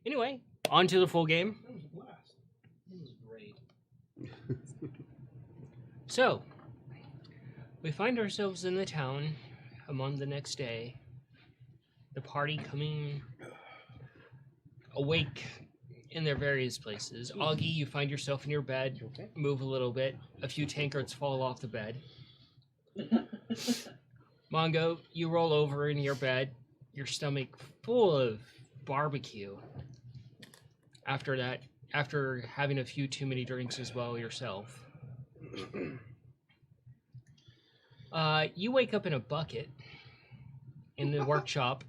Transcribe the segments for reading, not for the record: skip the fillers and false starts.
Anyway, on to the full game. That was a blast. That was great. So, we find ourselves in the town among the next day. The party coming awake in their various places. Augie, you find yourself in your bed. Okay. Move a little bit. A few tankards fall off the bed. Mongo, you roll over in your bed. Your stomach full of barbecue. After having a few too many drinks as well yourself. You wake up in a bucket in the workshop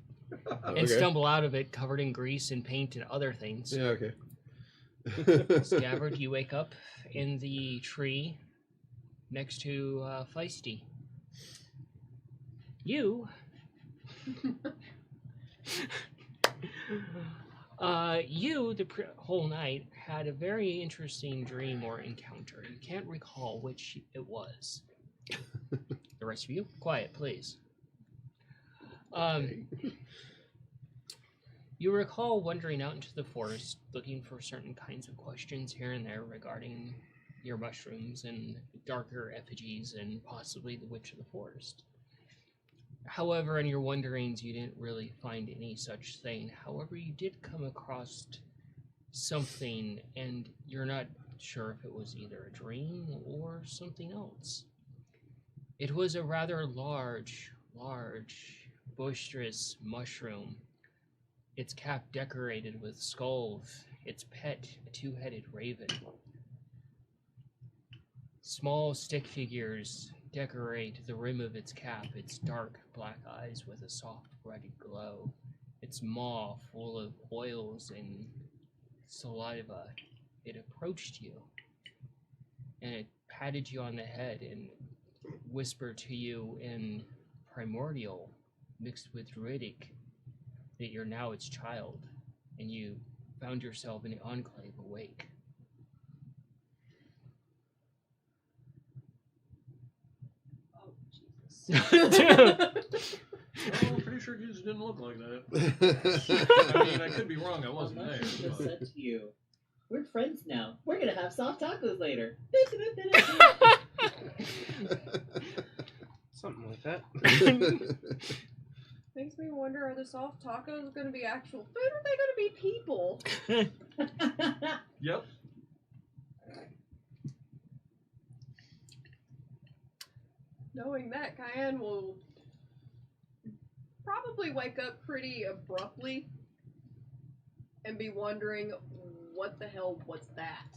and stumble out of it covered in grease and paint and other things. Yeah, okay. Scabbard, you wake up in the tree next to Feisty. You... whole night had a very interesting dream or encounter. You can't recall which it was. The rest of you, quiet, please. You recall wandering out into the forest looking for certain kinds of questions here and there regarding your mushrooms and darker effigies and possibly the Witch of the Forest. However, in your wanderings, you didn't really find any such thing. However, you did come across something, and you're not sure if it was either a dream or something else. It was a rather large, boisterous mushroom. Its cap decorated with skulls. Its pet, a two-headed raven. Small stick figures decorate the rim of its cap, its dark black eyes with a soft red glow, its maw full of oils and saliva. It approached you, and it patted you on the head and whispered to you in primordial, mixed with druidic, that you're now its child, and you found yourself in the enclave awake. Well, I'm pretty sure Jesus didn't look like that. I mean, I could be wrong. I wasn't Well, there. just but- said to you, we're friends now. We're gonna have soft tacos later. Something like that. Makes me wonder, are the soft tacos going to be actual food or are they going to be people? Yep. Knowing that, Cayenne will probably wake up pretty abruptly and be wondering, what the hell was that?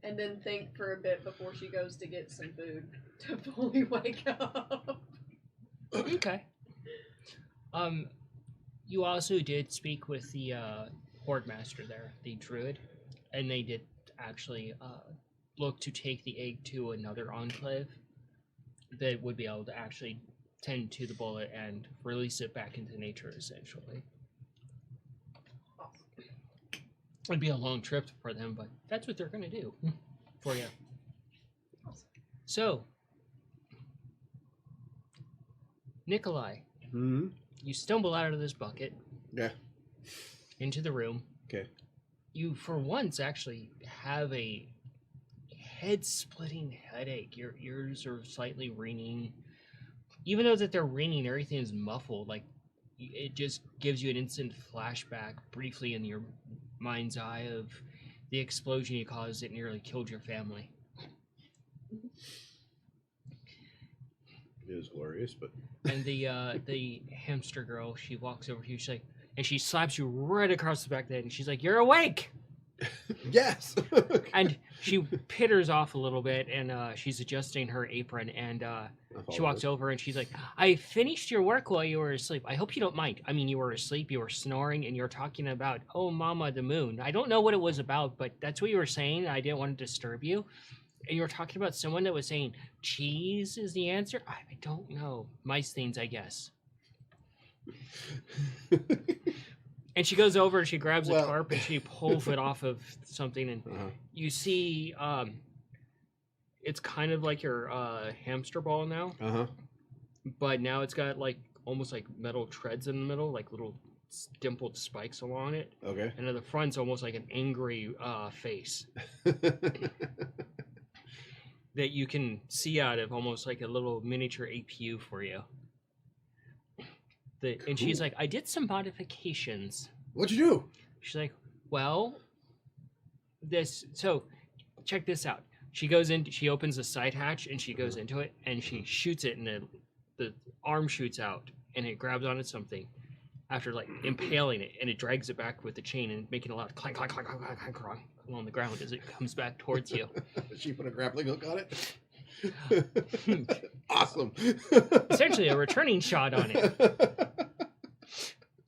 And then think for a bit before she goes to get some food to fully wake up. Okay. You also did speak with the horde master there, the druid, and they did actually look to take the egg to another enclave that would be able to actually tend to the bullet and release it back into nature, essentially. It'd be a long trip for them, but that's what they're going to do for you. So, Nikolai, you stumble out of this bucket. Yeah. Into the room. Okay. You, for once, actually have a head-splitting headache. Your ears are slightly ringing. Even though that they're ringing, everything is muffled. Like, it just gives you an instant flashback briefly in your mind's eye of the explosion you caused that nearly killed your family. It was glorious, but... And the hamster girl, she walks over to you, she's like, and she slaps you right across the back of the head, and she's like, "You're awake!" Yes! And she pitters off a little bit, and she's adjusting her apron, and she walks over, and she's like, "I finished your work while you were asleep. I hope you don't mind. I mean, you were asleep, you were snoring, and you're talking about, oh, Mama, the moon. I don't know what it was about, but that's what you were saying. I didn't want to disturb you. And you were talking about someone that was saying cheese is the answer? I don't know. Mice things, I guess." And she goes over and she grabs a tarp and she pulls it off of something, and you see it's kind of like your hamster ball now, but now it's got like almost like metal treads in the middle, like little dimpled spikes along it, Okay. and at the front's almost like an angry face that you can see out of, almost like a little miniature APU for you. And she's Cool. like, I did some modifications. What'd you do? She's like, well, so check this out. She goes in, she opens the side hatch and she goes into it and she shoots it, and the arm shoots out and it grabs onto something after like impaling it, and it drags it back with the chain and making a loud clank, clank, clank, clank, clank, clank along the ground as it comes back towards you. She put a grappling hook on it. Awesome. Essentially a returning shot on it.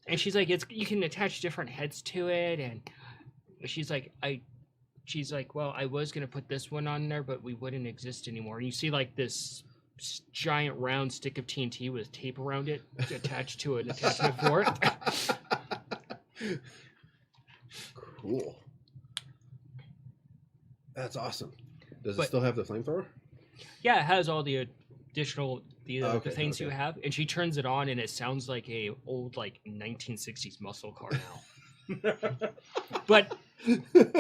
And she's like, you can attach different heads to it, and she's like, well, I was gonna put this one on there, but we wouldn't exist anymore. And you see like this giant round stick of TNT with tape around it attached to an attachment for it. Cool. That's awesome. Does it But- still have the flamethrower? Yeah, it has all the additional the Okay, things you okay. have, and she turns it on, and it sounds like a old like 1960s muscle car now, but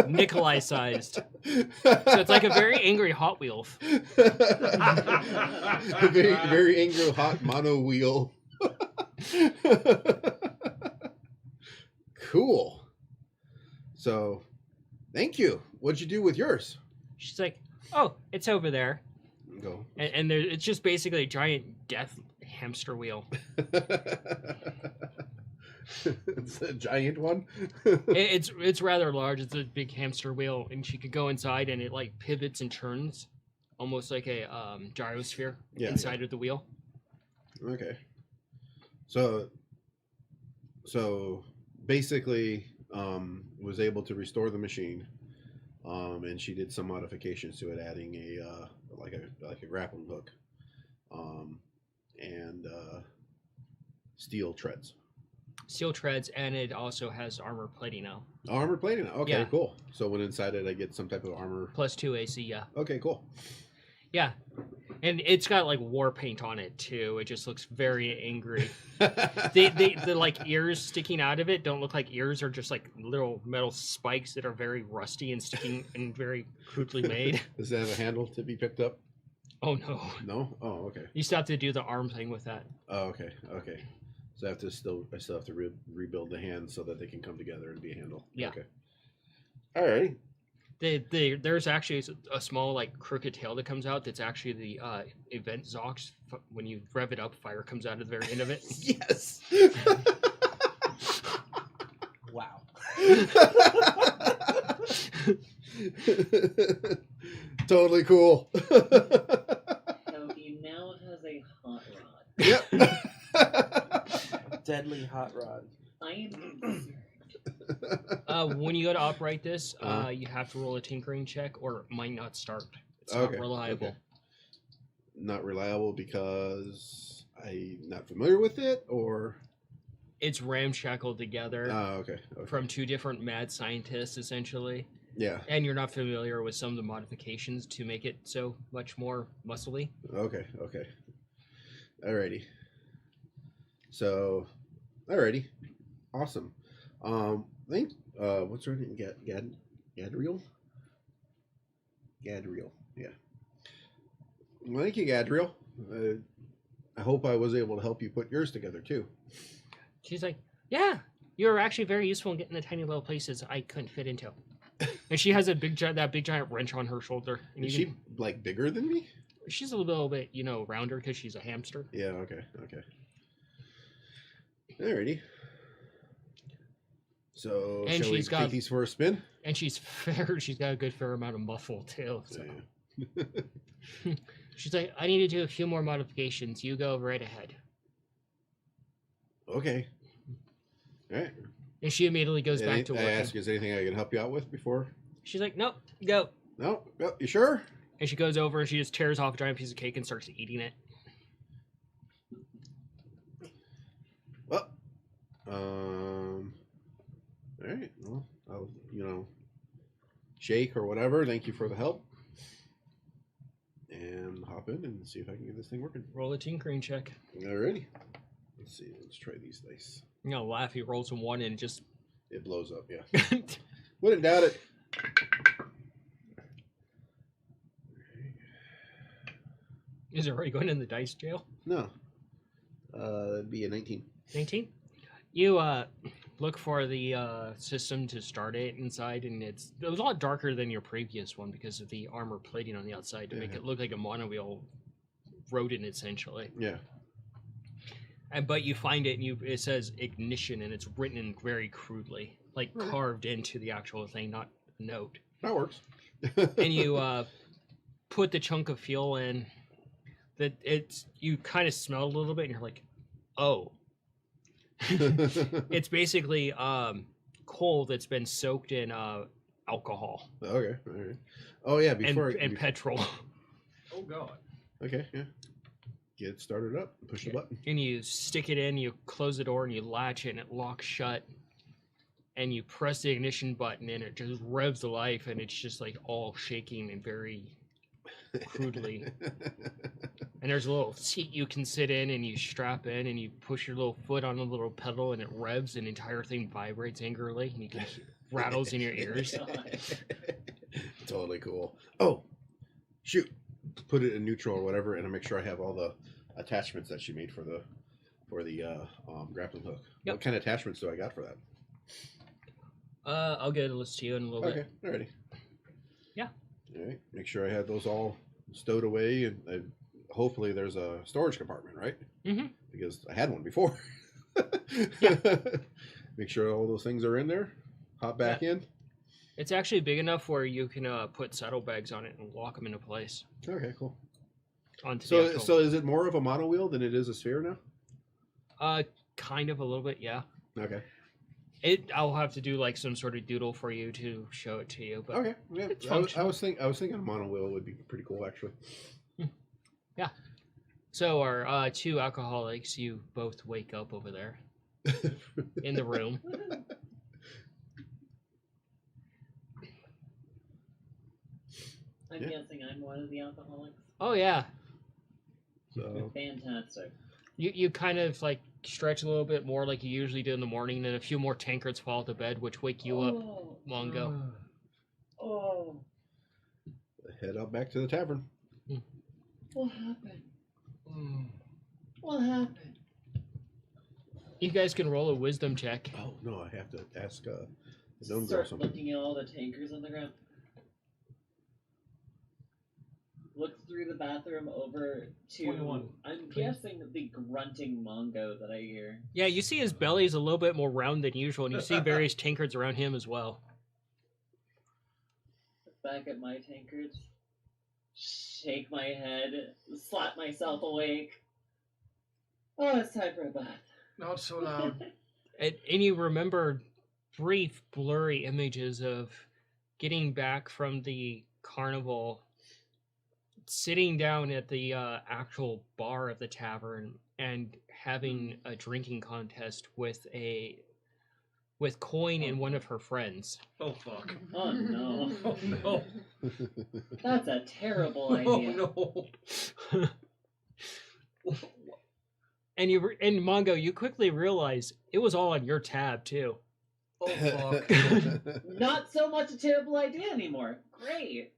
Nikolai sized. So it's like a very angry Hot Wheels. very, very angry hot mono wheel. Cool. So, thank you. What'd you do with yours? She's like, oh, it's over there, Go. and it's just basically a giant death hamster wheel. It's a giant one. It's rather large. It's a big hamster wheel, and she could go inside, and it like pivots and turns, almost like a gyrosphere inside of the wheel. Okay. So basically, was able to restore the machine, and she did some modifications to it, adding a like a grappling hook, and steel treads. Steel treads, and it also has armor plating now. Armor plating. Okay, Yeah. cool. So when inside it, I get some type of armor. Plus 2 AC, yeah. Okay, cool. Yeah. And it's got like war paint on it too. It just looks very angry. The like ears sticking out of it don't look like ears, or just like little metal spikes that are very rusty and sticking and very crudely made. Does it have a handle to be picked up? Oh no. No. Oh, okay. You still have to do the arm thing with that. Oh, okay. Okay. So I still have to rebuild the hands so that they can come together and be a handle. Yeah. Okay. All right. There's actually a small like crooked tail that comes out. That's actually the event Zox. When you rev it up, fire comes out of the very end of it. Yes. Wow. Totally cool. So he now has a hot rod. Yep. Deadly hot rod. I am concerned. When you go to operate this, Uh-huh. you have to roll a tinkering check, or it might not start. It's Okay, not reliable. okay. Not reliable because I'm not familiar with it, or It's ramshackled together oh, okay. from two different mad scientists, essentially, Yeah. and you're not familiar with some of the modifications to make it so much more muscly. Okay. Okay. Alrighty. So, alrighty. Awesome. Think. What's her name? Gadriel. Gadriel. Yeah. Well, thank you, Gadriel. I hope I was able to help you put yours together too. She's like, yeah, you're actually very useful in getting the tiny little places I couldn't fit into. And she has that big giant wrench on her shoulder. And Is you she like bigger than me? she's a little bit, rounder because she's a hamster. Yeah. Okay. Okay. Alrighty. So, And shall we she's take got- these for a spin? And she's got a good fair amount of muscle too. So. Yeah. She's like, I need to do a few more modifications. You go right ahead. Okay. All right. And she immediately goes back to I work. ask, is there anything I can help you out with before? She's like, nope, go. No? No? You sure? And she goes over and she just tears off a giant piece of cake and starts eating it. Well, all right. Well, I'll, shake or whatever. Thank you for the help. And hop in and see if I can get this thing working. Roll a tinkering check. Alrighty. Let's see. Let's try these dice. You know, laugh. He rolls a 1 and just. It blows up. Yeah. Wouldn't doubt it. Is it already going in the dice jail? No. It'd be a 19. 19. You look for the system to start it inside, and it was a lot darker than your previous one because of the armor plating on the outside to make it look like a monowheel rodent, essentially. Yeah. But you find it, and it says ignition, and it's written in very crudely, like carved into the actual thing, not a note. That works. And you put the chunk of fuel in. You kind of smell it a little bit, and you're like, oh. It's basically coal that's been soaked in alcohol. Okay. All right. Oh yeah. And petrol. Oh god. Okay. Yeah. Get it started up. Push the button. And you stick it in. You close the door, and you latch it, and it locks shut. And you press the ignition button, and it just revs to life, and it's just like all shaking and very crudely. And there's a little seat you can sit in, and you strap in, and you push your little foot on a little pedal, and it revs, and the entire thing vibrates angrily, and you can rattles in your ears. Totally cool. Oh, shoot! Put it in neutral or whatever, and I make sure I have all the attachments that she made for the grappling hook. Yep. What kind of attachments do I got for that? I'll get a list to you in a little bit. Okay, alrighty. Yeah. All right. Make sure I had those all stowed away, and hopefully there's a storage compartment, right? Mm-hmm. Because I had one before. Make sure all those things are in there. Hop back in. It's actually big enough where you can put saddlebags on it and lock them into place. Okay, cool. Onto So is it more of a monowheel than it is a sphere now? Kind of a little bit, yeah. Okay. I'll have to do like some sort of doodle for you to show it to you. But Okay. Yeah. it's I was thinking a monowheel would be pretty cool, actually. Yeah. So our 2 alcoholics, you both wake up over there in the room. I'm guessing I'm one of the alcoholics. Oh yeah. So Fantastic. You kind of like stretch a little bit more like you usually do in the morning, and then a few more tankards fall to bed, which wake you up, Mongo. Oh. head up back to the tavern. What happened? What happened? You guys can roll a wisdom check. Oh no, I have to ask the gnome girl Start something. looking at all the tankers on the ground. Look through the bathroom over to 21. I'm guessing the grunting Mongo that I hear. Yeah, you see his belly is a little bit more round than usual, and you see various tankards around him as well. Look back at my tankards. Shake my head. Slap myself awake. Oh, it's time for a bath. Not so loud. And you remember brief, blurry images of getting back from the carnival, sitting down at the actual bar of the tavern and having a drinking contest with Coin and one of her friends. Oh fuck. Oh no. Oh no. That's a terrible Oh idea. no. And Mongo, you quickly realize it was all on your tab too. Oh fuck. Not so much a terrible idea anymore. Great.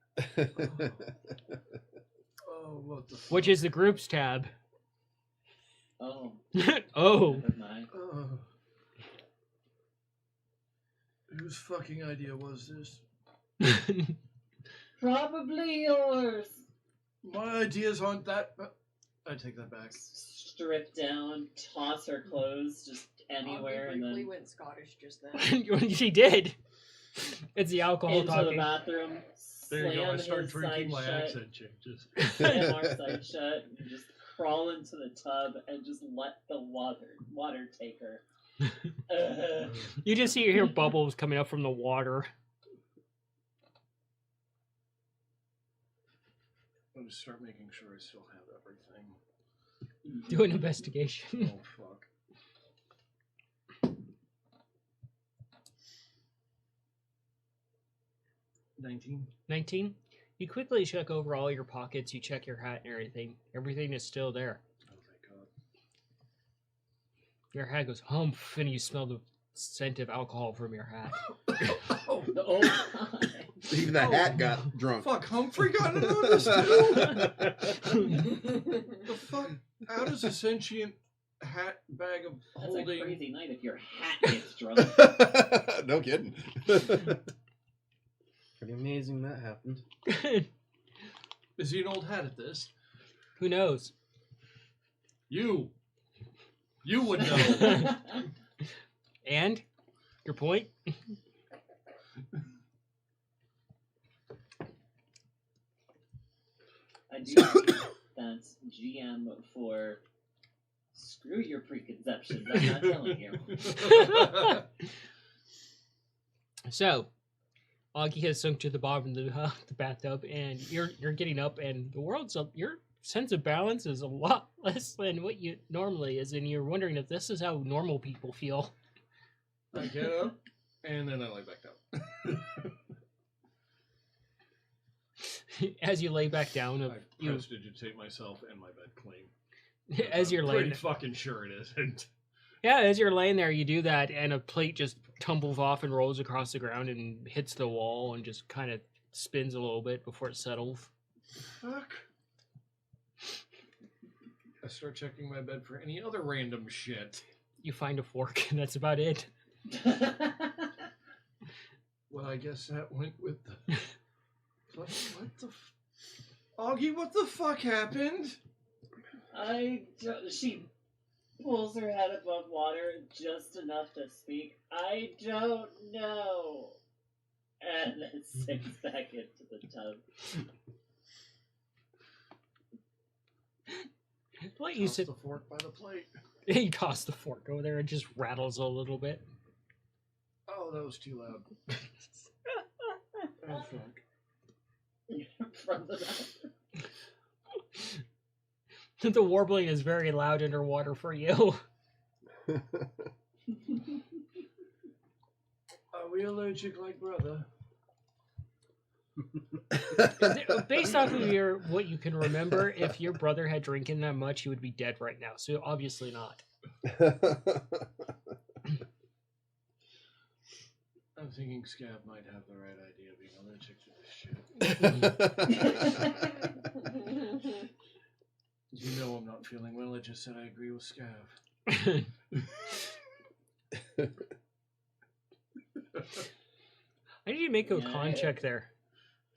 Oh, what the fuck? Which is the group's tab. Oh. Oh. Never mind. Whose fucking idea was this? Probably yours. My ideas aren't that. I take that back. Strip down, toss her clothes just anywhere, and We then went Scottish just then. She did. It's the alcohol into talking. the bathroom. There you go. I Slam start his drinking. side My shut, accent changes. slam our side shut, and just crawl into the tub and just let the water take her. You just hear bubbles coming up from the water. I'll just start making sure I still have everything. Do an investigation. Oh fuck. 19. 19. You quickly check over all your pockets. You check your hat and everything. Everything is still there. Oh thank God. Your hat goes humph, and you smell the scent of alcohol from your hat. Oh, Oh, God. Even the hat got drunk. fuck, Humphrey got to know this too? The fuck? How does a sentient hat bag of That's a holding... crazy night if your hat gets drunk. No kidding. Pretty amazing that happened. Is he an old hat at this? Who knows? You would know. And? Your point? I do think that's GM for screw your preconceptions. I'm not telling you. So, Augie has sunk to the bottom of the bathtub, and you're getting up, and your sense of balance is a lot less than what you normally is, and you're wondering if this is how normal people feel. I get up, and then I lay back down. As you lay back down, I prestidigitate myself and my bed clean. as you're I'm laying, pretty fucking sure it isn't. yeah, as you're laying there, you do that, and a plate just tumbles off and rolls across the ground and hits the wall and just kind of spins a little bit before it settles. Fuck. I start checking my bed for any other random shit. You find a fork, and that's about it. Well, I guess that went with the... What the... Augie, what the fuck happened? She pulls her head above water just enough to speak. I don't know. And then sinks back into the tub. What you Toss said? the fork by the plate. You toss the fork over there, it just rattles a little bit. Oh, that was too loud. Oh, fuck. From the mouth. The warbling is very loud underwater for you. Are we allergic like brother? Based off of what you can remember, if your brother had drinking that much, he would be dead right now. So obviously not. I'm thinking Scab might have the right idea being allergic to this shit. You know I'm not feeling well, I just said I agree with Scav. I need you to make a con check there.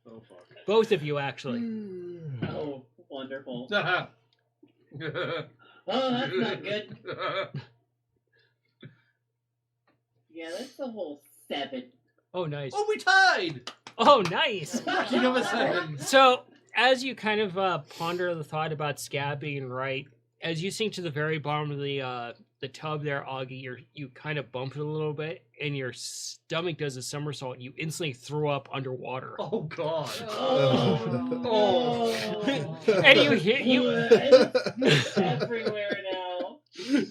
Oh, fuck. Both of you, actually. Oh, wonderful. Oh, Oh, that's not good. Yeah, that's the whole 7. Oh, nice. Oh, we tied! Oh, nice. You know what's happening? So, as you kind of ponder the thought about Scab being right, as you sink to the very bottom of the tub there, Augie, you kind of bump it a little bit, and your stomach does a somersault, and you instantly throw up underwater. Oh, God. Oh. And you hear It's everywhere now.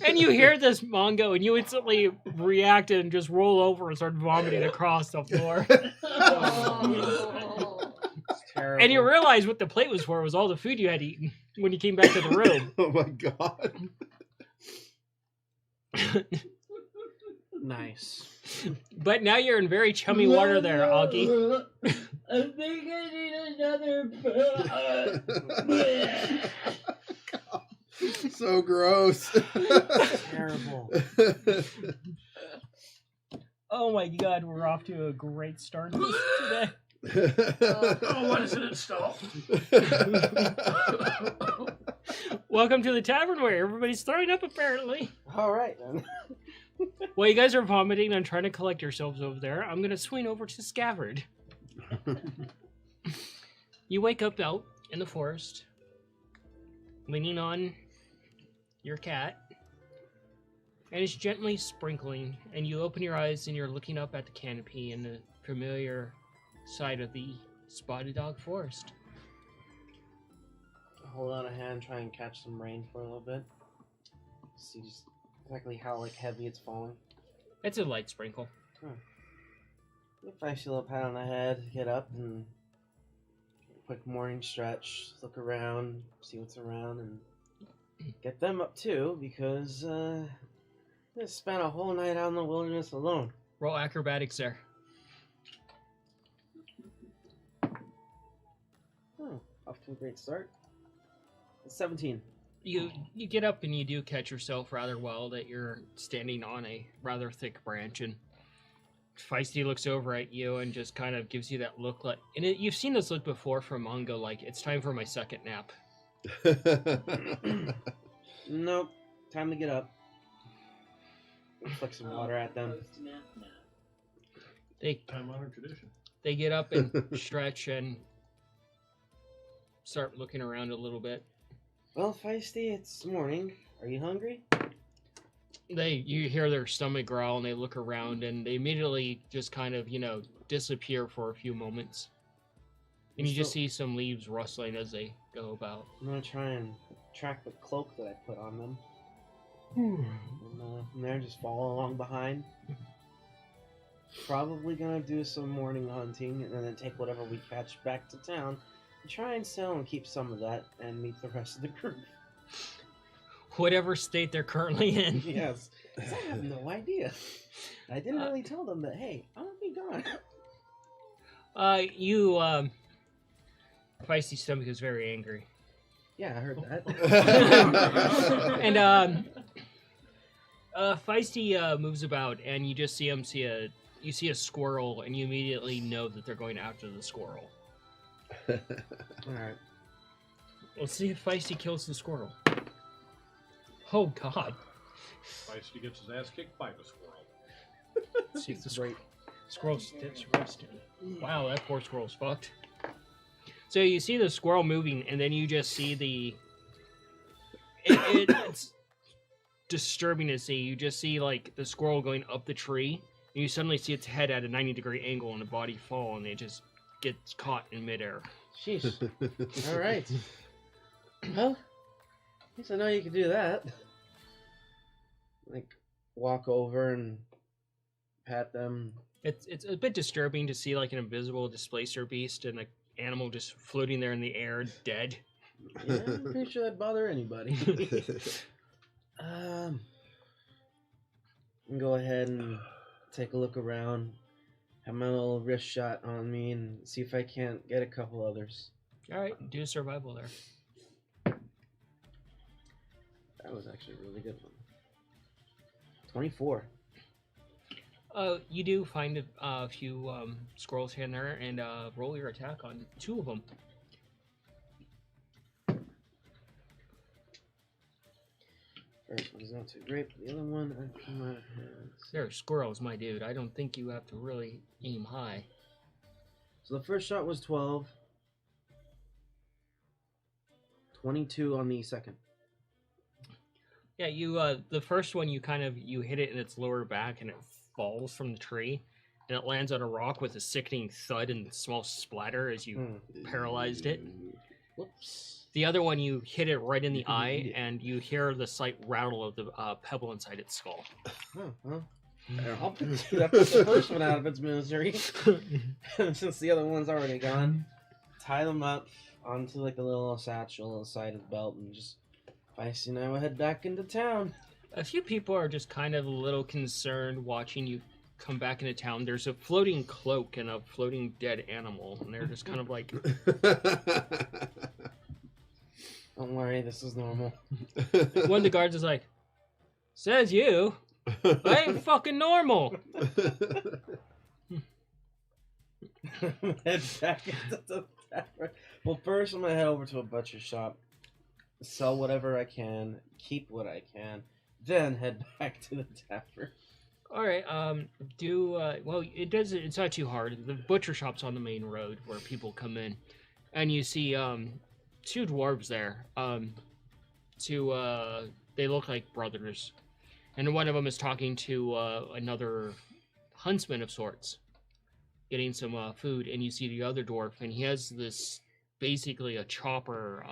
and you hear this Mongo, and you instantly react and just roll over and start vomiting across the floor. Oh. It's terrible. And you realize what the plate was for was all the food you had eaten when you came back to the room. Oh my god. Nice. But now you're in very chummy water there, Augie. I think I need another. So gross. Terrible. Oh my god, we're off to a great start today. Oh, why doesn't it stop? Welcome to the tavern where everybody's throwing up, apparently. All right then. While you guys are vomiting and trying to collect yourselves over there, I'm going to swing over to Scavard. You wake up out in the forest, leaning on your cat, and it's gently sprinkling, and you open your eyes and you're looking up at the canopy in the familiar side of the Spotted Dog Forest. Hold on a hand, try and catch some rain for a little bit. See just exactly how heavy it's falling. It's a light sprinkle. If I see a little pat on the head, get up and quick morning stretch, look around, see what's around, and get them up too, because Just spent a whole night out in the wilderness alone. Roll acrobatics there. Oh, off to a great start. 17. You get up and you do catch yourself rather well that you're standing on a rather thick branch, and Feisty looks over at you and just kind of gives you that look like, and you've seen this look before from Mongo, like, it's time for my second nap. Nope. Time to get up. Flick some water at them. Post-nap nap. Time-honored tradition. They get up and stretch and start looking around a little bit. Well, Feisty, it's morning. Are you hungry? You hear their stomach growl and they look around and they immediately just kind of, disappear for a few moments. And you just see some leaves rustling as they go about. I'm gonna try and track the cloak that I put on them. And from there, just follow along behind. Probably gonna do some morning hunting and then take whatever we catch back to town and try and sell and keep some of that and meet the rest of the group. Whatever state they're currently in. Yes. 'Cause I have no idea. I didn't really tell them that, hey, I'm gonna be gone. Feisty stomach is very angry. Yeah, I heard that. And Feisty moves about, and you just see him you see a squirrel, and you immediately know that they're going after the squirrel. Alright. Let's see if Feisty kills the squirrel. Oh God! Feisty gets his ass kicked by the squirrel. Let's see if the Great. squirrel sits resting. Wow, that poor squirrel's fucked. So you see the squirrel moving, and then you just see it's disturbing to see. You just see like the squirrel going up the tree, and you suddenly see its head at a 90-degree angle and the body fall, and it just gets caught in midair. Sheesh. Alright. Well, at least I know you can do that. Like, walk over and pat them. It's a bit disturbing to see like an invisible displacer beast and an animal just floating there in the air, dead. Yeah, I'm pretty sure that'd bother anybody. Go ahead and take a look around. Have my little wrist shot on me and see if I can't get a couple others. All right, do a survival there. That was actually a really good one. 24. You do find a few squirrels here and there, and roll your attack on 2 of them. First one's not too great, but the other one I came out has. They're squirrels, my dude. I don't think you have to really aim high. So the first shot was 12. 22 on the second. Yeah, you the first one you hit it in its lower back and it falls from the tree and it lands on a rock with a sickening thud and small splatter as you paralyzed it. Whoops. The other one you hit it right in the eye and you hear the slight rattle of the pebble inside its skull. Oh, well. I'll put the first one out of its misery. Since the other one's already gone. Tie them up onto like a little satchel on the side of the belt and just Feisty and I will head back into town. A few people are just kind of a little concerned watching you come back into town. There's a floating cloak and a floating dead animal, and they're just kind of like... Don't worry, this is normal. One of the guards is like, says you. I ain't fucking normal. Head back into the tavern. Well, first I'm gonna head over to a butcher shop, sell whatever I can, keep what I can, then head back to the tavern. All right. Well, it's not too hard. The butcher shop's on the main road where people come in, and you see 2 dwarves there. They look like brothers, and one of them is talking to another huntsman of sorts, getting some food. And you see the other dwarf, and he has this basically a chopper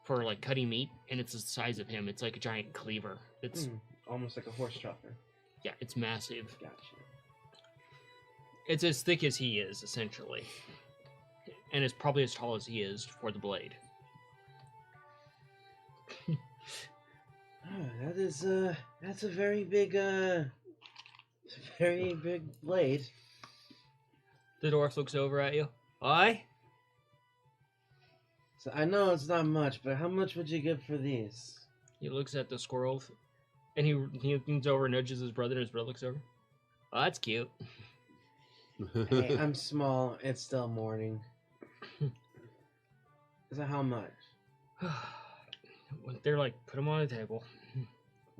for like cutting meat, and it's the size of him. It's like a giant cleaver. It's almost like a horse chopper. yeah, it's massive. Gotcha. It's as thick as he is, essentially. And it's probably as tall as he is for the blade. That's a very big blade. The dwarf looks over at you. Aye? So I know it's not much, but how much would you give for these? He looks at the squirrel, and he leans over and nudges his brother, and his brother looks over. Oh, that's cute. Hey, I'm small. It's still morning. So how much? They're like, put them on the table.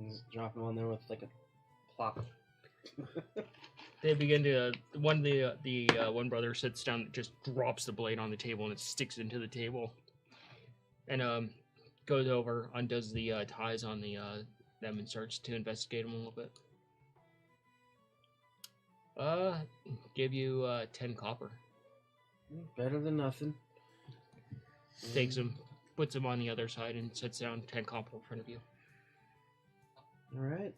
Just drop them on there with like a plop. They begin to. One one brother sits down, just drops the blade on the table, and it sticks into the table. And goes over, undoes the ties on the them, and starts to investigate them a little bit. Give you 10 copper. Better than nothing. Takes him, puts him on the other side, and sits down 10 copper in front of you. All right.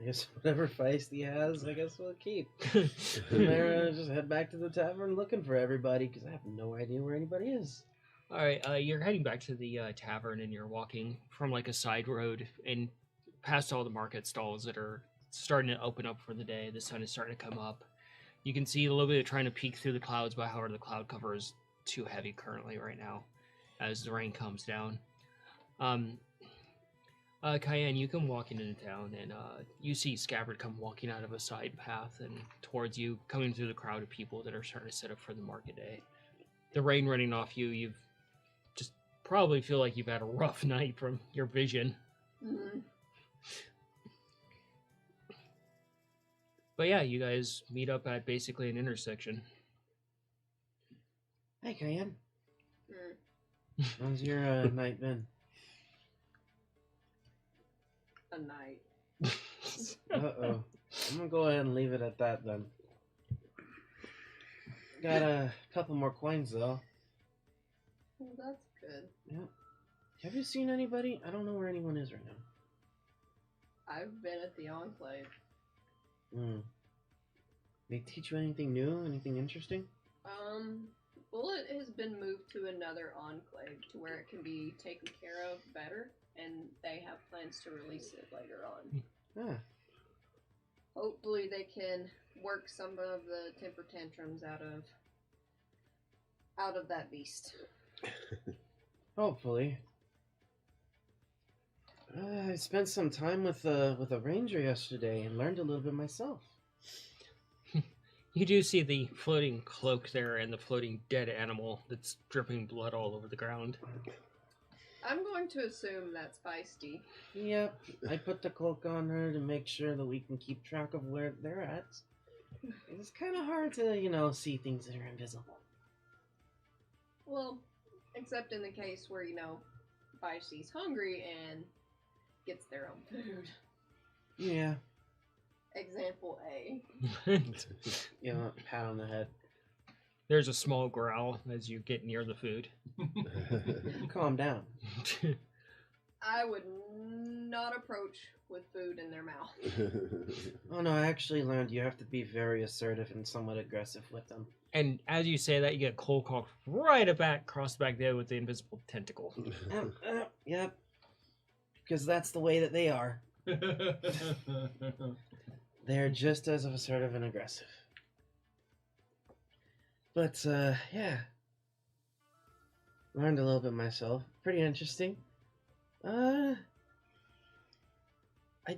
I guess whatever feisty has, I guess we'll keep. And there, just head back to the tavern looking for everybody because I have no idea where anybody is. All right, you're heading back to the tavern, and you're walking from like a side road and past all the market stalls that are starting to open up for the day. The sun is starting to come up. You can see a little bit of trying to peek through the clouds, but however, the cloud cover is too heavy currently right now as the rain comes down. Cayenne, you come walking into town, and you see Scabbard come walking out of a side path and towards you, coming through the crowd of people that are starting to set up for the market day. The rain running off you, you've just probably feel like you've had a rough night from your vision. Mm-hmm. But yeah, you guys meet up at basically an intersection. Hey, Cayenne. Mm. How's your night been? A night. Uh-oh. I'm gonna go ahead and leave it at that then. Got a couple more coins though. Well, that's good. Yeah. Have you seen anybody? I don't know where anyone is right now. I've been at the Enclave. They teach you anything new? Anything interesting? Bullet has been moved to another Enclave to where it can be taken care of better, and they have plans to release it later on. Ah. Hopefully they can work some of the temper tantrums out of that beast. Hopefully. I spent some time with a ranger yesterday and learned a little bit myself. You do see the floating cloak there and the floating dead animal that's dripping blood all over the ground. I'm going to assume that's feisty. Yep, I put the cloak on her to make sure that we can keep track of where they're at. It's kind of hard to, see things that are invisible. Well, except in the case where, Feisty's hungry and gets their own food. Yeah. Example A. Pat on the head. There's a small growl as you get near the food. Calm down. I would not approach with food in their mouth. Oh no, I actually learned you have to be very assertive and somewhat aggressive with them. And as you say that, you get cold cocked right across the back there with the invisible tentacle. Yep. Because that's the way that they are. They're just as assertive and aggressive. But, yeah. Learned a little bit myself. Pretty interesting. I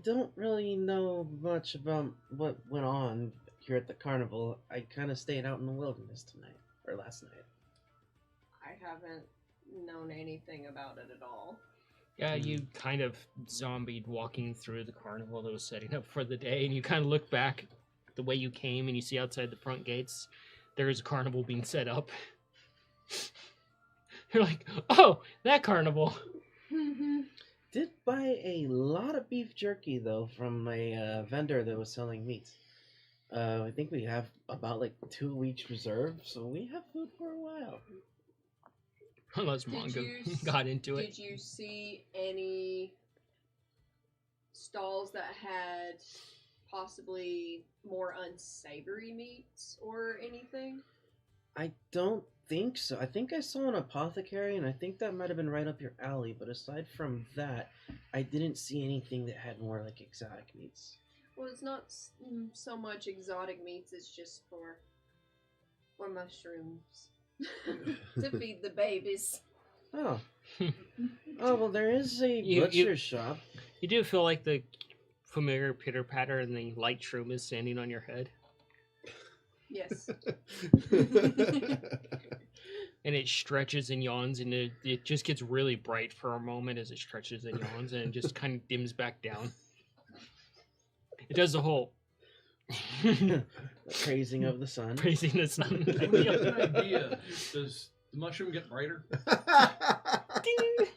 don't really know much about what went on here at the carnival. I kind of stayed out in the wilderness last night. I haven't known anything about it at all. Yeah, you kind of zombied walking through the carnival that was setting up for the day, and you kind of look back the way you came, and you see outside the front gates, there is a carnival being set up. You're like, oh, that carnival. Did buy a lot of beef jerky, though, from a vendor that was selling meat. I think we have about 2 weeks reserved, so we have food for a while. Unless Mongo got into it. Did you see any stalls that had possibly more unsavory meats or anything? I don't think so. I think I saw an apothecary, and I think that might have been right up your alley. But aside from that, I didn't see anything that had more like exotic meats. Well, it's not so much exotic meats. It's just for mushrooms to feed the babies. Oh. Oh, well, there is a butcher shop. You do feel like the familiar pitter patter and the light shroom is standing on your head. Yes. And it stretches and yawns, and it just gets really bright for a moment as it stretches and yawns, and it just kind of dims back down. It does the whole The praising of the sun. praising the sun. I have an idea. Does the mushroom get brighter? Ding!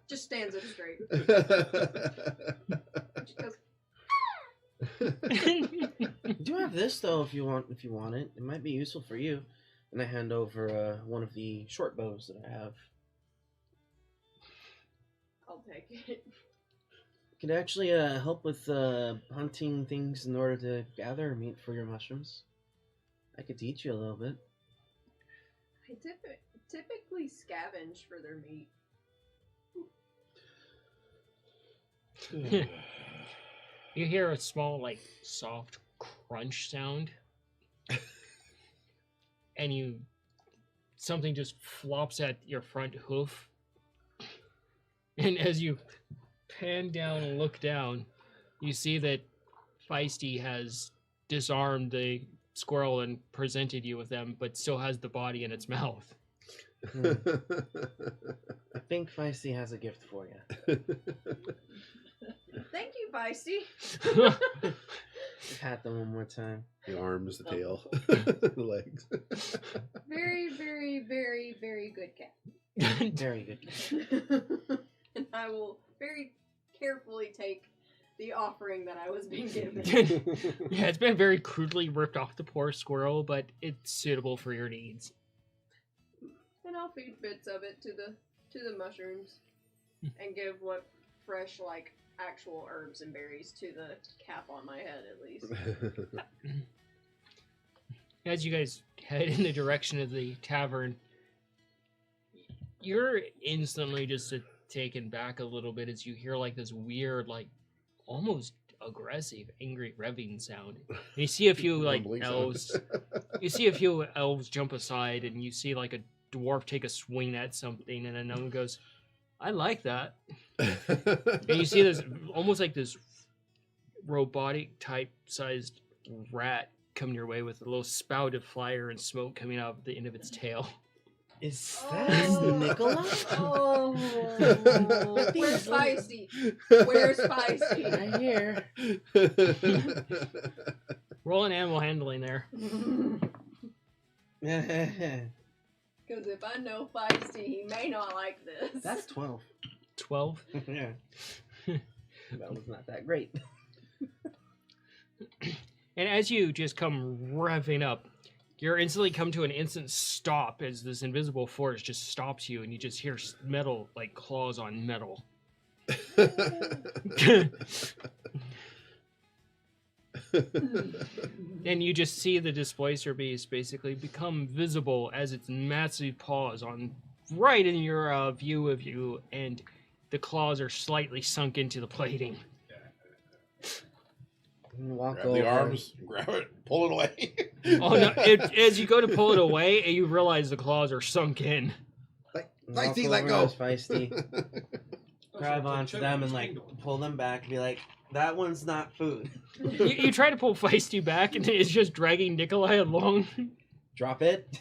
Just stands up straight. Just goes, I do have this though, if you want it. It might be useful for you. And I hand over one of the short bows that I have. I'll take it. It could actually help with hunting things in order to gather meat for your mushrooms. I could teach you a little bit. I typically scavenge for their meat. You hear a small, like, soft crunch sound. And something just flops at your front hoof. And as you pan down and look down, you see that Feisty has disarmed the squirrel and presented you with them, but still has the body in its mouth. I think Feisty has a gift for you. Thank you, Feisty. Pat them one more time. The arms, the tail, the legs. Very, very, very, very good cat. Very good. And I will very carefully take the offering that I was being given. Yeah, it's been very crudely ripped off the poor squirrel, but it's suitable for your needs. And I'll feed bits of it to the mushrooms and give what fresh, like, actual herbs and berries to the cap on my head, at least. As you guys head in the direction of the tavern, you're instantly just taken back a little bit as you hear like this weird, like almost aggressive, angry revving sound. And you see a few like Rumbling sound. elves. You see a few elves jump aside, and you see like a dwarf take a swing at something, and another one goes, "I like that." And you see this almost like this robotic type sized rat coming your way with a little spout of fire and smoke coming out of the end of its tail. Is that Nicola? Oh, where's Feisty? Where's Feisty? Right here. Roll an animal handling there. Because if I know Feisty, he may not like this. That's 12. 12. Yeah. That was not that great. And as you just come revving up, you're instantly come to an instant stop as this invisible force just stops you, and you just hear metal, like claws on metal. And you just see the displacer beast basically become visible as its massive paws on right in your view of you, and the claws are slightly sunk into the plating. Walk Grab over. the arms, grab it, pull it away. Oh no! As you go to pull it away, you realize the claws are sunk in. Walk Feisty, let over go. as Feisty. Grab onto them and like pull them back and be like, "That one's not food." You try to pull Feisty back, and it's just dragging Nikolai along. Drop it.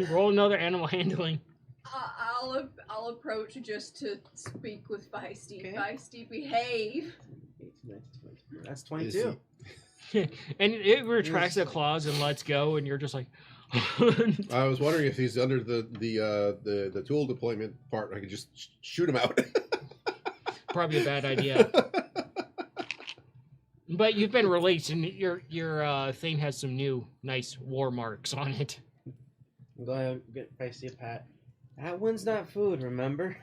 Roll another animal handling. I'll approach just to speak with Feisty. Okay. Feisty, behave. 18, 19, 20. That's 22. And it retracts the claws and lets go, and you're just like. I was wondering if he's under the tool deployment part. I could just shoot him out. Probably a bad idea. But you've been released, and your thing has some new nice war marks on it. Go ahead, get Feisty a pat. That one's not food, remember?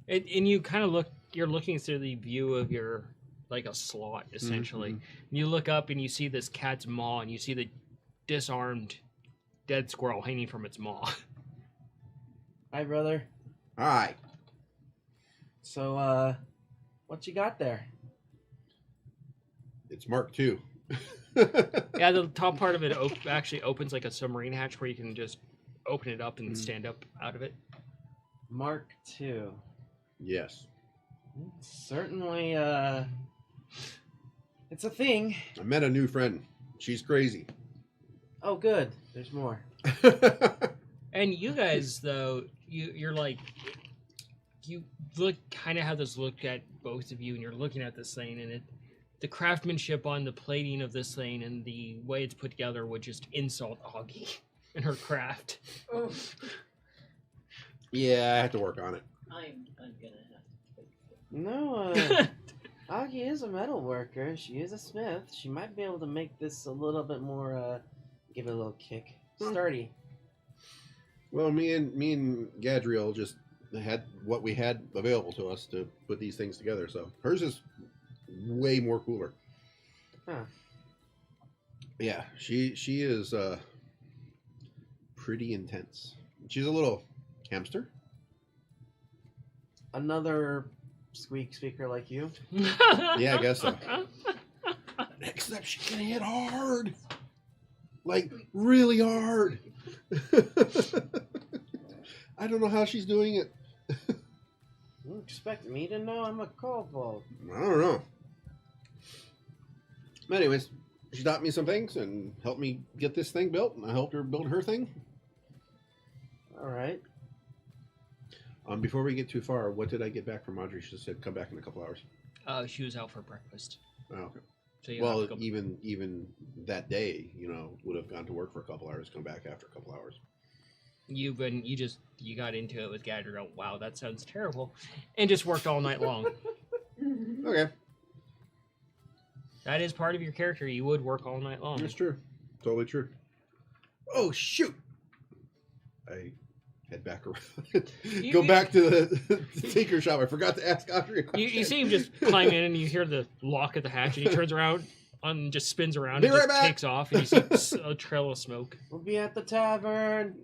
And you kind of you're looking through the view of your, like a slot, essentially. Mhm. And you look up and you see this cat's maw, and you see the disarmed dead squirrel hanging from its maw. Hi, brother. Hi. So, what you got there? It's Mark II. Yeah, the top part of it actually opens like a submarine hatch where you can just open it up and stand up out of it. Mark II. Yes. Certainly, it's a thing. I met a new friend. She's crazy. Oh, good. There's more. And you guys, though, you're like, you look kind of have this look at both of you, and you're looking at this thing, and the craftsmanship on the plating of this thing and the way it's put together would just insult Augie and her craft. Oh. Yeah, I have to work on it. I'm gonna have to fix it. No, Augie is a metal worker. She is a smith. She might be able to make this a little bit more, give it a little kick. Sturdy. Well, me and Gadriel just had what we had available to us to put these things together. So hers is way more cooler. Huh. Yeah, she is pretty intense. She's a little hamster. Another squeak speaker like you. Yeah, I guess so. Except she can hit hard. Like, really hard. I don't know how she's doing it. You expect me to know I'm a kobold? I don't know. But anyways, she taught me some things and helped me get this thing built, and I helped her build her thing. All right. Before we get too far, what did I get back from Audrey? She said come back in a couple hours. She was out for breakfast. Oh, okay. So you Well, have to go... even that day, would have gone to work for a couple hours, come back after a couple hours. You got into it with Gadriel. Wow, that sounds terrible, and just worked all night long. Okay, That is part of your character. You would work all night long. that's true. Totally true. Oh shoot! I head back around. Go back to the tinker shop. I forgot to ask Audrey a question. You see him just climb in, and you hear the lock of the hatch, and he turns around and just spins around Be and right just back. takes off, and you see a trail of smoke. We'll be at the tavern.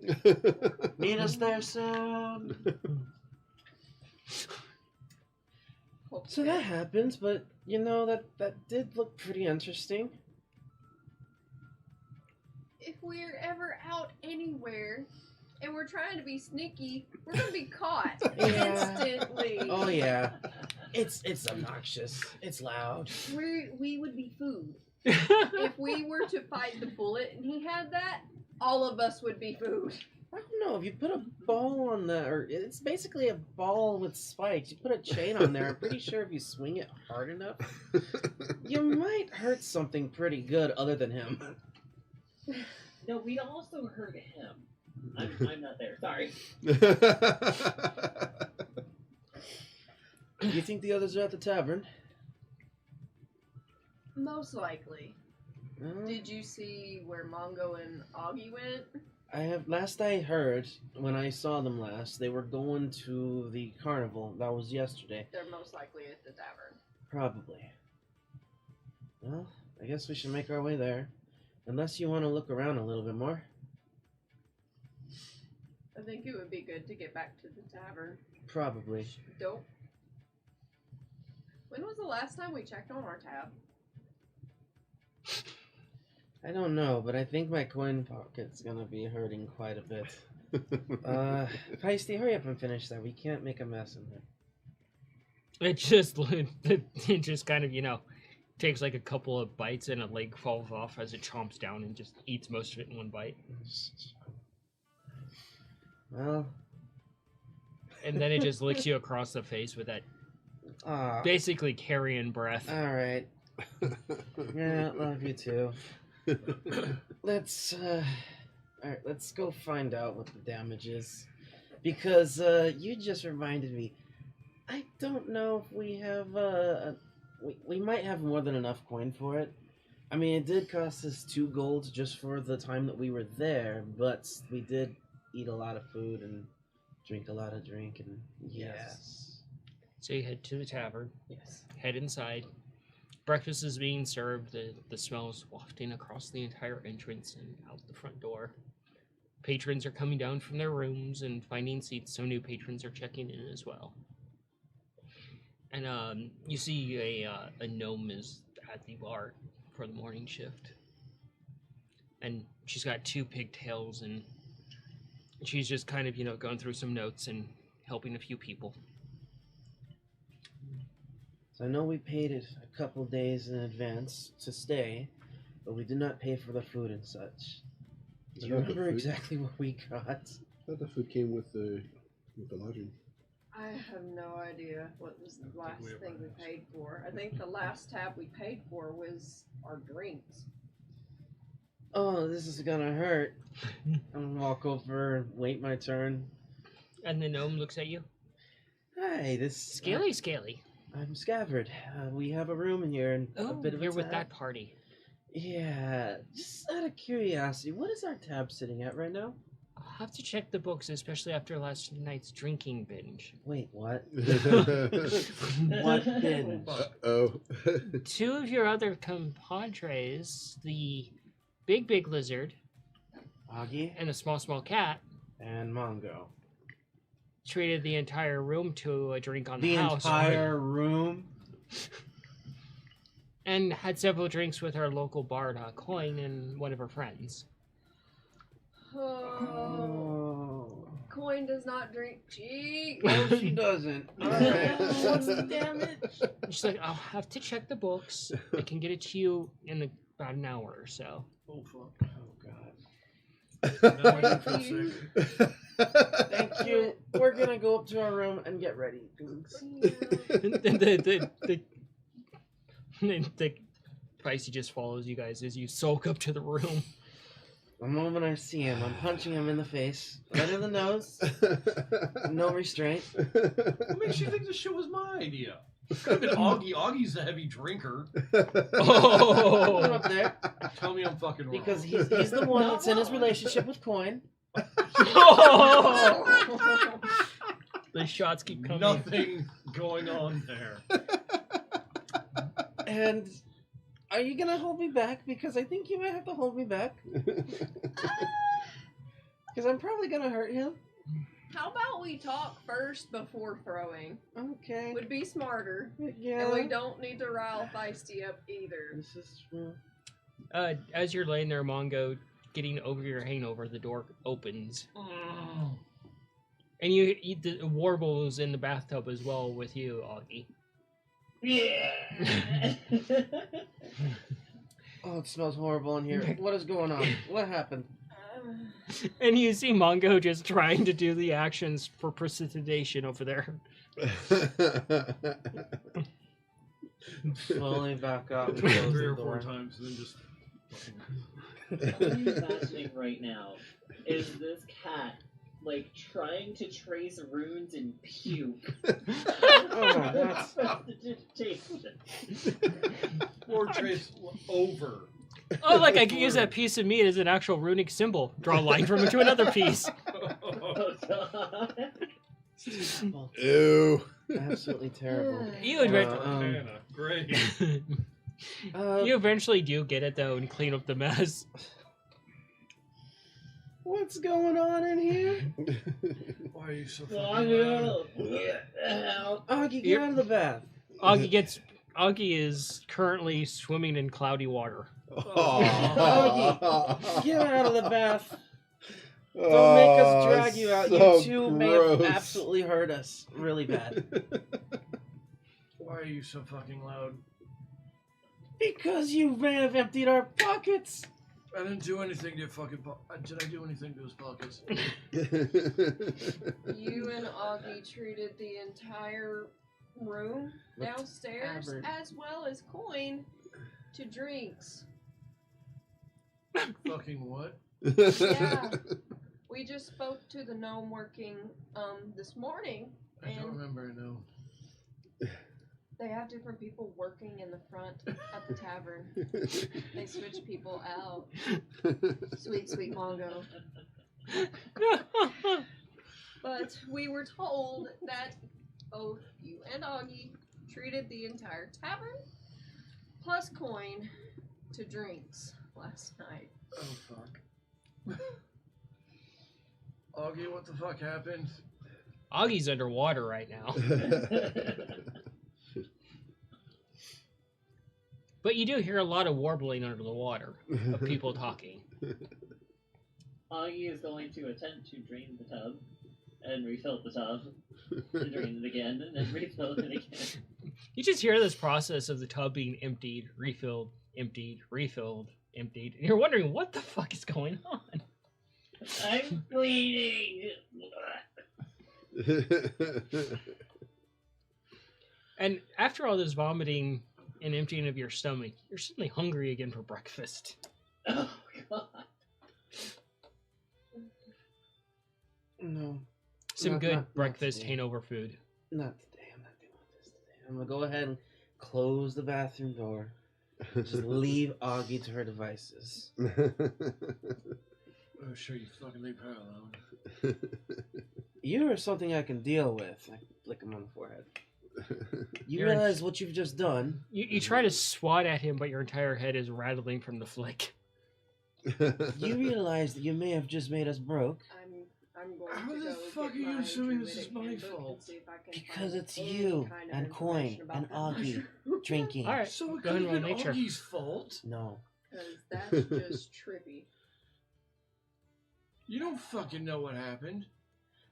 Meet us there soon. So that happens, but that did look pretty interesting. If we're ever out anywhere and we're trying to be sneaky, we're gonna be caught instantly. Oh yeah, it's obnoxious. It's loud. We would be food. If we were to fight the bullet and he had that, all of us would be food. I don't know if you put a ball on the, or it's basically a ball with spikes. You put a chain on there. I'm pretty sure if you swing it hard enough, you might hurt something pretty good other than him. No, we also hurt him. I'm not there. Sorry. Do you think the others are at the tavern? Most likely. No? Did you see where Mongo and Augie went? Last I heard, when I saw them last, they were going to the carnival. That was yesterday. They're most likely at the tavern. Probably. Well, I guess we should make our way there. Unless you want to look around a little bit more. I think it would be good to get back to the tavern. Probably. Dope. When was the last time we checked on our tab? I don't know, but I think my coin pocket's gonna be hurting quite a bit. Feisty, hurry up and finish that. We can't make a mess in there. It just kind of, takes like a couple of bites and a leg falls off as it chomps down and just eats most of it in one bite. Well. And then it just licks you across the face with that basically carrion breath. Alright. Yeah, love you too. Let's go find out what the damage is. Because, you just reminded me. I don't know if we have, we might have more than enough coin for it. I mean, it did cost us 2 gold just for the time that we were there, but we did eat a lot of food and drink a lot of drink, and yes. So you head to the tavern. Yes. Head inside. Breakfast is being served. The smell is wafting across the entire entrance and out the front door. Patrons are coming down from their rooms and finding seats, so new patrons are checking in as well. And you see a gnome is at the bar for the morning shift. And she's got 2 pigtails, and she's just kind of, going through some notes and helping a few people. So I know we paid it a couple days in advance to stay, but we did not pay for the food and such. Do you I thought the remember food- exactly what we got? I thought the food came with the lodging. I have no idea what was the last we thing ever we asked. paid for. I think the last tab we paid for was our drinks. Oh, this is gonna hurt. I'm gonna walk over and wait my turn. And the gnome looks at you. Hi, this Scaly. I'm Scabbard. We have a room in here and a Oh, bit of a you're with tab. that party. Yeah, just out of curiosity, what is our tab sitting at right now? I'll have to check the books, especially after last night's drinking binge. Wait, what? What What binge? Oh. 2 of your other compadres, the big lizard Augie and a small cat, and Mongo. treated the entire room to a drink on the, The house. entire room? And had several drinks with our local bard, Coin, and one of her friends. Oh, Oh. Coin does not drink cheek. No, she doesn't. Alright, what's the damage? She's like, I'll have to check the books. I can get it to you in about an hour or so. Oh fuck. Oh, God. Now I feel sick. Thank you. We're gonna go up to our room and get ready. Thanks. The Pricey just follows you guys as you sulk up to the room. The moment I see him, I'm punching him in the face, right in the nose. No restraint. What makes you think this shit was my idea? Could have been Augie. Augie's a heavy drinker. Put him Oh! up there Tell me I'm fucking wrong. because he's the one that's in his relationship with Coin. The shots keep coming. Nothing going on there. And are you gonna hold me back? Because I think you might have to hold me back. Because I'm probably gonna hurt him. How about we talk first before throwing? Okay. Would be smarter. Yeah. And we don't need to rile Feisty up either. This is true. As you're laying there, Mongo, getting over your hangover, the door opens. And you eat the warbles in the bathtub as well with you, Augie. Yeah. Oh, it smells horrible in here. What is going on? What happened? And you see Mongo just trying to do the actions for precipitation over there. Slowly back up. And 3 close or the 4 door. times, and then just. What I'm imagining right now is this cat like trying to trace runes in puke. Oh, that's... Or trace over. Oh, like I can use that piece of meat as an actual runic symbol. Draw a line from it to another piece. Oh, God. Ew. Absolutely terrible. You admit- Hannah, great. You eventually do get it though and clean up the mess. What's going on in here? Why are you so Oh, fucking loud? no. Yeah. Augie, get out of the bath. Augie is currently swimming in cloudy water. Augie, get out of the bath. Don't make us drag you out. so You two may have gross. absolutely hurt us really bad. Why are you so fucking loud? Because you may have emptied our pockets. I didn't do anything to your fucking did I do anything to his pockets? You and Augie treated the entire room With downstairs Albert. as well as Coin to drinks. Fucking what? Yeah. We just spoke to the gnome working this morning, I don't and remember, no. they have different people working in the front at the tavern. They switch people out. Sweet, sweet Mongo. But we were told that both you and Augie treated the entire tavern plus Coin to drinks last night. Oh fuck. Augie, what the fuck happened? Augie's underwater right now. But you do hear a lot of warbling under the water of people talking. Augie is going to attempt to drain the tub and refill the tub, and drain it again, and then refill it again. You just hear this process of the tub being emptied, refilled, emptied, refilled, emptied, and you're wondering what the fuck is going on. I'm bleeding. And after all this vomiting and emptying of your stomach, you're suddenly hungry again for breakfast. Oh god. No. Some Not- good not breakfast today. hangover food. Not today. I'm not doing this today. I'm gonna go ahead and close the bathroom door. Just leave Augie to her devices. Oh, sure, you fucking leave her alone. You are something I can deal with. I flick him on the forehead. You You're in- realize what you've just done? You try to swat at him, but your entire head is rattling from the flick. You realize that you may have just made us broke? I'm going How to the go fuck get are you my assuming this druidic is my handbook and fault? see if I can Because find it's any you kind of and Coin information about and that Augie mushroom. drinking. All right, So it go could ahead and have roll been nature. Augie's fault. No. Because that's just trippy. You don't fucking know what happened.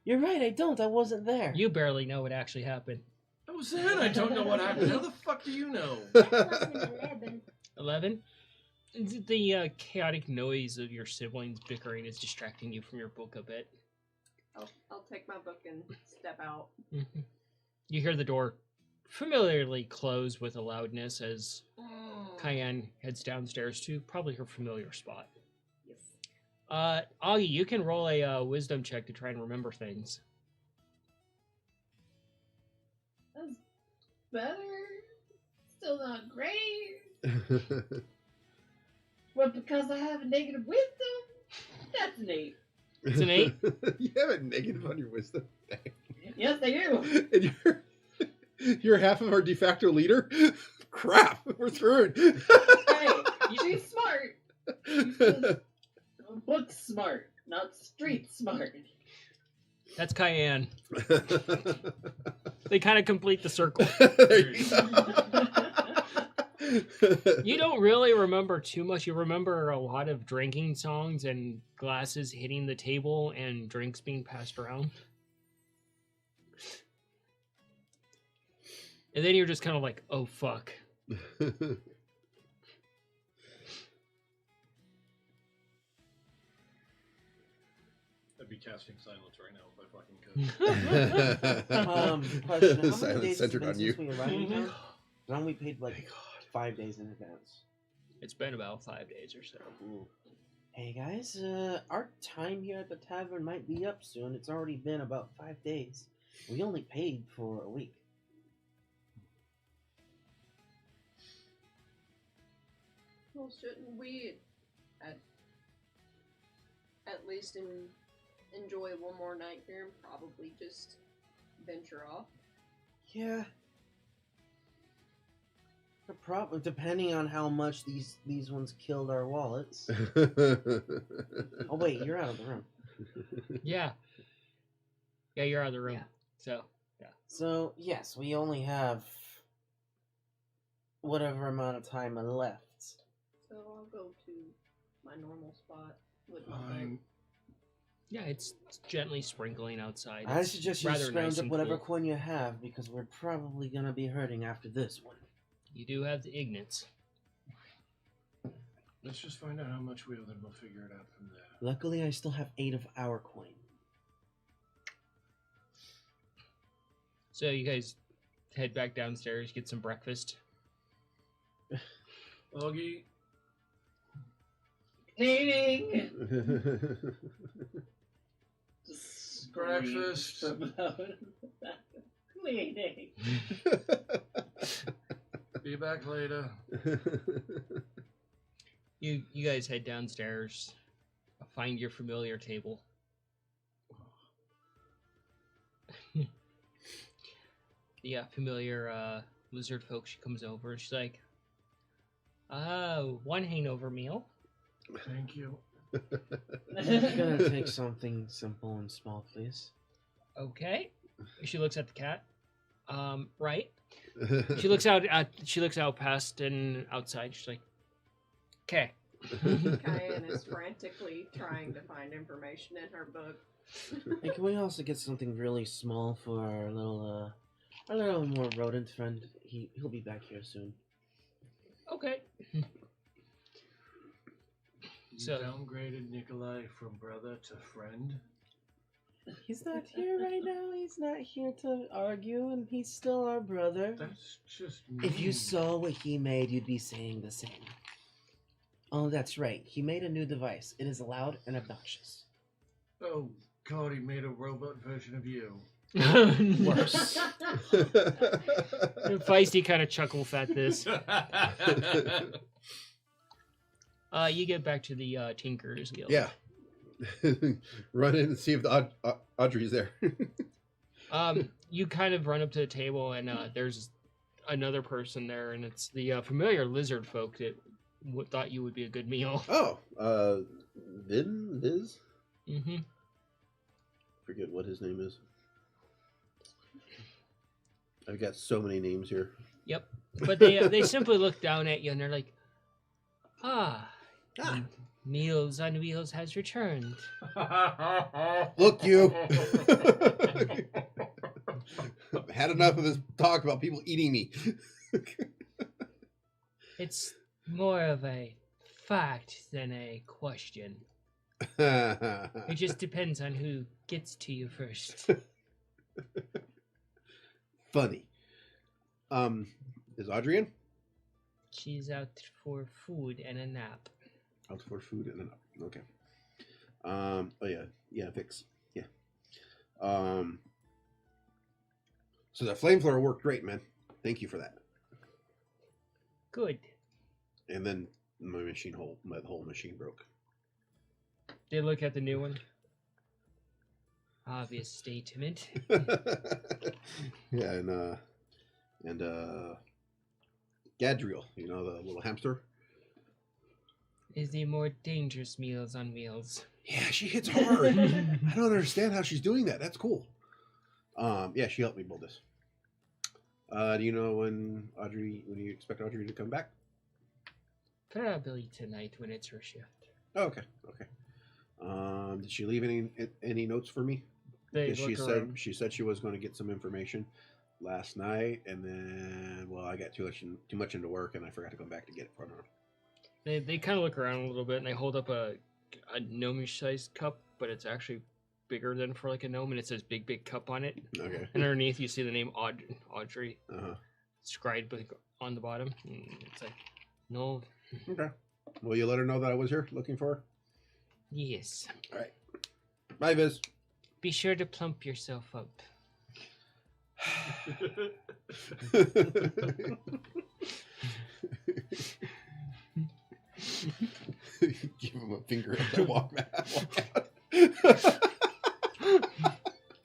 You're right, I don't. I wasn't there. You barely know what actually happened. I was there. I don't know what happened. How the fuck do you know? That wasn't 11. 11? The chaotic noise of your siblings bickering is distracting you from your book a bit. I'll take my book and step out. Mhm. You hear the door familiarly close with a loudness as Cayenne heads downstairs to probably her familiar spot. Yes. Augie, you can roll a wisdom check to try and remember things. That's better. Still not great. But because I have a negative wisdom, that's an 8. It's an 8? You have a negative on your wisdom. Yes, I do. And you're half of our de facto leader? Crap, we're screwed. Hey, she's smart. She's just book smart, not street smart. That's Cayenne. They kind of complete the circle. There you go. You don't really remember too much. You remember a lot of drinking songs and glasses hitting the table and drinks being passed around. And then you're just kind of like, oh fuck. I'd be casting silence right now if I fucking could. Question. How many Silence days centered has on it you. been since we arrived in town? Haven't we paid like 5 days in advance? It's been about 5 days or so. Hey guys, our time here at the tavern might be up soon. It's already been about 5 days. We only paid for a week. Well, shouldn't we at least enjoy one more night here and probably just venture off? Yeah. The problem, depending on how much these ones killed our wallets. Oh wait, you're out of the room. Yeah. Yeah, you're out of the room. Yeah. So, yeah. So yes, we only have whatever amount of time left. So I'll go to my normal spot with my Fine. book. Yeah, it's gently sprinkling outside. I It's suggest you rather scrounge nice up and whatever cool. coin you have because we're probably gonna be hurting after this one. You do have the Ignats. Let's just find out how much we owe, then we'll figure it out from there. Luckily, I still have 8 of our coin. So you guys head back downstairs, get some breakfast. Augie, Cleaning. Breakfast. Cleaning. be back later. You guys head downstairs, find your familiar table. The familiar lizard folk, she comes over and she's like, one hangover meal. Thank you. I'm gonna take something simple and small, please. Okay. She looks at the cat. Right. She looks out past and outside. She's like, okay. Cayenne is frantically trying to find information in her book. Hey, can we also get something really small for our little more rodent friend? He'll be back here soon. Okay. You So- downgraded Nikolai from brother to friend? He's not here right now. He's not here to argue, and he's still our brother. That's just If you mean. saw what he made, you'd be saying the same. Oh, that's right. He made a new device. It is loud and obnoxious. Oh god, he made a robot version of you. Worse. Feisty kind of chuckles at this. You get back to the Tinker's Guild. Yeah. Run in and see if Audrey's there. You kind of run up to the table, and there's another person there, and it's the familiar lizard folk that thought you would be a good meal. Oh, Viz? Mm-hmm. Forget what his name is. I've got so many names here. Yep. But they simply look down at you, and they're like, Meals on Wheels has returned. Look, you. I've had enough of this talk about people eating me. It's more of a fact than a question. It It just depends on who gets to you first. Funny. Is Audrey in? She's out for food and a nap. Out for food and okay. Oh yeah, Vix. Yeah. So the flamethrower worked great, man. Thank you for that. Good. And then my whole machine broke. They look at the new one. Obvious statement. Yeah, and Gadriel, you know, the little hamster. Is the more dangerous Meals on Wheels. Yeah, she hits hard. I don't understand how she's doing that. That's cool. Yeah, she helped me build this. Do you know when you expect Audrey to come back? Probably tonight when it's her shift. Oh, okay. Did she leave any notes for me? They Because look around. she said she was going to get some information last night, and then I got too much into work, and I forgot to come back to get it from her. They kind of look around a little bit, and they hold up a gnomish-sized cup, but it's actually bigger than for like a gnome, and it says "Big Cup" on it. Okay. And underneath, you see the name Audrey scribed on the bottom. And it's like, no, Okay. Will you let her know that I was here looking for her? yes. All right. Bye, Viz. Be sure to plump yourself up. Give him a finger as I walk out.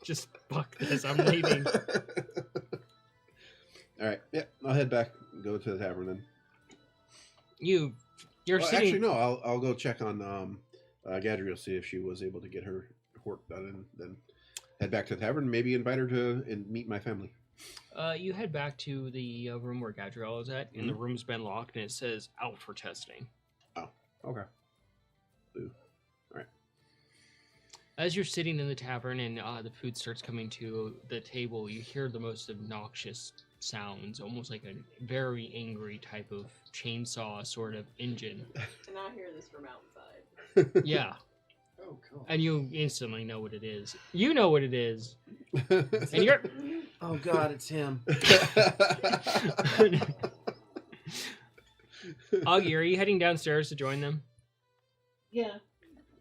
Just fuck this. I'm leaving. All right. Yeah, I'll head back. Go to the tavern then. You're Well, sitting. actually, no. I'll go check on Gadriel, see if she was able to get her work done, and then head back to the tavern. Maybe invite her to and meet my family. You head back to the room where Gadriel is at, and the room's been locked, and it says out for testing. Okay. Boo. All right. As you're sitting in the tavern and the food starts coming to the table, you hear the most obnoxious sounds, almost like a very angry type of chainsaw sort of engine. And I hear this from outside. Yeah, Oh, cool. and you instantly know what it is. You know what it is, and you're. Oh God, it's him. Augie, are you heading downstairs to join them? Yeah.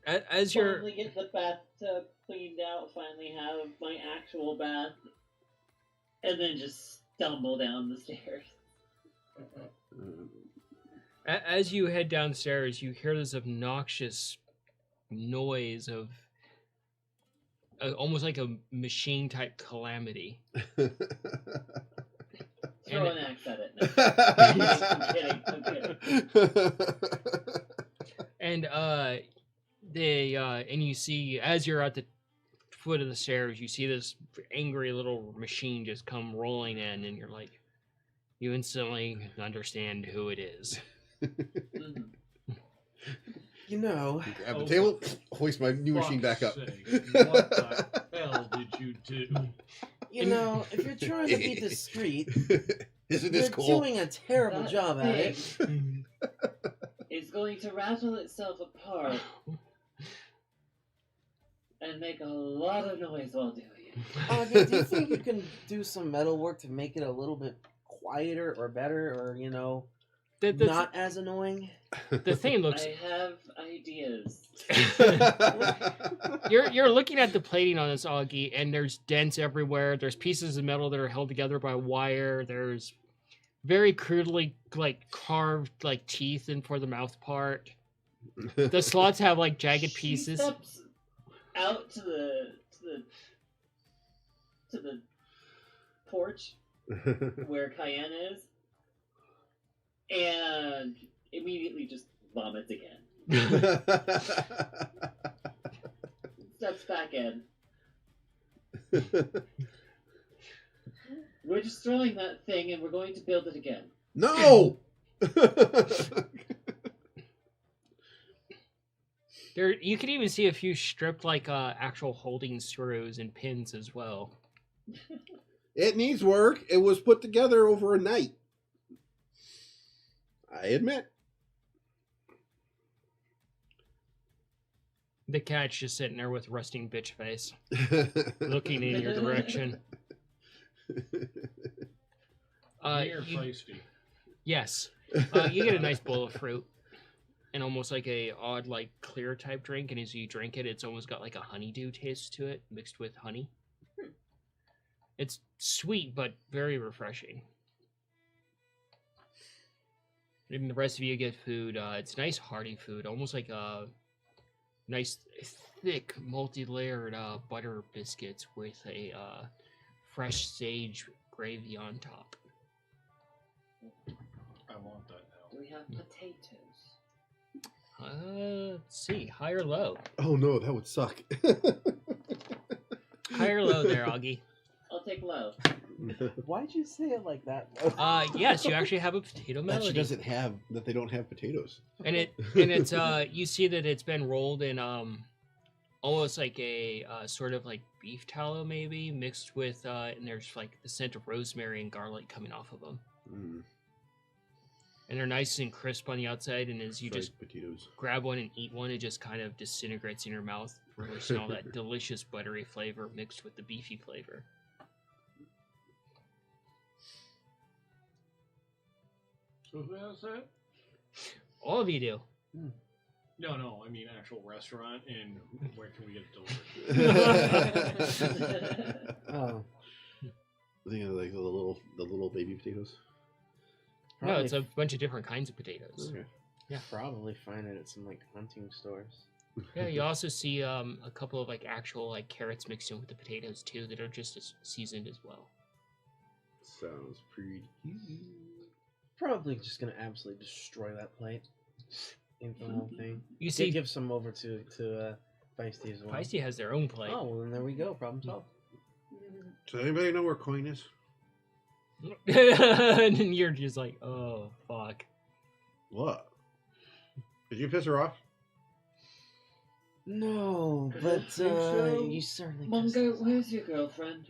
As you're. Finally get the bathtub cleaned out, finally have my actual bath, and then just stumble down the stairs. As you head downstairs, you hear this obnoxious noise of almost like a machine type calamity. Throw And- an axe at it. No. I'm kidding. And they and you see as you're at the foot of the stairs, you see this angry little machine just come rolling in, and you're like, you instantly understand who it is. Mhm. You know, Grab the Oh, table, for hoist my new machine back up. Fuck's sake, what the hell did you do? you know, if you're trying to be discreet, Isn't you're this cool? doing a terrible That job at it. thing is going to rattle itself apart and make a lot of noise while doing it. Do you think you can do some metal work to make it a little bit quieter or better, or The not as annoying? the thing looks. I have ideas. You're looking at the plating on this Augie, and there's dents everywhere. There's pieces of metal that are held together by wire. There's very crudely carved teeth in for the mouth part. The slots have jagged She pieces. steps out to the porch where Cayenne is, and immediately just vomits again. Steps back in. We're destroying that thing, and we're going to build it again. No! There, you can even see a few stripped actual holding screws and pins as well. It needs work. It was put together over a night. I admit. The cat's just sitting there with resting bitch face, looking in your direction. You're You- feisty. yes, you get a nice bowl of fruit, and almost a odd clear type drink. And as you drink it, it's almost got a honeydew taste to it, mixed with honey. It's sweet but very refreshing. And the rest of you get food. It's nice hearty food, almost like a nice thick multi-layered butter biscuits with a fresh sage gravy on top. I want that now. Do we have potatoes? Let's see, high or low? Oh no, that would suck. High or low there, Augie? I'll take low. Why'd you say it like that? Yes, you actually have a potato That she melody. doesn't have that. They don't have potatoes. And it's you see that it's been rolled in almost like a sort of beef tallow maybe mixed with and there's the scent of rosemary and garlic coming off of them. Mm, And they're nice and crisp on the outside, and as you fried just potatoes. grab one and eat one, it just kind of disintegrates in your mouth, releasing all that delicious buttery flavor mixed with the beefy flavor. So who has that? All of you do. No, I mean actual restaurant, and where can we get it delivered? Oh, I think the little baby potatoes. No, probably, it's a bunch of different kinds of potatoes. Okay. probably find it at some hunting stores. Yeah, you also see a couple of actual carrots mixed in with the potatoes too that are just as seasoned as well. Sounds pretty cute. Probably just gonna absolutely destroy that plate. Eat the whole thing. You see, Give some over to Feisty as well. Feisty has their own plate. Oh, well, then there we go. Problem solved. Does anybody know where Coin is? And then you're just oh fuck. What? Did you piss her off? No, I but don't think so. you certainly. Mungo, where's your girlfriend?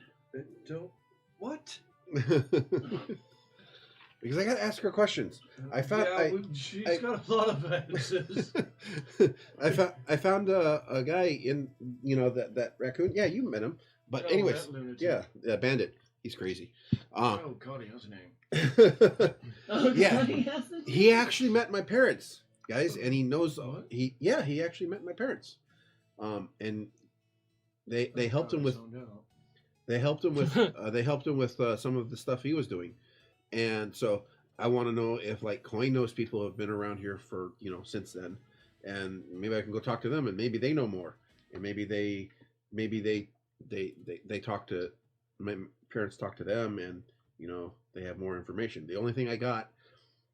Don't. What? Because I gotta ask her questions. I found She's I- got a lot of answers. I found a guy in that raccoon. Yeah, you met him. But Oh, anyways, that lunatic. yeah, Bandit. He's crazy. Oh God, he has a name. Oh, Yeah. he has a He actually met my parents, guys, and he knows. What? He actually met my parents. And they helped him with they helped him with some of the stuff he was doing. And so I want to know if Coin knows people who have been around here for since then, and maybe I can go talk to them, and maybe they know more, and maybe they talk to my parents, talk to them, and they have more information. The only thing I got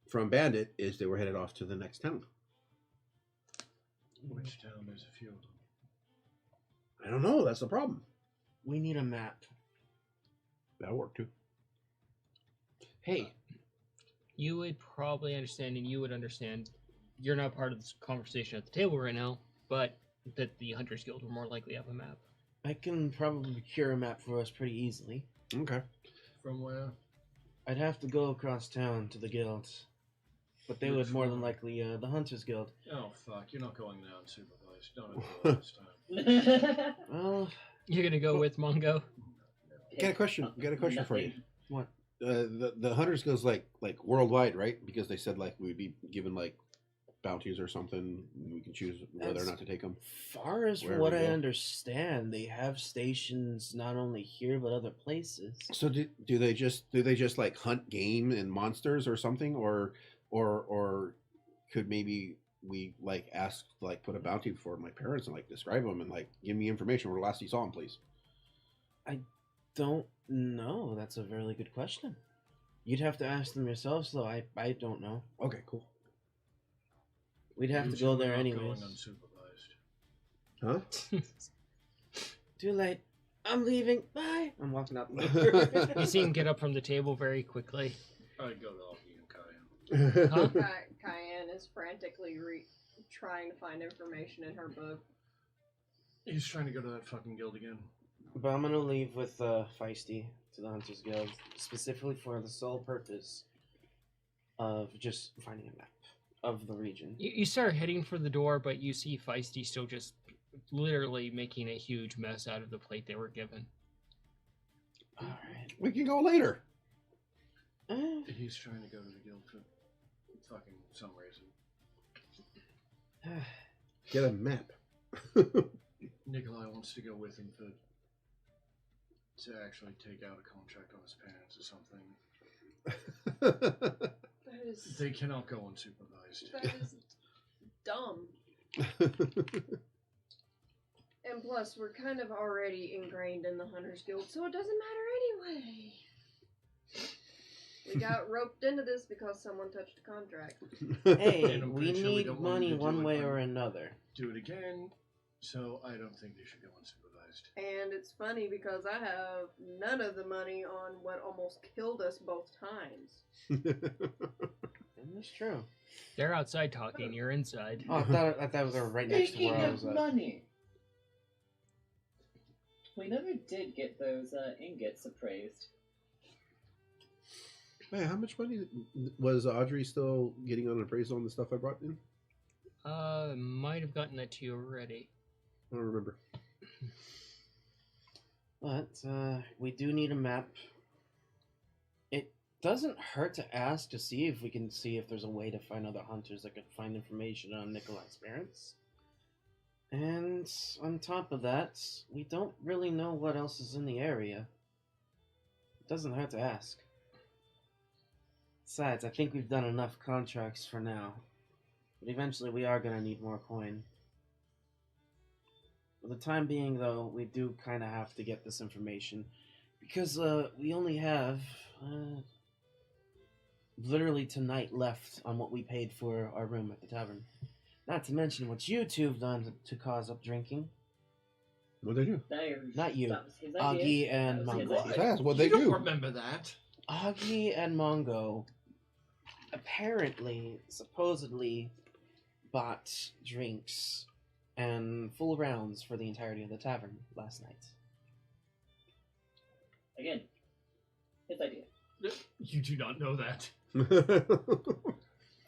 from Bandit is they were headed off to the next town. Which town? There's a few of them. I don't know. That's the problem. We need a map. That'll work too. Hey, You would probably understand, and you would understand. You're not part of this conversation at the table right now, but that the Hunters Guild will more likely have a map. I can probably procure a map for us pretty easily. Okay. From where? I'd have to go across town to the guilds. But they Which would more than one? likely, the Hunters Guild. Oh fuck! You're not going there unsupervised. Don't until this time. Well, You're gonna go with Mongo? Got a question. Got a question for you. what? The hunters goes like worldwide, right? Because they said like we'd be given like bounties or something. We can choose whether or That's- not to take them. Far as from Wherever what we I go. understand, they have stations not only here but other places. So do they just like hunt game and monsters or something, or could maybe we like ask like put a bounty for my parents and like describe them and like give me information where last you saw them, please. Don't know. That's a really good question. You'd have to ask them yourselves, though. I don't know. Okay, cool. We'd have to Usually go there we're not anyways. Going unsupervised. Huh? Too late. I'm leaving. Bye. I'm walking out the door. You see him get up from the table very quickly. I'd go to Augie and Kaya. Huh? Cayenne is frantically trying to find information in her book. He's trying to go to that fucking guild again. But I'm gonna leave with Feisty to the Hunters Guild, specifically for the sole purpose of just finding a map of the region. You start heading for the door, but you see Feisty still just literally making a huge mess out of the plate they were given. Alright. We can go later. He's trying to go to the guild for fucking some reason. Get a map. Nikolai wants to go with him to actually take out a contract on his parents or something. That is They cannot go unsupervised. that is dumb. And plus, we're kind of already ingrained in the Hunters Guild, so it doesn't matter anyway. We got roped into this because someone touched a contract. Hey, And I'm we pretty sure we need don't want money you to do one it, way but- or another. Do it again, so I don't think they should go unsupervised. And it's funny because I have none of the money on what almost killed us both times. And that's true. They're outside talking. You're inside. Oh, I thought it was right next to Speaking where I of was at. money, we never did get those ingots appraised. Hey, how much money was Audrey still getting on appraisal on the stuff I brought in? Might have gotten that to you already. I don't remember. But we do need a map. It doesn't hurt to ask to see if we can see if there's a way to find other hunters that could find information on Nikolai's parents. And on top of that, we don't really know what else is in the area. It doesn't hurt to ask. Besides, I think we've done enough contracts for now. But eventually we are going to need more coin. For the time being, though, we do kind of have to get this information. Because we only have literally tonight left on what we paid for our room at the tavern. Not to mention what you two have done to cause up drinking. What'd they do? Not you. That was his idea. Augie and That was his Mongo. idea. That's what they you don't do. remember that. Augie and Mongo apparently, supposedly, bought drinks and full rounds for the entirety of the tavern last night. Again, his idea. You do not know that.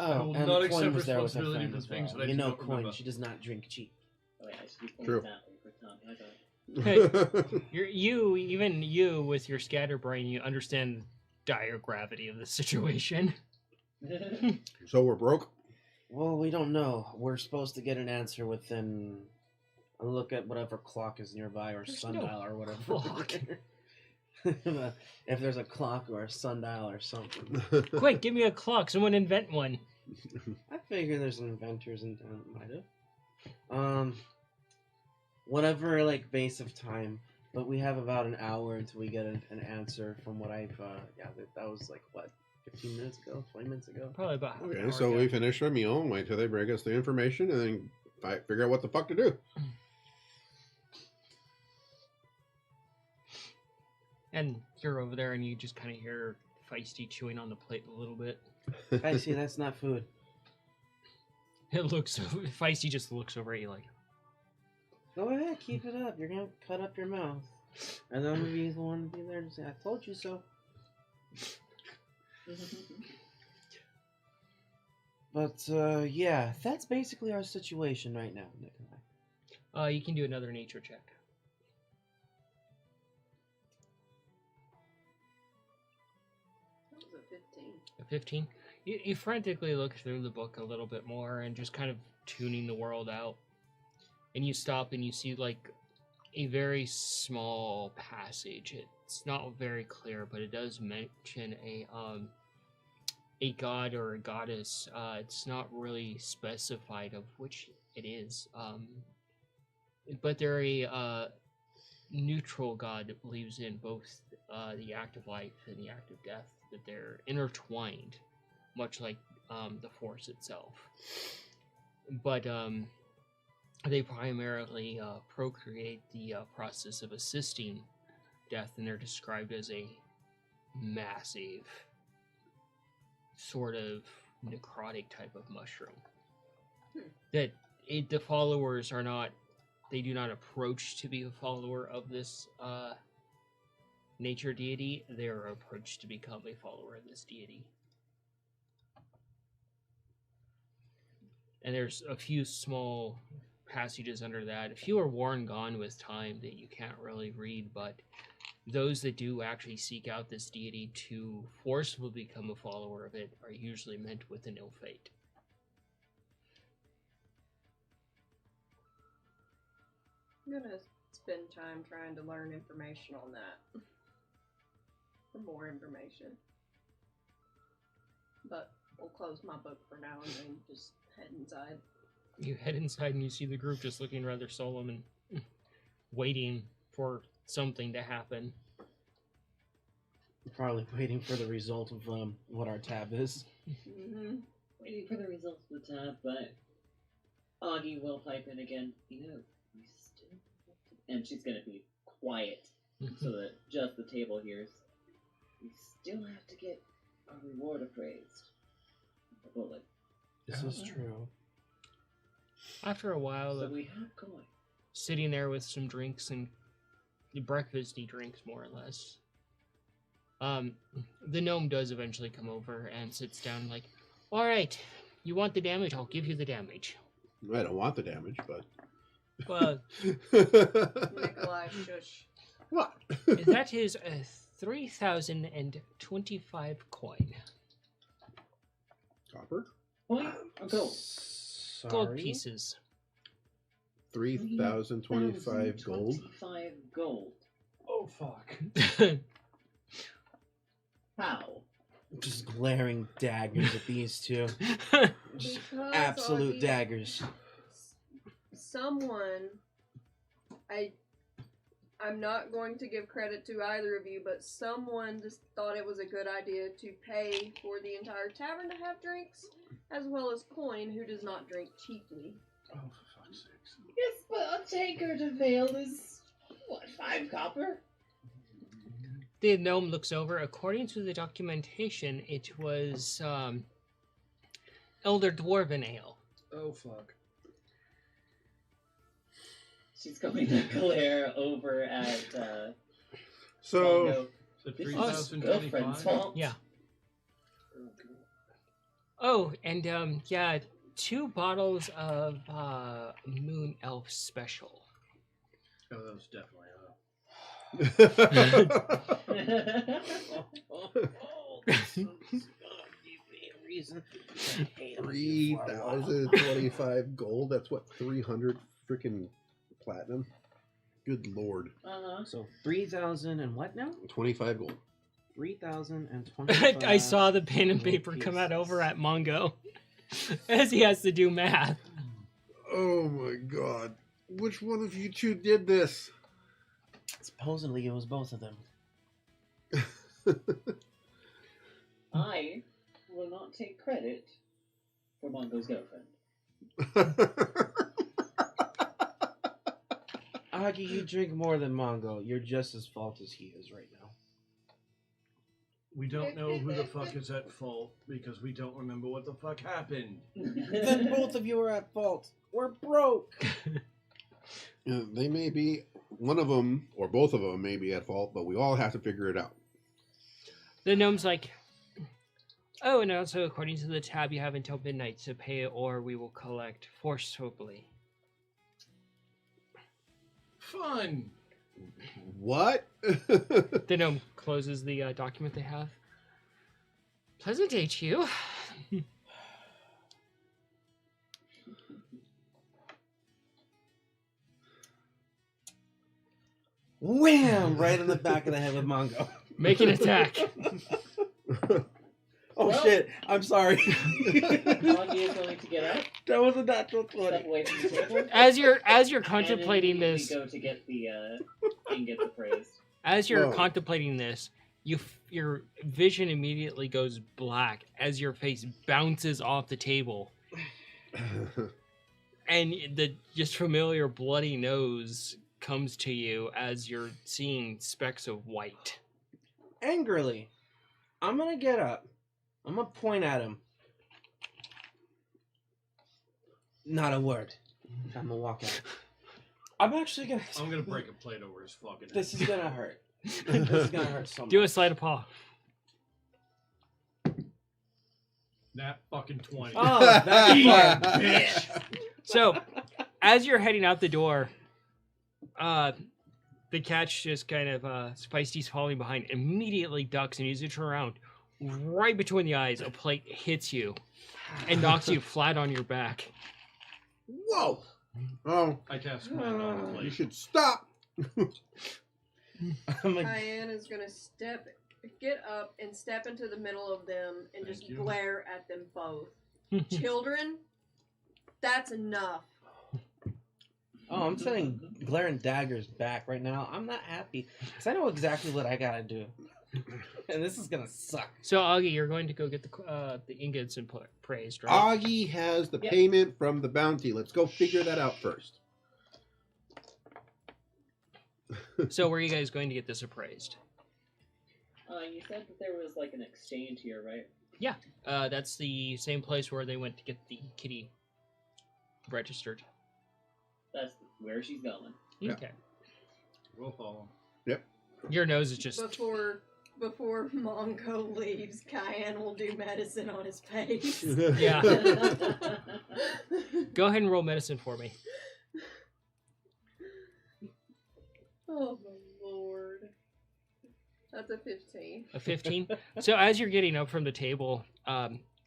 Oh, will and not Coin accept was there with her responsibility friend for as things well. that I You do know not Coin, remember. she does not drink cheap. Oh yeah, I should be True. that really quick time. Even you with your scatterbrain, you understand dire gravity of the situation. So we're broke. Well, we don't know. We're supposed to get an answer within a look at whatever clock is nearby or There's sundial no or whatever. clock. If there's a clock or a sundial or something. Quick, give me a clock. Someone invent one. I figure there's some inventors in town that might have. Whatever, like, base of time. But we have about an hour until we get an answer from what I've, that was like, what, 15 minutes ago? 20 minutes ago? Probably about half an Okay, hour so ago. we finish our meal and wait till they bring us the information and then figure out what the fuck to do. And you're over there, and you just kind of hear Feisty chewing on the plate a little bit. I see, that's not food. It looks Feisty just looks over at you like, Go ahead, keep it up. You're gonna cut up your mouth. And then I'm gonna be the one to be there to say, I told you so. But, yeah, that's basically our situation right now, Nick and I. you can do another nature check. That was a 15. A 15. You frantically look through the book a little bit more and just kind of tuning the world out. And you stop and you see like a very small passage. It's not very clear, but it does mention a god or a goddess. It's not really specified of which it is. But they're a neutral god that believes in both the act of life and the act of death. That they're intertwined, much like the Force itself. But they primarily procreate the process of assisting death, and they're described as a massive, sort of necrotic type of mushroom. That the followers are not, they do not approach to be a follower of this nature deity. They are approached to become a follower of this deity. And there's a few small passages under that. A few are worn gone with time that you can't really read, but those that do actually seek out this deity to forcefully become a follower of it are usually meant with an ill fate. I'm gonna spend time trying to learn information on that. For more information. But we'll close my book for now and then just head inside. You head inside and you see the group just looking rather solemn and waiting for something to happen. Probably waiting for the result of what our tab is. Mm-hmm. Waiting for the results of the tab, but Augie will pipe in again. You know, we still have to... And she's gonna be quiet so that just the table hears. We still have to get our reward appraised. The bullet. This is true. After a while So of we have coin. sitting there with some drinks and breakfasty drinks, more or less, the gnome does eventually come over and sits down like, all right, you want the damage? I'll give you the damage. I don't want the damage, but... Well, Nikolai, shush. What? that is a 3,025 coin. Copper? Coin or gold? Sorry? Gold pieces. 3,025 gold? 25 gold. Oh, fuck. How? Just glaring daggers at these two. Just Because, absolute Augie, daggers. Someone, I'm not going to give credit to either of you, but someone just thought it was a good idea to pay for the entire tavern to have drinks, as well as coin, who does not drink cheaply. Oh, for fuck's sakes. Yes, but a tankard of ale is, what, 5 copper? The gnome looks over. According to the documentation, it was Elder Dwarven Ale. Oh, fuck. She's going to glare over at, So, Mongo. So This is his girlfriend's 3,025? fault. Yeah. Oh, cool. Oh, and yeah, 2 bottles of Moon Elf Special. Oh, that was definitely This is gonna give me a reason to hate 'em for a while. 3,025 gold? That's what, 300 freaking platinum? Good lord. Uh-huh. So 3,000 and what now? 25 gold. 3,025. I saw the pen and paper gold come out pieces. over at Mongo as he has to do math. Oh my god. Which one of you two did this? Supposedly it was both of them. I will not take credit for Mongo's girlfriend. Augie, you drink more than Mongo. You're just as fault as he is right now. We don't know who the fuck is at fault because we don't remember what the fuck happened. Then both of you are at fault. We're broke. They may be, one of them or both of them may be at fault, but we all have to figure it out. The gnome's like, oh, and also according to the tab, you have until midnight to pay it, or we will collect forcibly. Fun. What? The gnome closes the document they have. Pleasant day to you. Wham! Right in the back of the head with Mongo. Make an attack. Oh Well- shit! I'm sorry. Augie is going to get up, That was a natural step 20. away from the table, As you're and contemplating immediately this, go to get the ingots appraised. as you're Whoa. contemplating this, your vision immediately goes black as your face bounces off the table, and the just familiar bloody nose comes to you as you're seeing specks of white. Angrily, I'm gonna get up. I'm gonna point at him. Not a word. I'm gonna walk out. I'm actually gonna. I'm gonna break a plate over his fucking head. This is gonna hurt. This is gonna hurt so much. Do a sleight of paw. That fucking 20. Oh, that's Yeah, fun. bitch. So, as you're heading out the door, the catch just kind of Spicey's falling behind, immediately ducks, and as you turn around, right between the eyes, a plate hits you and knocks you flat on your back. Whoa! Oh, I cast command on the you plate. should stop. I'm like, Cayenne is gonna get up and step into the middle of them and Thank just you. glare at them both. Children, that's enough. oh, I'm sending glaring daggers back right now. I'm not happy because I know exactly what I gotta do, and this is gonna suck. So, Augie, you're going to go get the ingots and praised, right? Augie has the Yep. payment from the bounty. Let's go figure that out first. So, where are you guys going to get this appraised? You said that there was like an exchange here, right? That's the same place where they went to get the kitty registered. That's where she's going. Yeah. Okay. We'll follow. Your nose is just Before Mongo leaves, Cayenne will do medicine on his face. Yeah. Go ahead and roll medicine for me. Oh my lord. That's a 15. A 15. So as you're getting up from the table,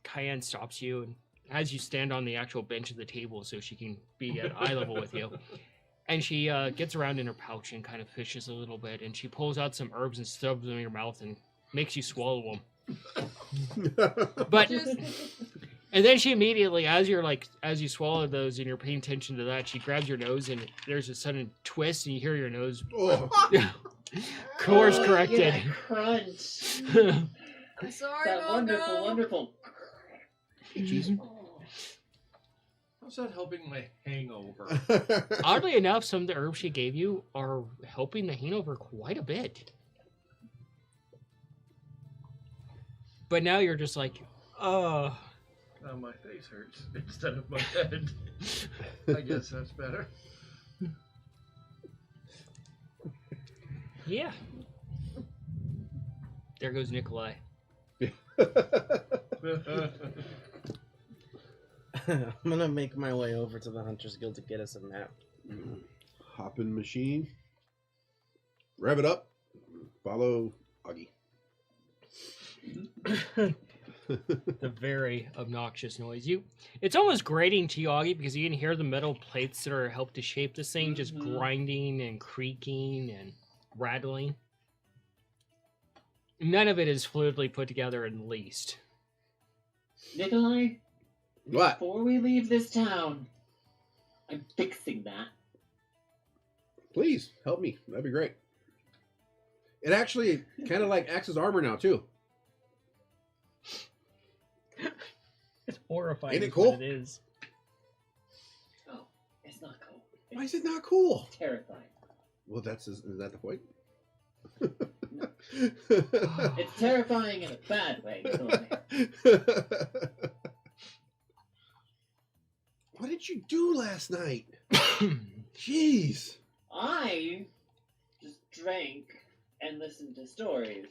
Cayenne stops you, and as you stand on the actual bench of the table so she can be at eye level with you, and she gets around in her pouch and kind of fishes a little bit, and she pulls out some herbs and stubs them in your mouth and makes you swallow them. But Just and then she immediately, as you swallow those and you're paying attention to that, she grabs your nose and there's a sudden twist and you hear your nose Oh. course Oh, corrected. yeah, crunch. sorry, That Mongo. wonderful, wonderful. How's that helping my hangover? Oddly enough, some of the herbs she gave you are helping the hangover quite a bit. But now you're just like, Now my face hurts instead of my head. I guess that's better. yeah. There goes Nikolai. I'm gonna make my way over to the Hunters Guild to get us a map. Hop in machine. Rev it up. Follow Augie. The very obnoxious noise. It's almost grating to you, Augie, because you can hear the metal plates that are helped to shape this thing just Mhm. grinding and creaking and rattling. None of it is fluidly put together in the least. Nikolai, What? before we leave this town, I'm fixing that. Please help me. That'd be great. It actually kind of like Axe's armor now too. It's horrifying. Ain't it is what cool? It is. Oh, it's not cool. Why is it not cool? Terrifying. Well, is that the point? It's terrifying in a bad way. What did you do last night? Jeez. I just drank and listened to stories.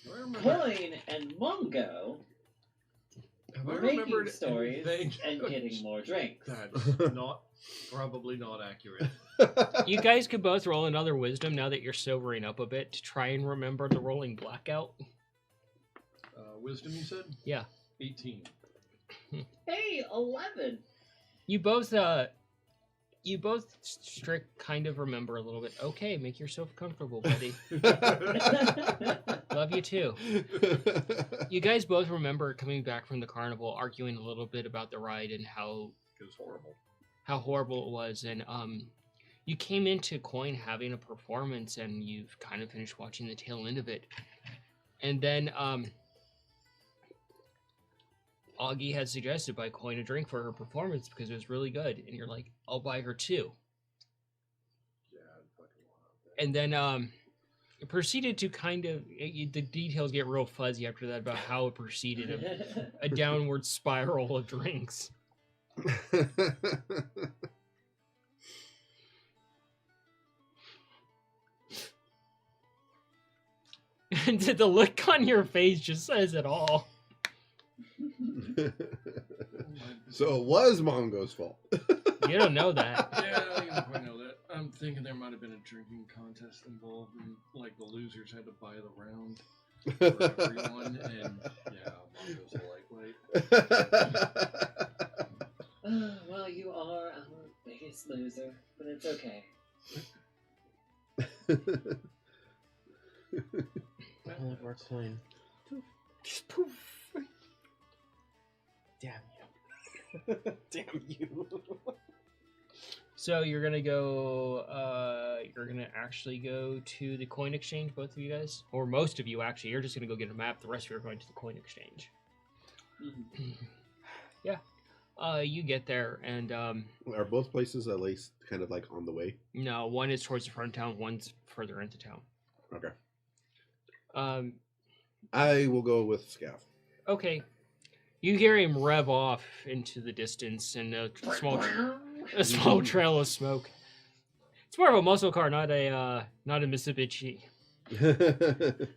Do I remember? Coin and Mungo Have I were making remembered stories anything? and getting more drinks. That's probably not accurate. You guys could both roll another wisdom now that you're sobering up a bit to try and remember the rolling blackout. Wisdom, you said? Yeah. 18. Hey, 11! You both strict kind of remember a little bit. Okay, make yourself comfortable, buddy. Love you too. You guys both remember coming back from the carnival, arguing a little bit about the ride and how It was horrible. horrible it was, and you came into Coin having a performance, and you've kind of finished watching the tail end of it, and then Augie had suggested buy Coin a drink for her performance because it was really good, and you're like, I'll buy her too. Yeah, I'd fucking want that. And then it proceeded to kind of the details get real fuzzy after that about how it proceeded a downward spiral of drinks. And the look on your face just says it all. So it was Mongo's fault. You don't know that. Yeah, I can quite know that. I'm thinking there might have been a drinking contest involved, and like the losers had to buy the round for everyone, and yeah, Mongo's a lightweight. Well, you are our biggest loser, but it's okay. Well, it works fine. Just poof. Damn you. Damn you. So you're gonna go. You're gonna actually go to the coin exchange, both of you guys, or most of you actually. You're just gonna go get a map. The rest of you are going to the coin exchange. Mhm. Yeah. You get there, and Are both places at least kind of like on the way? no, one is towards the front of town, one's further into town. Okay. I will go with Scaff. Okay. You hear him rev off into the distance, and a small trail of smoke. It's more of a muscle car, not a Mitsubishi. It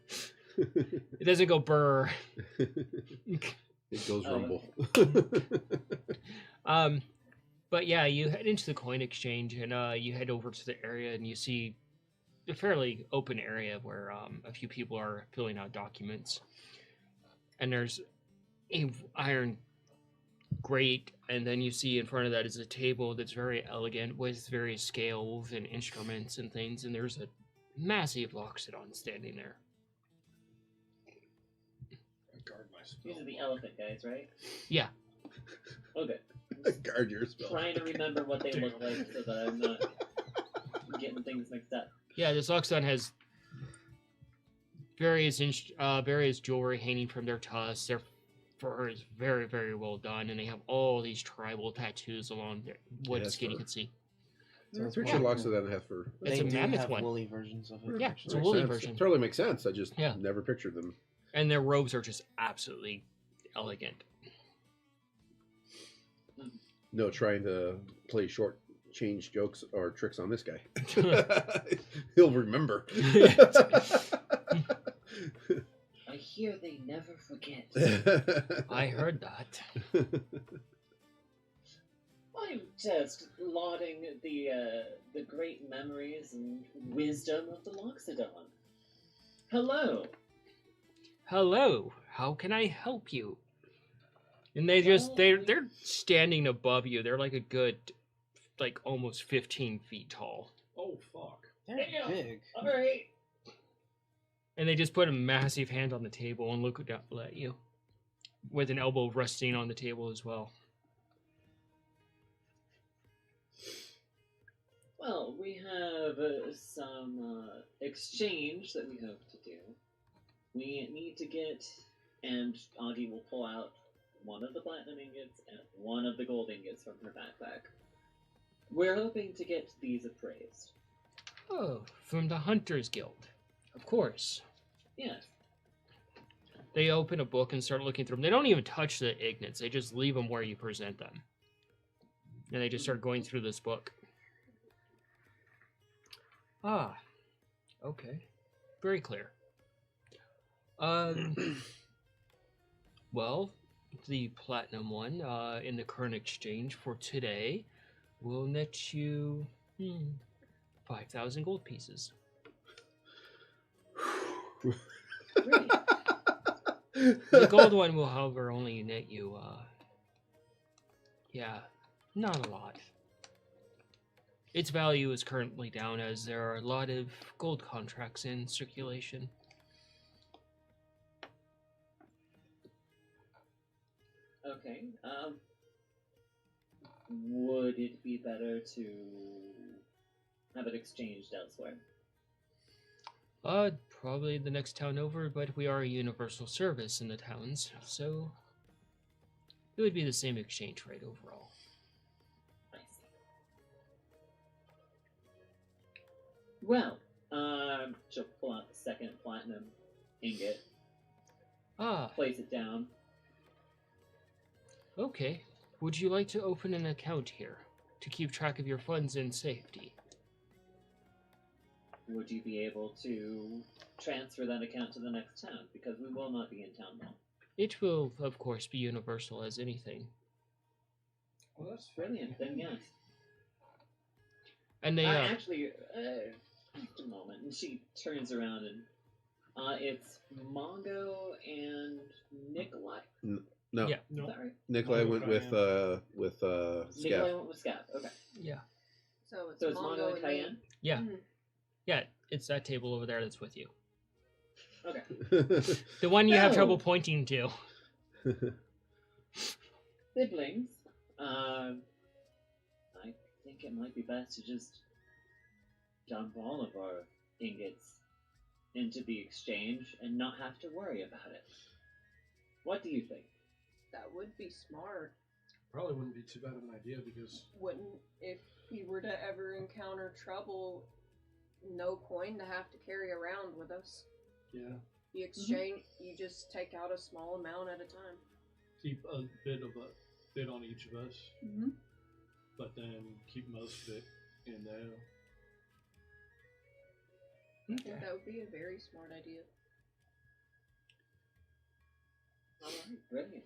doesn't go burr. It goes rumble. But yeah, you head into the coin exchange, and you head over to the area, and you see a fairly open area where a few people are filling out documents, and there's a iron grate, and then you see in front of that is a table that's very elegant with various scales and instruments and things, and there's a massive loxodon standing there. I guard my spell. These are the elephant guys, right? Yeah. Okay. Guard your spell. Trying to remember what they look like so that I'm not getting things mixed up. Yeah, this loxodon has various jewelry hanging from their tusks. Their fur is very, very well done, and they have all these tribal tattoos along what Yeah, skin you fur. can see. So it's Pretty sure more- Loxodon have fur. It's They a do mammoth have one. woolly versions of it. Yeah, actually. it's a woolly Makes sense. version. It totally makes sense. I just Yeah. never pictured them. And their robes are just absolutely elegant. No, trying to play short change jokes or tricks on this guy. He'll remember. I hear they never forget. I heard that. I'm just lauding the great memories and wisdom of the Loxodon. Hello. Hello, how can I help you? And they're standing above you. They're like a good, like almost 15 feet tall. Oh fuck! They're Damn. big. All right. And they just put a massive hand on the table and look down at you, with an elbow resting on the table as well. Well, we have some exchange that we hope to do. We need to get, and Augie will pull out one of the platinum ingots and one of the gold ingots from her backpack. We're hoping to get these appraised. Oh, from the Hunters Guild. Of course. Yes. They open a book and start looking through them. They don't even touch the ignits. They just leave them where you present them. And they just start going through this book. Ah. Okay. Very clear. Well, the platinum one in the current exchange for today will net you 5,000 gold pieces. Great. The gold one will, however, only net you, not a lot. Its value is currently down as there are a lot of gold contracts in circulation. Okay. Would it be better to have it exchanged elsewhere? Probably the next town over, but we are a universal service in the towns, so it would be the same exchange rate overall. I see. Well, she'll pull out the second platinum ingot, Ah, place it down. okay. Would you like to open an account here to keep track of your funds in safety? Would you be able to transfer that account to the next town? Because we will not be in town long. It will, of course, be universal as anything. Well, that's Brilliant, then yes. And they, Actually, just a moment. And she turns around and it's Mongo and Nikolai. No, Yeah. Is that right? Nikolai No, went with Nikolai Scav. went with Scav. Okay. yeah, So it's, So it's Mongo and me. Cayenne? yeah, Mhm. yeah, it's that table over there that's with you. Okay. The one you have No. trouble pointing to. Siblings. I think it might be best to just dump all of our ingots into the exchange and not have to worry about it. What do you think? That would be smart. Probably wouldn't be too bad of an idea because Wouldn't, if we were to ever encounter trouble, no coin to have to carry around with us. yeah, You exchange, you just take out a small amount at a time. keep a bit on each of us, Mm-hmm. but then keep most of it in there. I think that would be a very smart idea. Alright, brilliant.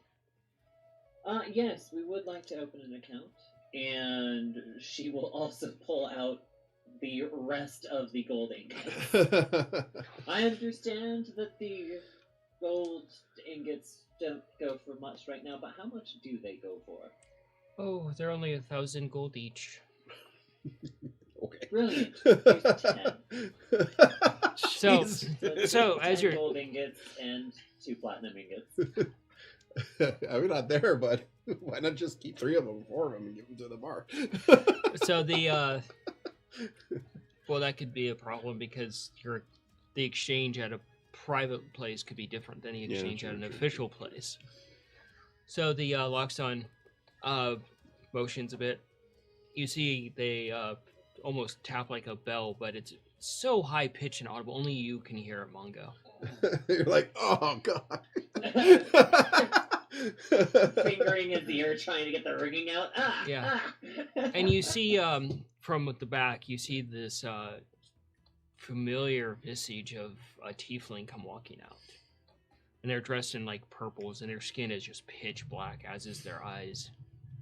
Yes, we would like to open an account, and she will also pull out the rest of the gold ingots. I understand that the gold ingots don't go for much right now, but how much do they go for? Oh, they're only 1,000 gold each. Okay. Brilliant. Here's 10. So, Jeez. so as 10 you're gold ingots and 2 platinum ingots. I mean, not there, but why not just keep 3 of them, 4 of them, and give them to the bar? so the well, that could be a problem because the exchange at a private place could be different than the Yeah, exchange true, at an true, official place. So the Loxon motions a bit. You see they almost tap like a bell, but it's so high pitched and audible, only you can hear it, Mongo. You're like, oh god. Fingering his ear, trying to get the ringing out. Ah, Yeah. ah. And you see from the back, you see this familiar visage of a tiefling come walking out. And they're dressed in like purples, and their skin is just pitch black, as is their eyes.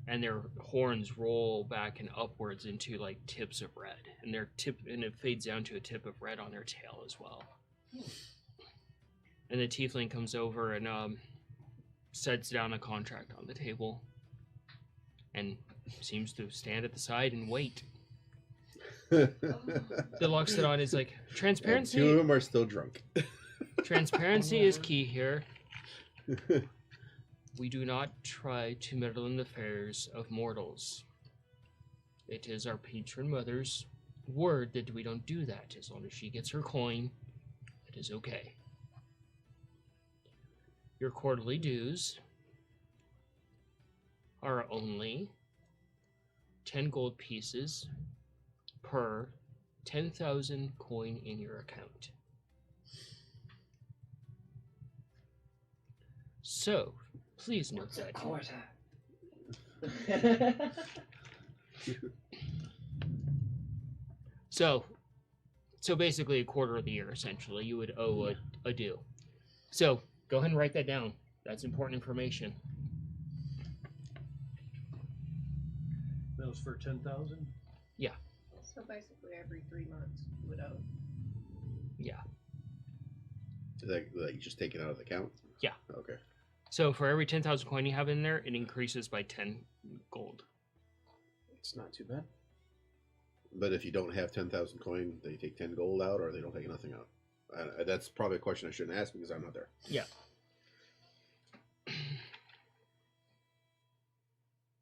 And their horns roll back and upwards into like tips of red, and it fades down to a tip of red on their tail as well. And the tiefling comes over and sets down a contract on the table, and seems to stand at the side and wait. The Loxodon is like, And transparency. 2 of them are still drunk. Transparency is key here. We do not try to meddle in the affairs of mortals. It is our patron mother's word that we don't do that. As long as she gets her coin, it is okay. Your quarterly dues are only 10 gold pieces per 10,000 coin in your account. So, please note What's a that. quarter? So basically a quarter of the year, essentially, you would owe a due. So, go ahead and write that down. That's important information. That was for 10,000. So basically, every 3 months you would owe. Yeah. Is that you just take it out of the account? Yeah. Okay. So, for every 10,000 coin you have in there, it increases by 10 gold. It's not too bad. But if you don't have 10,000 coin, they take 10 gold out, or they don't take nothing out. That's probably a question I shouldn't ask because I'm not there. Yeah.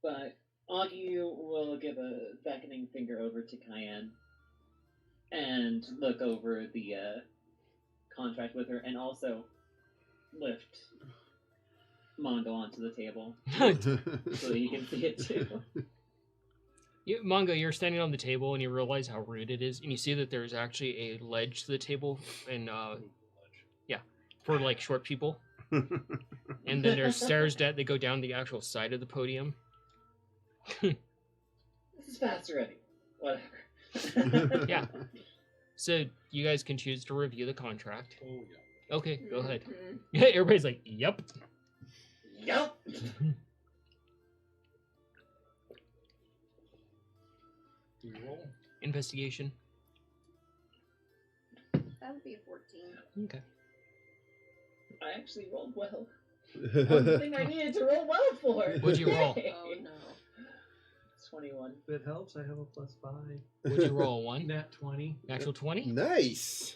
But Augie will give a beckoning finger over to Cayenne and look over the contract with her, and also lift Mongo onto the table so that he can see it too. Mongo, you're standing on the table and you realize how rude it is, and you see that there's actually a ledge to the table, and for like short people. And then there's stairs that go down the actual side of the podium. This is fast already. Whatever. Yeah. So you guys can choose to review the contract. Oh yeah. Okay, go ahead. Mhm. Yeah, everybody's like, yep. Yup. Do you roll? Investigation. That would be a 14. Okay. I actually rolled well. One thing I needed to roll well for. What'd you roll? Yay. Oh no. 21. If it helps, I have a +5. Would you roll a 1? Nat 20. Natural 20? Nice.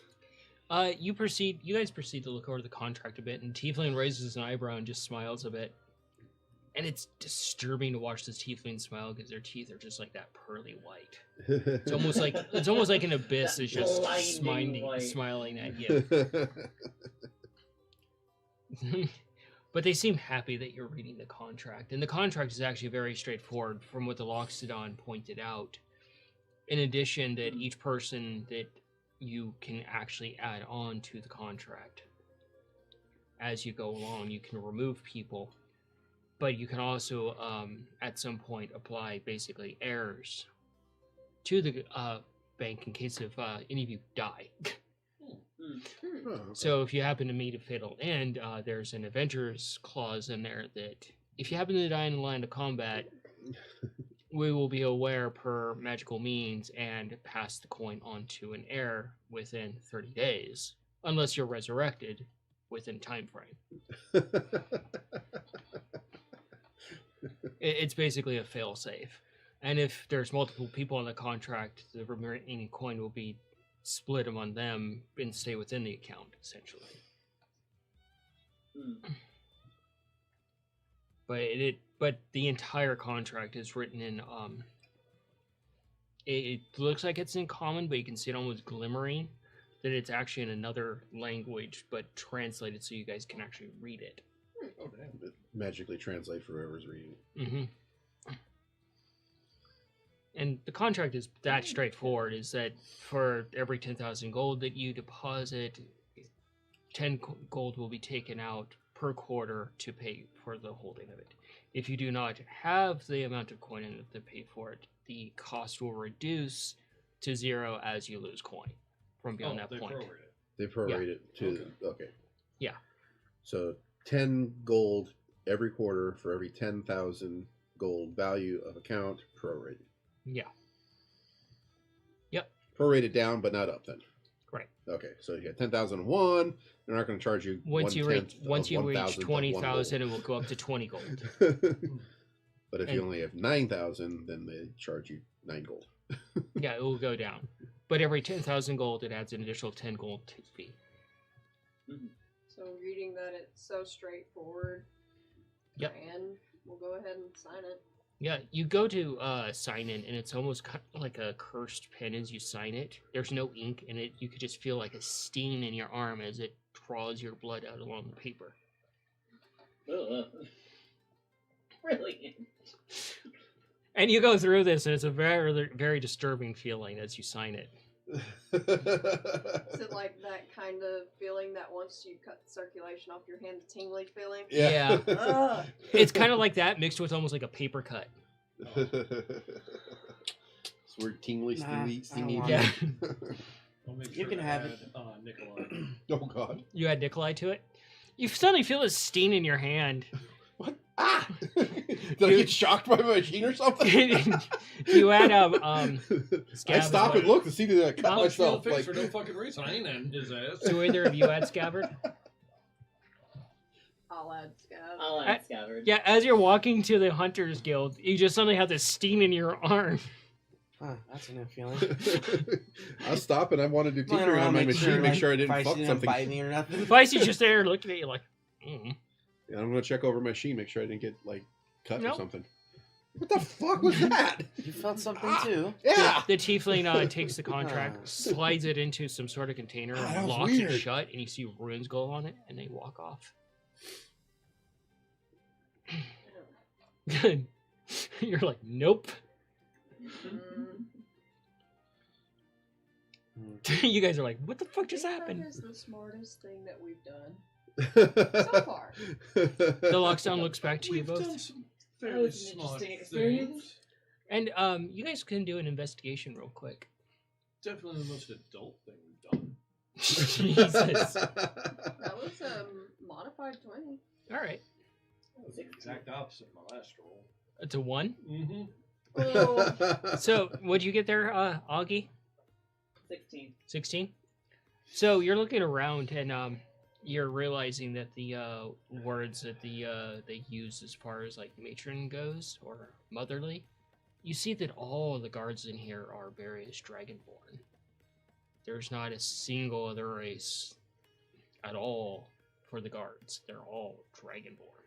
You guys proceed to look over the contract a bit, and Tiefling raises an eyebrow and just smiles a bit. And it's disturbing to watch this Tiefling smile because their teeth are just like that pearly white. It's almost like an abyss That is just blinding white. smiling at you. But they seem happy that you're reading the contract. And the contract is actually very straightforward from what the Loxodon pointed out. In addition, that each person that you can actually add on to the contract. As you go along, you can remove people. But you can also, at some point, apply basically errors to the bank in case of any of you die. Oh, So if you happen to meet a fatal end, there's an Avengers clause in there that if you happen to die in the line of combat, we will be aware per magical means and pass the coin on to an heir within 30 days, unless you're resurrected within time frame. It's basically a fail-safe. And if there's multiple people on the contract, the remaining coin will be split among them and stay within the account, essentially. But the entire contract is written in it looks like it's in common, but you can see it almost glimmering that it's actually in another language, but translated so you guys can actually read it. Oh damn. It magically translate for whoever's reading. Mm-hmm. And the contract is that straightforward, is that for every 10,000 gold that you deposit, 10 gold will be taken out per quarter to pay for the holding of it. If you do not have the amount of coin in it to pay for it, the cost will reduce to 0 as you lose coin from beyond that they point. prorate it. They prorate it to okay. Yeah. So 10 gold every quarter for every 10,000 gold value of account prorated. Yeah. Yep. Prorated down, but not up then. Right. Okay, so you got 10,001. They're not going to charge you Once you reach 1,000th of 20,000, it will go up to 20 gold. But if And- you only have 9,000, then they charge you 9 gold. Yeah, it will go down. But every 10,000 gold, it adds an additional 10 gold fee. So reading that it's so straightforward. Yep. And we'll go ahead and sign it. Yeah, you go to sign in, and it's almost kind of like a cursed pen as you sign it. There's no ink in it. You could just feel like a sting in your arm as it draws your blood out along the paper. Ugh. Brilliant. And you go through this, and it's a very, very disturbing feeling as you sign it. Is it like that kind of feeling that once you cut the circulation off your hand, the tingly feeling? Yeah. Ugh. It's kind of like that mixed with almost like a paper cut. Word tingly, stingy, I don't stingy. want Yeah. I'll make You sure can to have add, it. Nikolai. Oh God. You add Nikolai to it. You suddenly feel a sting in your hand. What? Ah! Did I get shocked by my machine or something? You add I Scab as stop well. and look to see that I cut Punch me in the myself. face Like, for no fucking reason. I ain't in his ass. Do either of you add Scabbard? I'll add scab. I'll add Scabbard. Yeah, as you're walking to the Hunters Guild, you just suddenly have this sting in your arm. Huh, that's a new feeling. I was stopping. I wanted to do Flying tinkering around on my making machine, make like, sure I didn't Feisty fuck didn't something. bite me or nothing. Vicey's just there looking at you like, Yeah, I'm gonna check over my machine, make sure I didn't get like cut Nope. or something. What the fuck was that? You felt something too. Yeah. The tiefling takes the contract, slides it into some sort of container, Ah, that and was locks weird. it shut, and you see runes go on it, and they walk off. Good. You're like, nope. Mm, You guys are like, what the fuck just I think happened? That is the smartest thing that we've done so far. The lockdown looks back to you We've done both. some That fairly was an smart interesting experience. things. And you guys can do an investigation real quick. Definitely the most adult thing we've done. Jesus. That was a modified 20. All right. That was the exact opposite of my last roll. It's a 1. Mm-hmm. Oh, So, what'd you get there, Augie? 16. 16? So, you're looking around and you're realizing that the words that they use as far as like matron goes or motherly, you see that all the guards in here are various dragonborn. There's not a single other race at all for the guards. They're all dragonborn.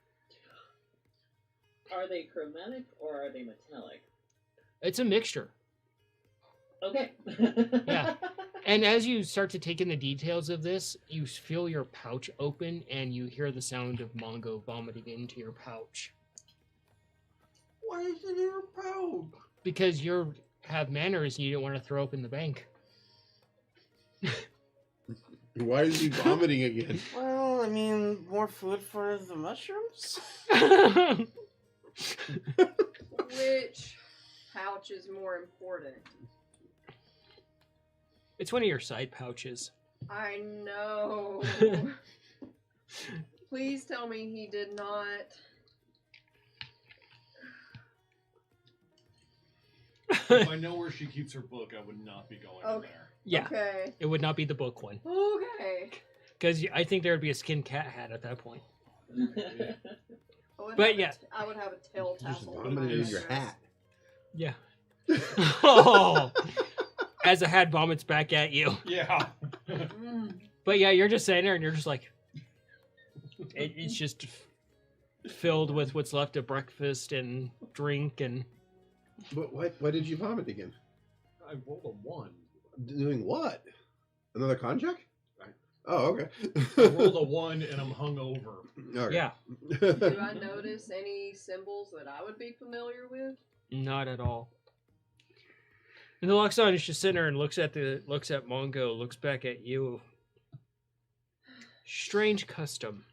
Are they chromatic or are they metallic? It's a mixture. Okay. Yeah. And as you start to take in the details of this, you feel your pouch open and you hear the sound of Mongo vomiting into your pouch. Why is it in your pouch? Because you have manners and you don't want to throw open the bank. Why is he vomiting again? Well, I mean, more food for the mushrooms? which pouch is more important? It's one of your side pouches. I know. Please tell me he did not. If I know where she keeps her book, I would not be going in Okay. there. Yeah, Okay. it would not be the book one. Okay. Because I think there would be a skin cat hat at that point. I would But have yeah. I would have a tail You just tassel. on vomited my in your dress. hat. Yeah. Oh! As the hat vomits back at you. Yeah. Mm. But yeah, you're just sitting there and you're just like, it's just filled with what's left of breakfast and drink and But why did you vomit again? I rolled a 1. Doing what? Another conjac? Right. Oh, okay. I rolled a 1 and I'm hungover. Okay. yeah, Do I notice any symbols that I would be familiar with? not at all. And the Loxodon is just sitting there and looks at Mongo, looks back at you. Strange custom.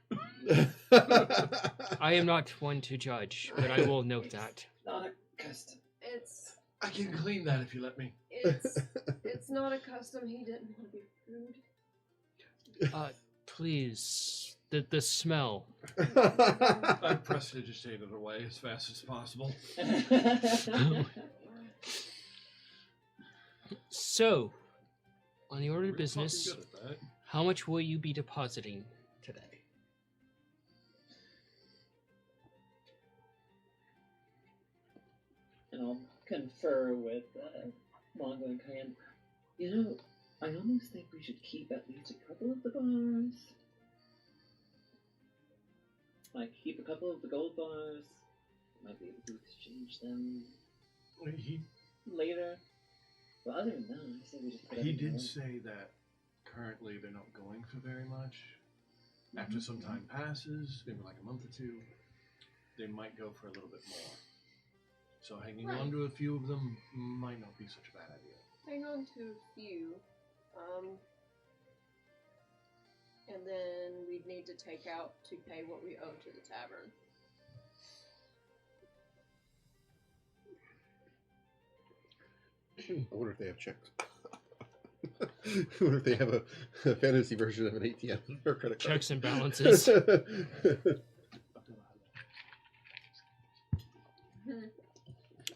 I am not one to judge, but I will note that. Not a custom. It's I can clean that if you let me. it's not a custom. He didn't want to be rude. Please, the smell. I prestidigitate it away as fast as possible. So, on the order We're of business, fucking good at that. how much will you be depositing today? And I'll confer with Mongo and Cayenne. You know, I almost think we should keep at least a couple of the bars. Like, keep a couple of the gold bars. Might be able to exchange them He later. But other than that, I say we just put He everything did away. say that currently they're not going for very much. After some time passes, maybe like a month or two, they might go for a little bit more. So hanging Right. on to a few of them might not be such a bad idea. Hang on to a few. And then we'd need to take out to pay what we owe to the tavern. I wonder if they have checks. I wonder if they have a fantasy version of an ATM or credit card. Checks and balances.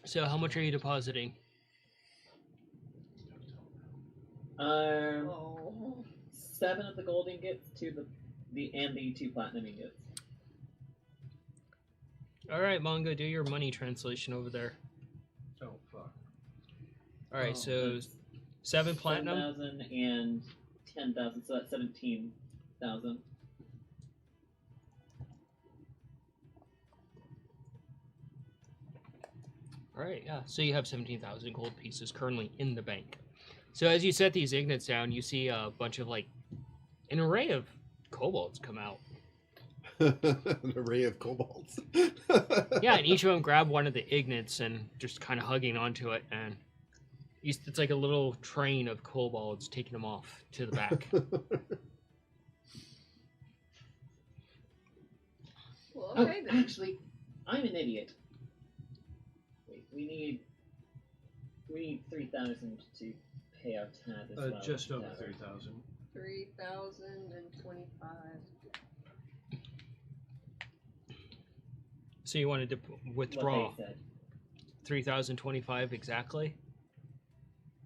So how much are you depositing? Oh. 7 of the gold ingots to the 2 platinum ingots. All right, Manga, do your money translation over there. Oh, fuck. All right, Oh, so 7 platinum. 7,000 and 10,000, so that's 17,000. All right, yeah. So you have 17,000 gold pieces currently in the bank. So as you set these ignits down, you see a bunch of an array of kobolds come out. An array of kobolds. Yeah, and each of them grab one of the ignits and just kind of hugging onto it, and it's like a little train of kobolds taking them off to the back. Well, Oh, okay then. actually, I'm an idiot. Wait, we need 3,000 to pay our tab as well. Just over Tab. 3,000. 3,025. So you wanted to withdraw What they said. 3,025 exactly?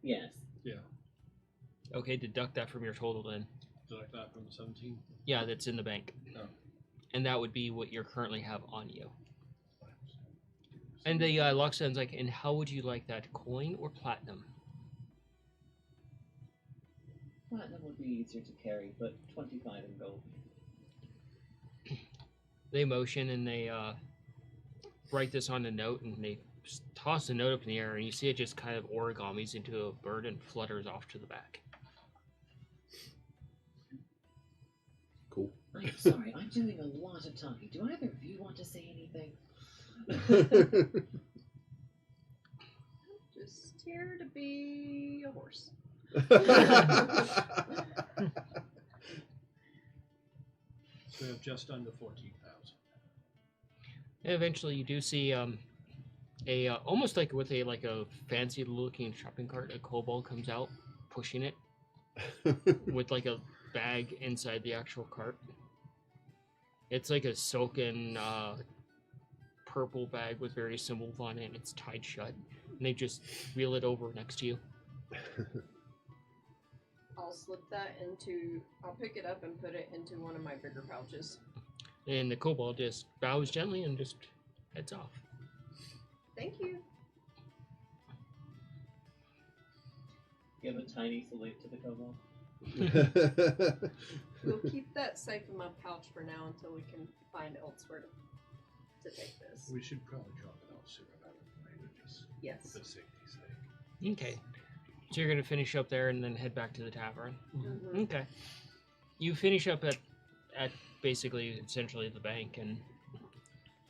Yes. Yeah. Okay, deduct that from your total then. Deduct that from the 17. Yeah, that's in the bank. Oh. And that would be what you currently have on you. And the Loxodon's like, and how would you like that, coin or platinum? Platinum would be easier to carry, but 25 in gold. They motion and they write this on a note, and they toss the note up in the air, and you see it just kind of origamis into a bird and flutters off to the back. Cool. I'm sorry, I'm doing a lot of talking. Do either of you want to say anything? Just here to be a horse. So we have just under 14,000. And eventually, you do see almost like with a fancy looking shopping cart, a kobold comes out pushing it with like a bag inside the actual cart. It's like a silken purple bag with various symbols on it, and it's tied shut. And they just wheel it over next to you. I'll slip that into. I'll pick it up and put it into one of my bigger pouches. And the kobold just bows gently and just heads off. Thank you. Give a tiny salute to the kobold. We'll keep that safe in my pouch for now until we can find elsewhere to take this. We should probably drop it off sooner rather than later, just Yes. for safety's sake. Okay. So you're going to finish up there and then head back to the tavern. Mhm. Okay. You finish up at basically essentially the bank, and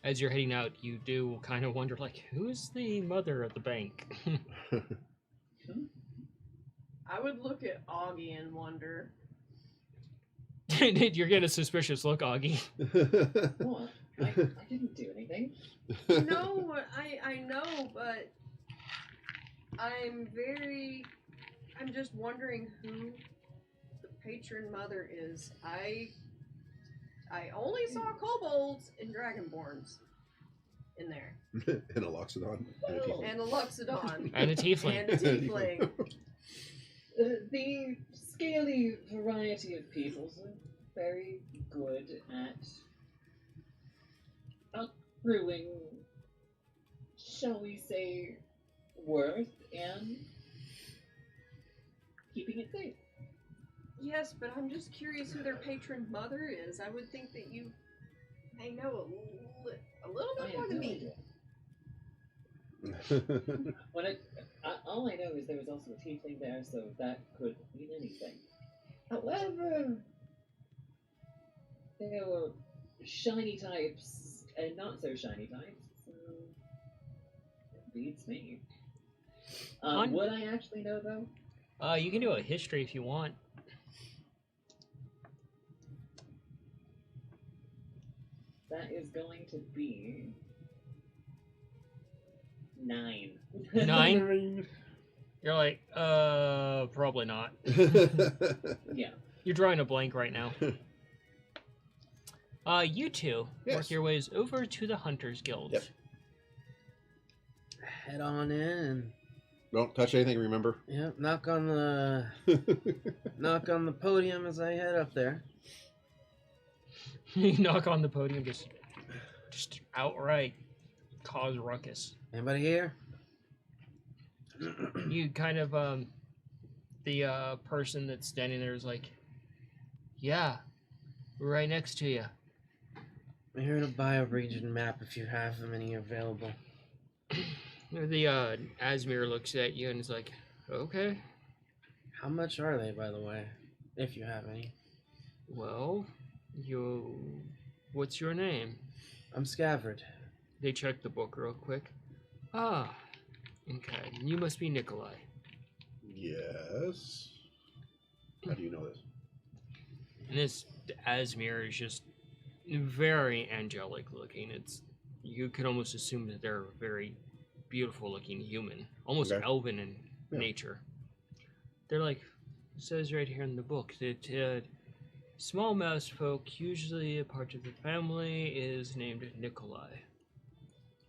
as you're heading out, you do kind of wonder, who's the mother of the bank? I would look at Augie and wonder. You're getting a suspicious look, Augie. What? I didn't do anything. No, I know, but I'm just wondering who the patron mother is. I only saw kobolds and dragonborns in there. And a Loxodon. And a Oh. And a Luxodon. And a tiefling. And a tiefling. The scaly variety of peoples are very good at accruing, shall we say, worth and keeping it safe. Yes, but I'm just curious who their patron mother is. I would think that you may know a little I bit more have than no me. idea. All I know is there was also a tiefling there, so that could mean anything. However, there were shiny types and not so shiny types. So Beats me. On- Would I actually know though? You can do a history if you want. That is going to be 9. 9? You're like, probably not. Yeah. You're drawing a blank right now. You two work Yes. your ways over to the Hunters Guild. Yep. Head on in and Don't touch anything, remember? knock on the podium as I head up there. You knock on the podium, just outright cause ruckus. Anybody here? You kind of the person that's standing there is like, yeah, we're right next to you. I'm here to buy a region map if you have any available. The Asmir looks at you and is like, okay, How much are they, by the way? If you have any. well, what's your name? I'm Scavard. They check the book real quick. Ah, okay, you must be Nikolai. Yes. How do you know this? And this Asmir is just very angelic looking. You could almost assume that they're a very beautiful looking human, almost Okay. elven in Yeah. nature. They're like, it says right here in the book that small mouse folk, usually a part of the family, is named Nikolai.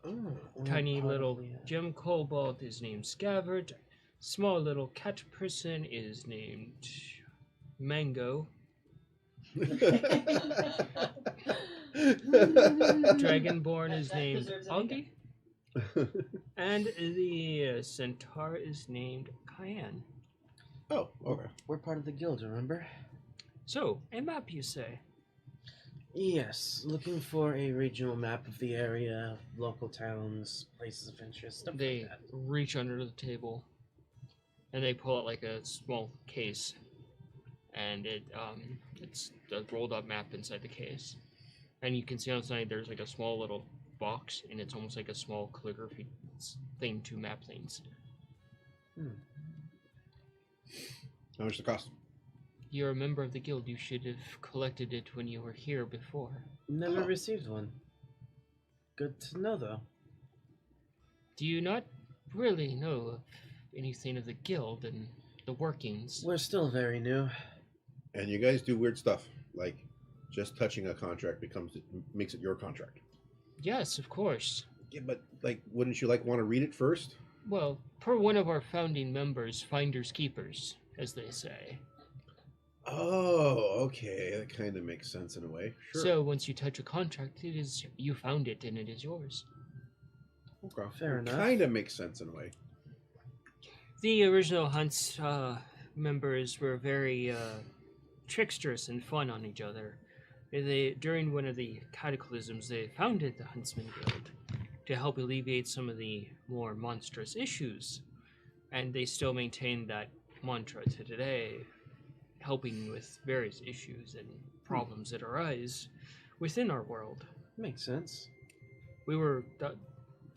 Oh, Tiny little probably, gem cobalt is named Scavert. Small little cat person is named Mango. Dragonborn is named Deserves an Augie. And the centaur is named Cayenne. Oh, okay. We're part of the guild, remember? So, a map, you say? Yes, looking for a regional map of the area, local towns, places of interest, stuff They like that. reach under the table and they pull out like a small case, and it's a rolled up map inside the case, and you can see outside there's like a small little box, and it's almost like a small calligraphy thing to map things. How much does it cost? You're a member of the guild. You should have collected it when you were here before. Never Oh. received one. Good to know, though. Do you not really know of anything of the guild and the workings? We're still very new. And you guys do weird stuff, like just touching a contract makes it your contract. Yes, of course. Yeah, but like, wouldn't you want to read it first? Well, per one of our founding members, finders keepers, as they say. Oh, okay, that kind of makes sense in a way. Sure. So once you touch a contract, it is you found it and it is yours. okay. Fair enough. Kind of makes sense in a way. The original Hunts members were very tricksterous and fun on each other. During one of the cataclysms, they founded the Huntsman Guild to help alleviate some of the more monstrous issues, and they still maintain that mantra to today, helping with various issues and problems that arise within our world. Makes sense. We were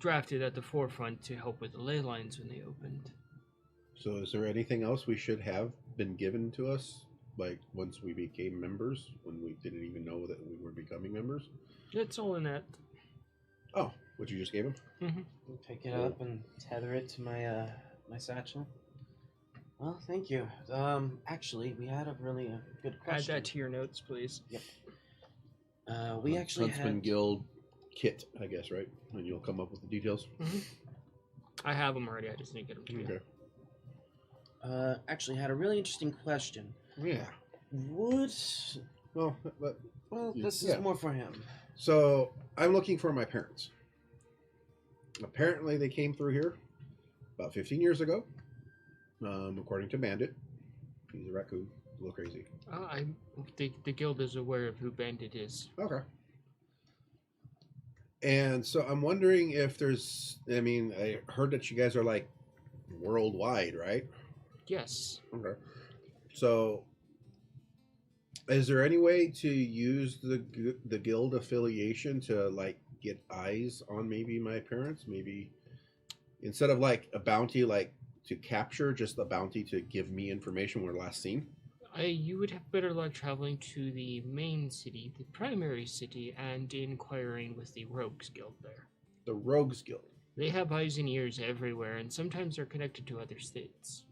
drafted at the forefront to help with the ley lines when they opened. So, is there anything else we should have been given to us, like once we became members, when we didn't even know that we were becoming members? It's all in that. Oh, what you just gave him? Pick it up and tether it to my my satchel. Well, thank you. Actually, we had a really good Add question. that to your notes, please. We actually Huntsman had. Guild kit, I guess, right? And you'll come up with the details. I have them already. I just need to get them to you. Okay. Actually had a really interesting question. Yeah. Would Well, but this Yeah. is more for him. so I'm looking for my parents. Apparently, they came through here about 15 years ago, according to Bandit. He's a raccoon, a little crazy. The guild is aware of who Bandit is. Okay. And so I'm wondering if there's. I mean, I heard that you guys are like worldwide, right? Yes. Okay. So, is there any way to use the guild affiliation to like get eyes on maybe my parents? Maybe Instead of like a bounty, like to capture, just a bounty to give me information we're last seen. You would have better luck traveling to the main city, the primary city, and inquiring with the Rogues Guild there. The Rogues Guild. They have eyes and ears everywhere, and sometimes they're connected to other states.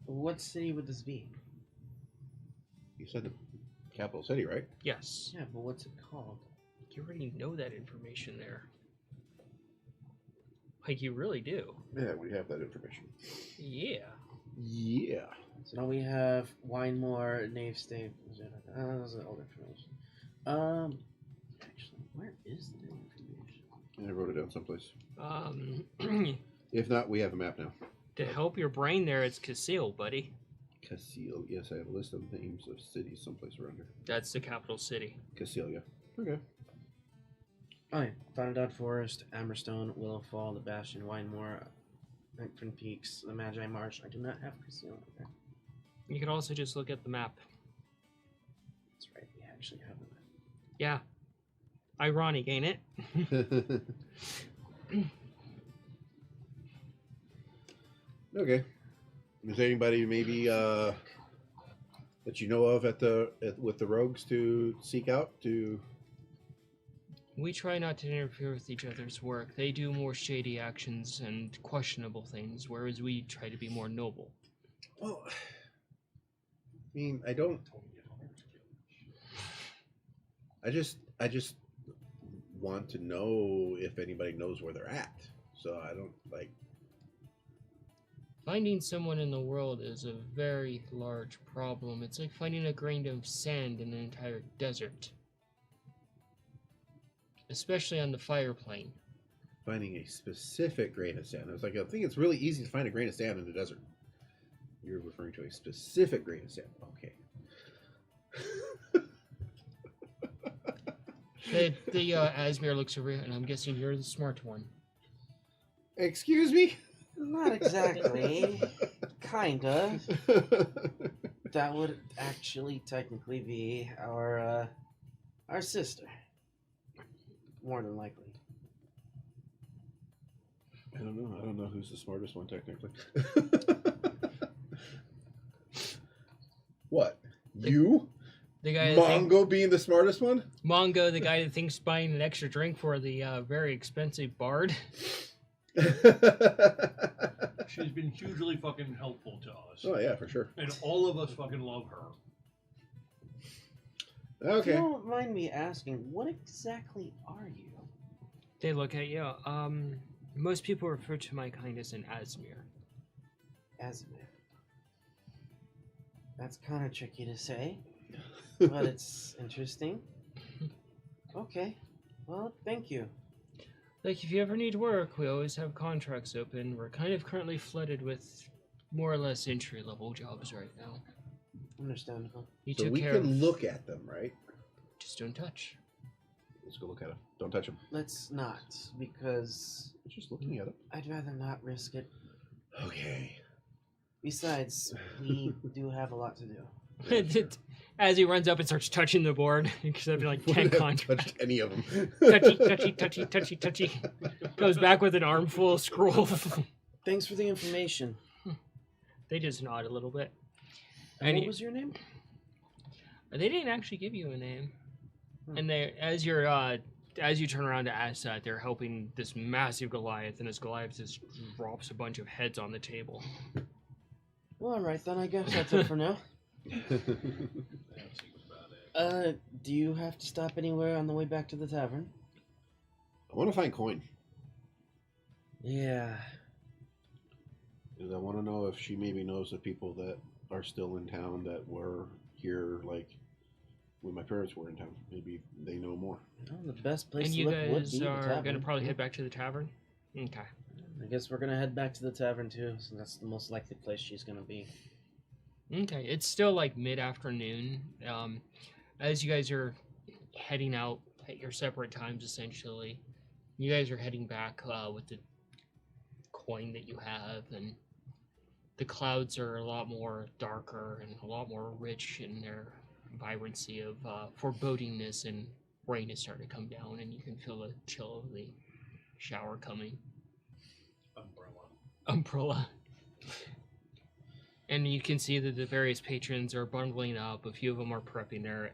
What city would this be? You said the capital city, right? Yes. Yeah, but what's it called? You already know that information there. Like, you really do. Yeah, we have that information. Yeah. Yeah. So now we have Winemore, Knave State. Those are old information. Actually, where is the new information? I wrote it down someplace. To If not, we have a map now. help your brain there, it's Casil, buddy. Casil. Yes, I have a list of names of cities someplace around here. That's the capital city. Casilia. Okay. Oh yeah, Thunderdog Forest, Amberstone, Willowfall, the Bastion, Winemore, Twin Peaks, the Magi Marsh. I do not have Casino. Okay. You can also just look at the map. That's right, we actually have it. Yeah. Ironic, ain't it? Okay. Is anybody maybe that you know of with the rogues to seek out to? We try not to interfere with each other's work. They do more shady actions and questionable things, whereas we try to be more noble. Well, I mean, I don't. I just want to know if anybody knows where they're at. So I don't like. Finding someone in the world is a very large problem. It's like finding a grain of sand in an entire desert. Especially on the fire plane. Finding a specific grain of sand. I was like, I think it's really easy to find a grain of sand in the desert. You're referring to a specific grain of sand. Okay. The Asmir looks over, and I'm guessing you're the smart one. Excuse me? Not exactly. Kinda. That would actually technically be our sister. More than likely. I don't know. I don't know who's the smartest one technically. What? You? The guy Mongo being the smartest one? Mongo, the guy that thinks buying an extra drink for the very expensive bard. She's been hugely fucking helpful to us. Oh yeah, for sure. And all of us fucking love her. If Okay. you don't mind me asking, what exactly are you? They look at you. Most people refer to my kind as an Asmir. Azimir. That's kind of tricky to say, but it's interesting. Okay. Well, thank you. Like, if you ever need work, we always have contracts open. We're kind of currently flooded with more or less entry-level jobs right now. Understandable. You So took we care can of... look at them, right? Just don't touch. Let's go look at them. Don't touch them. Let's not, because Just looking at them. I'd rather not risk it. Okay. Besides, we do have a lot to do. As he runs up and starts touching the board, because that'd be like 10 Wouldn't have contracts. touched any of them. Touchy. Goes back with an armful of scrolls. Thanks for the information. They just nod a little bit. And And what was your name? they didn't actually give you a name. Hmm. And they, as you turn around to ask that, they're helping this massive Goliath, and this Goliath just drops a bunch of heads on the table. Well, alright then, I guess that's it for now. Do you have to stop anywhere on the way back to the tavern? I want to find coin. Yeah. Because I want to know if she maybe knows the people that are still in town that were here, like when my parents were in town. Maybe they know more. Well, the best place And to you look would guys be the are tavern. going to probably head back to the tavern? Okay. I guess we're gonna head back to the tavern too, so that's the most likely place she's gonna be. Okay, it's still like mid-afternoon. As you guys are heading out at your separate times, essentially, you guys are heading back with the coin that you have, and the clouds are a lot more darker and a lot more rich in their vibrancy of forebodingness, and rain is starting to come down, and you can feel the chill of the shower coming. umbrella. And you can see that the various patrons are bundling up. A few of them are prepping their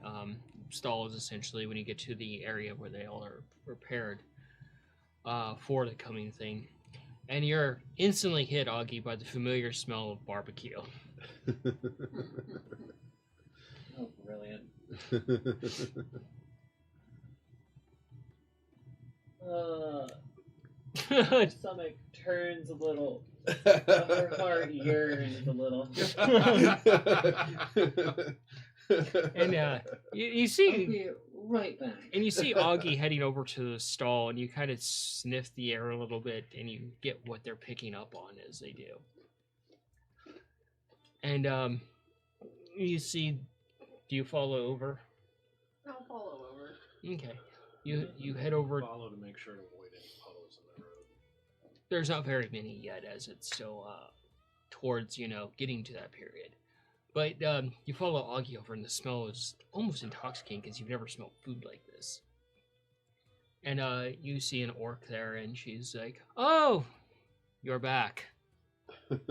stalls, essentially, when you get to the area where they all are prepared for the coming thing. And you're instantly hit, Augie, by the familiar smell of barbecue. Oh, brilliant. My stomach turns a little. Her heart yearns a little. And you I'll see, be right back. and you see Augie heading over to the stall, and you kind of sniff the air a little bit, and you get what they're picking up on as they do. And you see, do you follow over? I'll follow over. Okay, you head over. Follow to make sure to avoid any puddles in the road. There's not very many yet, as it's still towards getting to that period. But you follow Augie over, and the smell is almost intoxicating because you've never smelled food like this. And you see an orc there, and she's like, "Oh, you're back." What?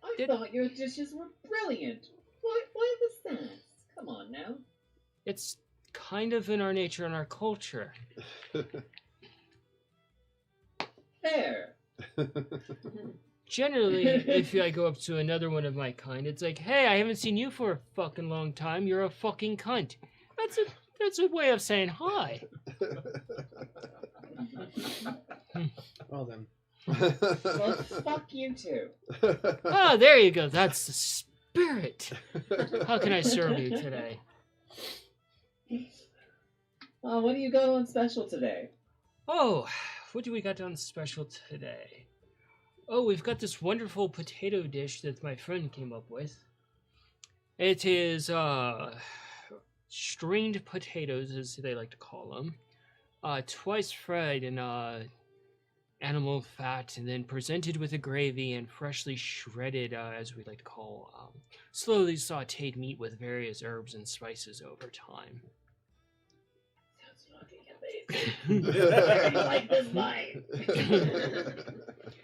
I thought your dishes were brilliant. Why was that? Come on now. It's kind of in our nature and our culture. Fair. Generally, if I go up to another one of my kind, it's like, "Hey, I haven't seen you for a fucking long time. You're a fucking cunt." That's a way of saying hi. Well then. Well, fuck you too. Ah, there you go. That's the spirit. How can I serve you today? What do you got on special today? Oh, what do we got on special today? Oh, we've got this wonderful potato dish that my friend came up with. It is strained potatoes, as they like to call them, twice fried in animal fat, and then presented with a gravy and freshly shredded, as we like to call, slowly sautéed meat with various herbs and spices over time. Sounds fucking amazing. I like this life.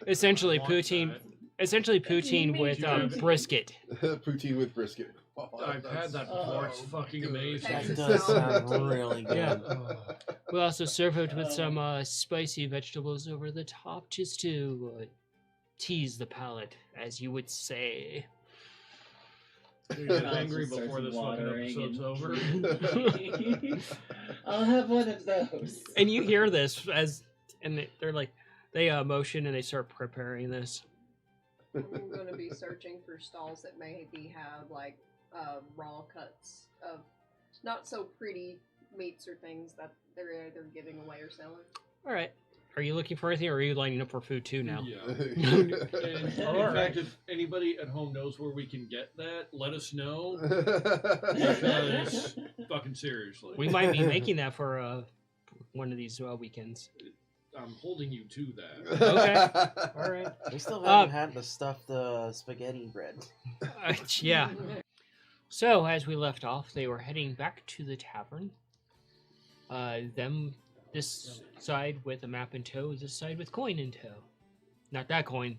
Essentially Want poutine. that. Essentially poutine with Dude. brisket. Poutine with brisket. Oh, I've had that before. It's fucking amazing. That Texas does style. sound really good. Yeah. Oh. We also serve it with some spicy vegetables over the top, just to tease the palate, as you would say. You're gonna get Mouth angry just starts before this fucking watering episode's and- over. I'll have one of those. And you hear this they're like, they motion and they start preparing this. I'm going to be searching for stalls that maybe have like raw cuts of not so pretty meats or things that they're either giving away or selling. All right. Are you looking for anything, or are you lining up for food too now? Yeah. And in Alright. fact, if anybody at home knows where we can get that, let us know. Yeah. Because fucking seriously, We might be making that for one of these weekends. I'm holding you to that. Okay. All right. We still haven't had the stuffed spaghetti bread. Yeah. So, as we left off, they were heading back to the tavern. This side with a map in tow, this side with coin in tow. Not that coin.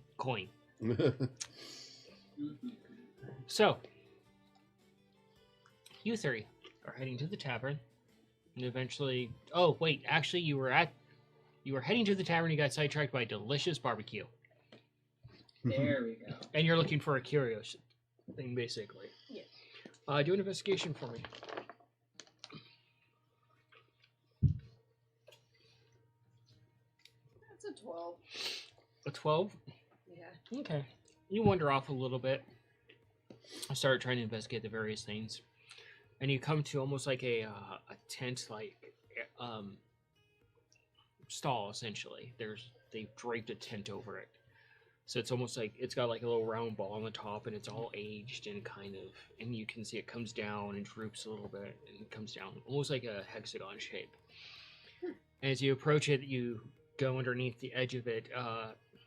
So, you three are heading to the tavern, and eventually... Oh, wait, actually, you were heading to the tavern, you got sidetracked by delicious barbecue. There we go. And you're looking for a curious thing, basically. Yeah. Do an investigation for me. That's a 12. A 12? Yeah. Okay. You wander off a little bit. I started trying to investigate the various things. And you come to almost like a tent, like, stall, essentially. They've draped a tent over it. So it's almost like it's got like a little round ball on the top, and it's all aged and and you can see it comes down and droops a little bit, and it comes down almost like a hexagon shape. And as you approach it, you go underneath the edge of it,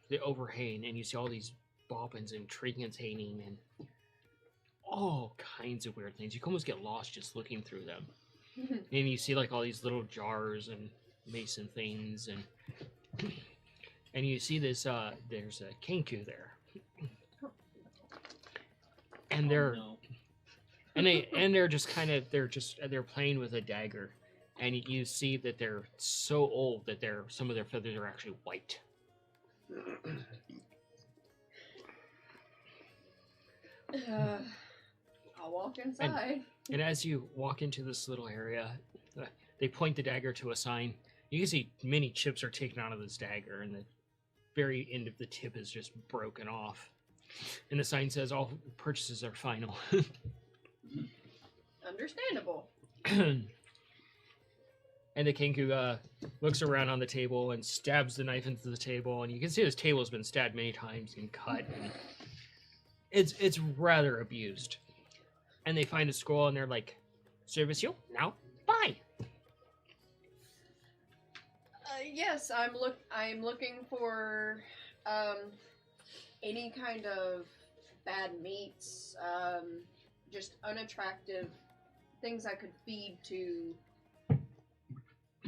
the overhang, and you see all these bobbins and trinkets hanging and all kinds of weird things. You can almost get lost just looking through them. And you see like all these little jars and mason things, and and you see this. There's a kenku there, and they're No. they're just kind of they're playing with a dagger, and you see that they're so old that some of their feathers are actually white. I'll walk inside. And as you walk into this little area, they point the dagger to a sign. You can see many chips are taken out of this dagger, and the very end of the tip is just broken off. And the sign says all purchases are final. Understandable. And the kenku looks around on the table and stabs the knife into the table, and you can see this table has been stabbed many times and cut. And it's rather abused. And they find a scroll, and they're like, "Service you now? Bye." Yes, I'm looking for any kind of bad meats, just unattractive things I could feed to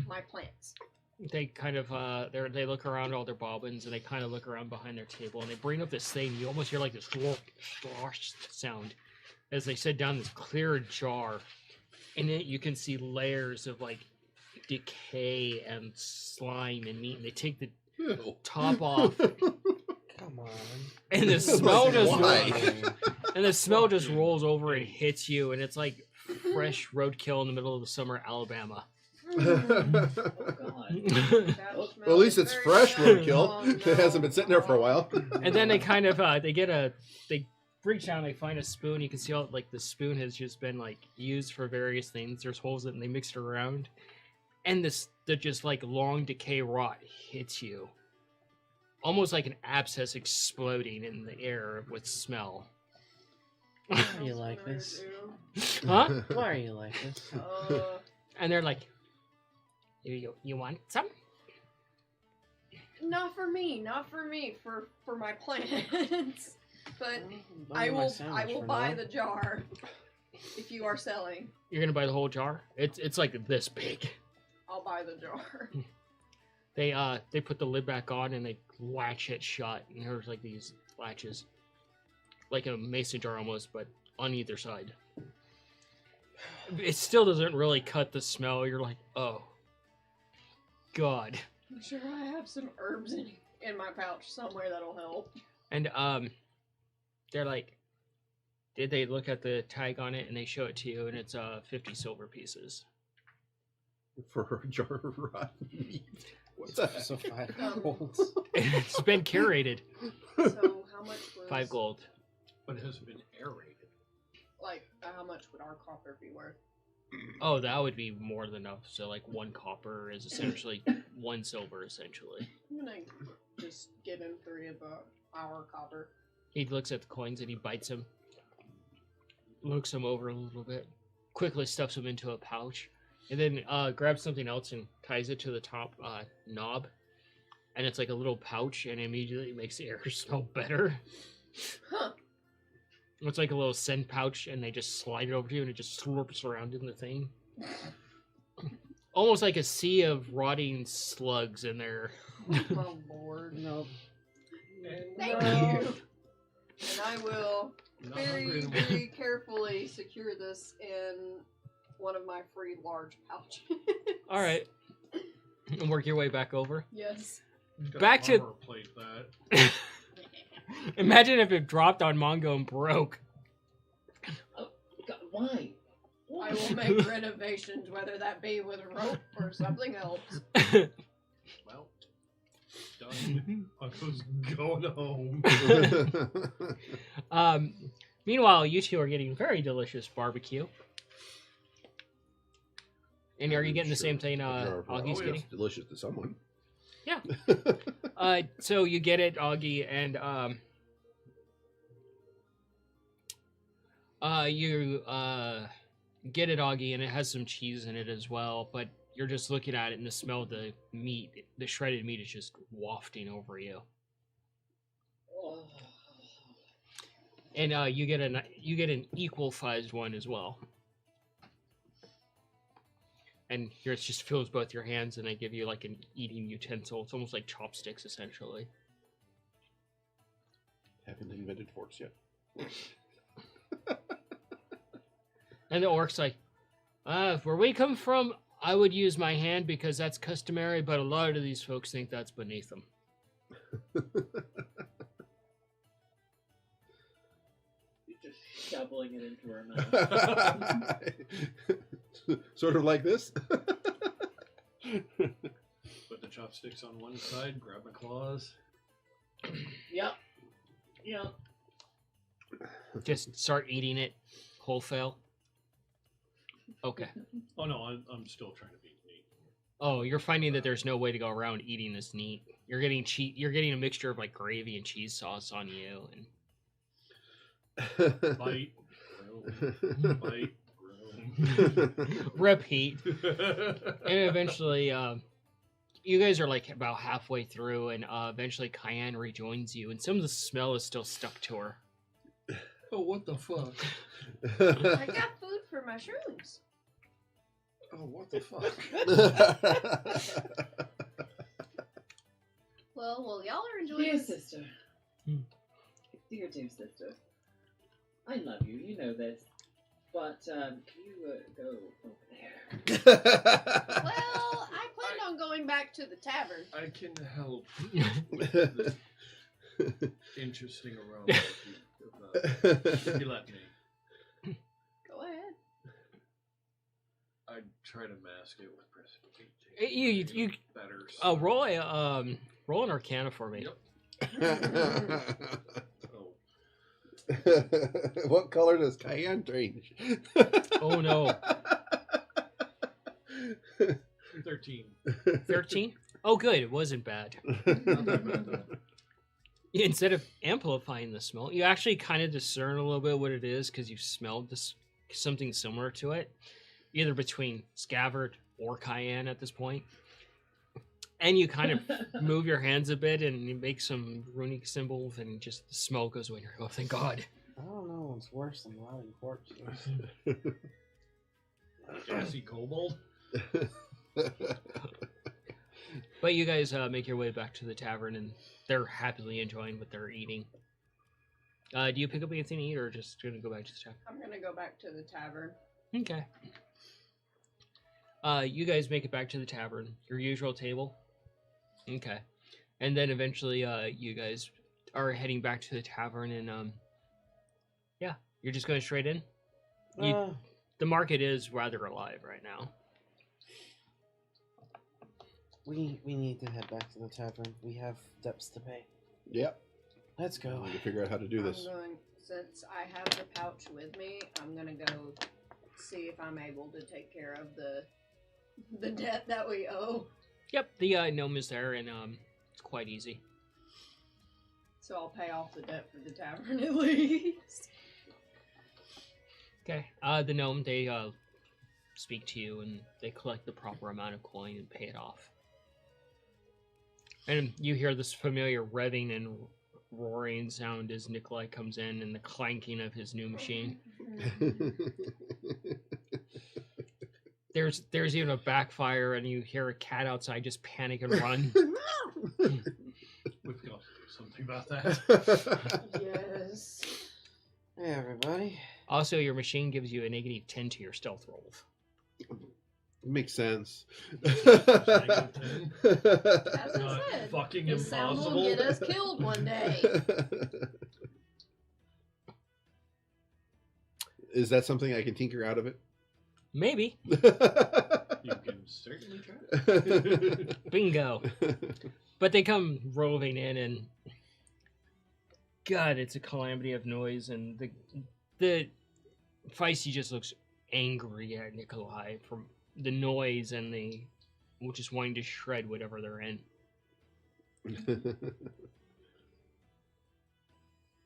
my plants. They kind of they look around all their bobbins, and they kind of look around behind their table, and they bring up this thing. You almost hear like this slosh sound as they set down this clear jar. In it, you can see layers of like decay and slime and meat, and they take the Ew. top off, Come on. and the smell just Why? and the smell just rolls over and hits you, and it's like fresh roadkill in the middle of the summer Alabama. Oh God. That Well, smell at least is it's very fresh bad. roadkill. Oh, It no. hasn't been sitting there for a while. And then they kind of they reach out and they find a spoon. You can see how like the spoon has just been like used for various things. There's holes in it, and they mix it around, and the just like long decay rot hits you, almost like an abscess exploding in the air with smell. Why are you like this? Huh? Why are you like this? And they're like, "You want some?" Not for me, for my plants. But Buy I my will sandwich for buy now. the jar if you are selling. You're gonna buy the whole jar? It's like this big. I'll buy the jar. They put the lid back on and they latch it shut, and there's like these latches, like a mason jar almost, but on either side. It still doesn't really cut the smell. You're like, oh, God. I'm sure I have some herbs in my pouch somewhere that'll help. And they're like, did they look at the tag on it and they show it to you, and it's 50 silver pieces. For a jar of rotten meat. What the heck? So 5 gold. It's been curated. So how much was 5 gold. But it has been aerated. like how much would our copper be worth? Oh, that would be more than enough. So like 1 copper is essentially 1 silver, essentially. I'm gonna just give him 3 of our copper. He looks at the coins and he bites them, looks them over a little bit, quickly stuffs them into a pouch, and then grabs something else and ties it to the top knob. And it's like a little pouch, and immediately makes the air smell better. Huh. It's like a little scent pouch, and they just slide it over to you, and it just slurps around in the thing. Almost like a sea of rotting slugs in there. Oh Lord. Nope. Thank No. you. And I will Not very, hungry anymore. very carefully secure this in one of my free large pouches. All right. And work your way back over. Yes. Gotta Back to- armor plate that. Imagine if it dropped on Mongo and broke. Oh, God, why? I will make renovations, whether that be with rope or something else. Well, done. Uncle's going home. Meanwhile, you two are getting very delicious barbecue. And are you getting the same thing Augie's Oh, yeah. getting? It's delicious to someone. Yeah. So you get it, Augie, and you get it, Augie, and it has some cheese in it as well. But you're just looking at it, and the smell of the meat, the shredded meat, is just wafting over you. Oh. And you get an equal sized one as well. And here it just fills both your hands, and they give you like an eating utensil. It's almost like chopsticks, essentially. Haven't invented forks yet. And the orc's like, where we come from, I would use my hand because that's customary, but a lot of these folks think that's beneath them. You're just shoveling it into her mouth. Sort of like this. Put the chopsticks on one side, grab my claws. Yep. Yep. Just start eating it wholesale. Okay. Oh no, I'm still trying to be neat. Oh, you're finding that there's no way to go around eating this neat. You're getting You're getting a mixture of like gravy and cheese sauce on you, and Bite, grill, bite, grill. repeat. And eventually, you guys are like about halfway through, and eventually Cayenne rejoins you, and some of the smell is still stuck to her. Oh, what the fuck? I got food for mushrooms. Oh, what the fuck? Well, y'all are enjoying Dear this. sister. Hmm. Dear sister. I love you, you know this. But, can you, go over there? Well, I planned on going back to the tavern. I can help. Interesting aroma. If you let me. Go ahead. I'd try to mask it with precipitation. You better. roll an Arcana for me. Yep. Oh, What color does Cayenne change? Oh no, 13. 13. Oh good, it wasn't bad. Not that bad though. Instead of amplifying the smell, you actually kind of discern a little bit what it is because you smelled something similar to it, either between Scabbard or Cayenne at this point. And you kind of move your hands a bit and you make some runic symbols, and just the smell goes away. Oh, thank God. I don't know what's worse than rotting corpses. Gassy kobold? But you guys make your way back to the tavern, and they're happily enjoying what they're eating. Do you pick up anything to eat, or just gonna go back to the tavern? I'm gonna go back to the tavern. Okay. You guys make it back to the tavern, your usual table. Okay. And then eventually, you guys are heading back to the tavern, and yeah, you're just going straight in. The market is rather alive right now. We need to head back to the tavern. We have debts to pay. Yep. Let's I go. need to figure out how to do this. Since I have the pouch with me, I'm gonna go see if I'm able to take care of the debt that we owe. Yep, the gnome is there, and it's quite easy. So I'll pay off the debt for the tavern at least. Okay. The gnome, they speak to you, and they collect the proper amount of coin and pay it off. And you hear this familiar revving and roaring sound as Nikolai comes in, and the clanking of his new machine. There's even a backfire, and you hear a cat outside just panic and run. We've got to do something about that. Yes. Hey, everybody. Also, your machine gives you a -10 to your stealth rolls. Makes sense. As I Not said, fucking this sound impossible. will get us killed one day. Is that something I can tinker out of it? Maybe. You can certainly try. Bingo. But they come roving in, and God, it's a calamity of noise, and the Feisty just looks angry at Nikolai from the noise and the just wanting to shred whatever they're in.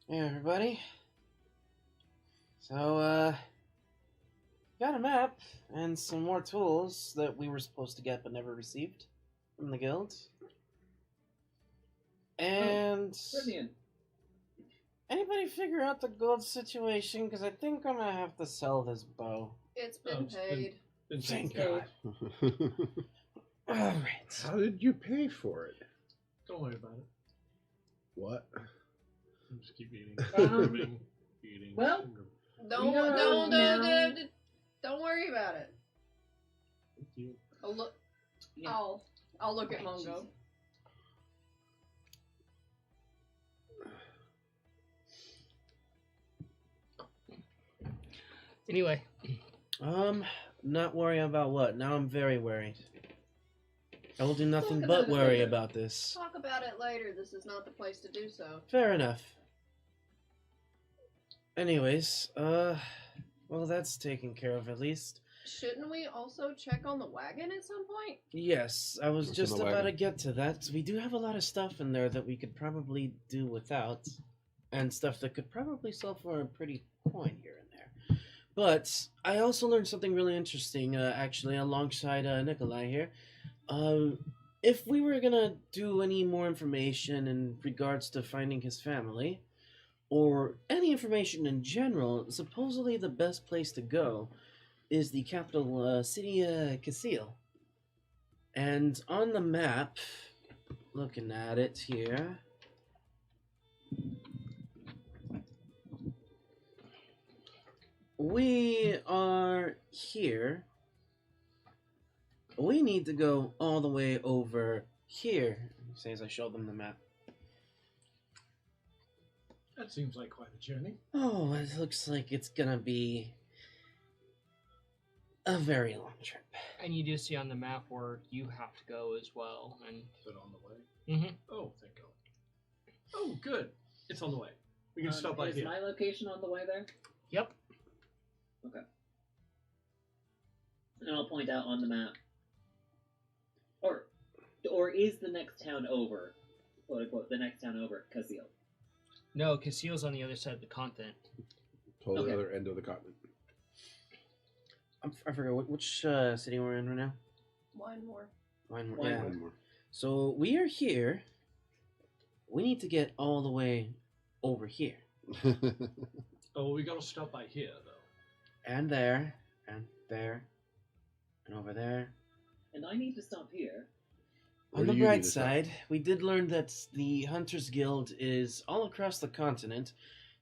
Hey, everybody. So, got a map and some more tools that we were supposed to get but never received from the guild. And Brilliant. anybody figure out the gold situation? Because I think I'm gonna have to sell this bow. It's been it's been- paid. Been Thank taken care God. of. All right. How did you pay for it? Don't worry about it. What? Just keep eating. Um, Eating. well, Don't No, don't no. don't worry about it. Thank you. I'll look. Yeah. I'll look at Right, Mongo. Jesus. Anyway, Not worry about what? Now I'm very worried. I will do nothing Talk but about it worry later. about this. Talk about it later. This is not the place to do so. Fair enough. Anyways, well, that's taken care of at least. Shouldn't we also check on the wagon at some point? Yes, I was What's in just the about to wagon? get to that. 'Cause we do have a lot of stuff in there that we could probably do without, and stuff that could probably sell for a pretty coin here and there. But I also learned something really interesting, actually, alongside Nikolai here. If we were gonna do any more information in regards to finding his family, or any information in general, supposedly the best place to go is the capital city, Casil. And on the map, looking at it here, we are here. We need to go all the way over here. Say as I show them the map. That seems like quite a journey. Oh, it looks like it's gonna be a very long trip. and you do see on the map where you have to go as well. And Is it on the way? mm-hmm. Oh, thank God. Oh, good. It's on the way. We can stop by Is here. my location on the way there? Yep. And I'll point out on the map. Or is the next town over, quote unquote, the next town over, Casil? No, Casil's on the other side of the continent. Totally Okay. other end of the continent. I forgot which city we're in right now. One more. Mine, Wine yeah. One more. So we are here. We need to get all the way over here, Oh, we gotta stop by here, though. and there, and there, and over there. And I need to stop here. Where On do the you bright need to stop? side, we did learn that the Hunters Guild is all across the continent,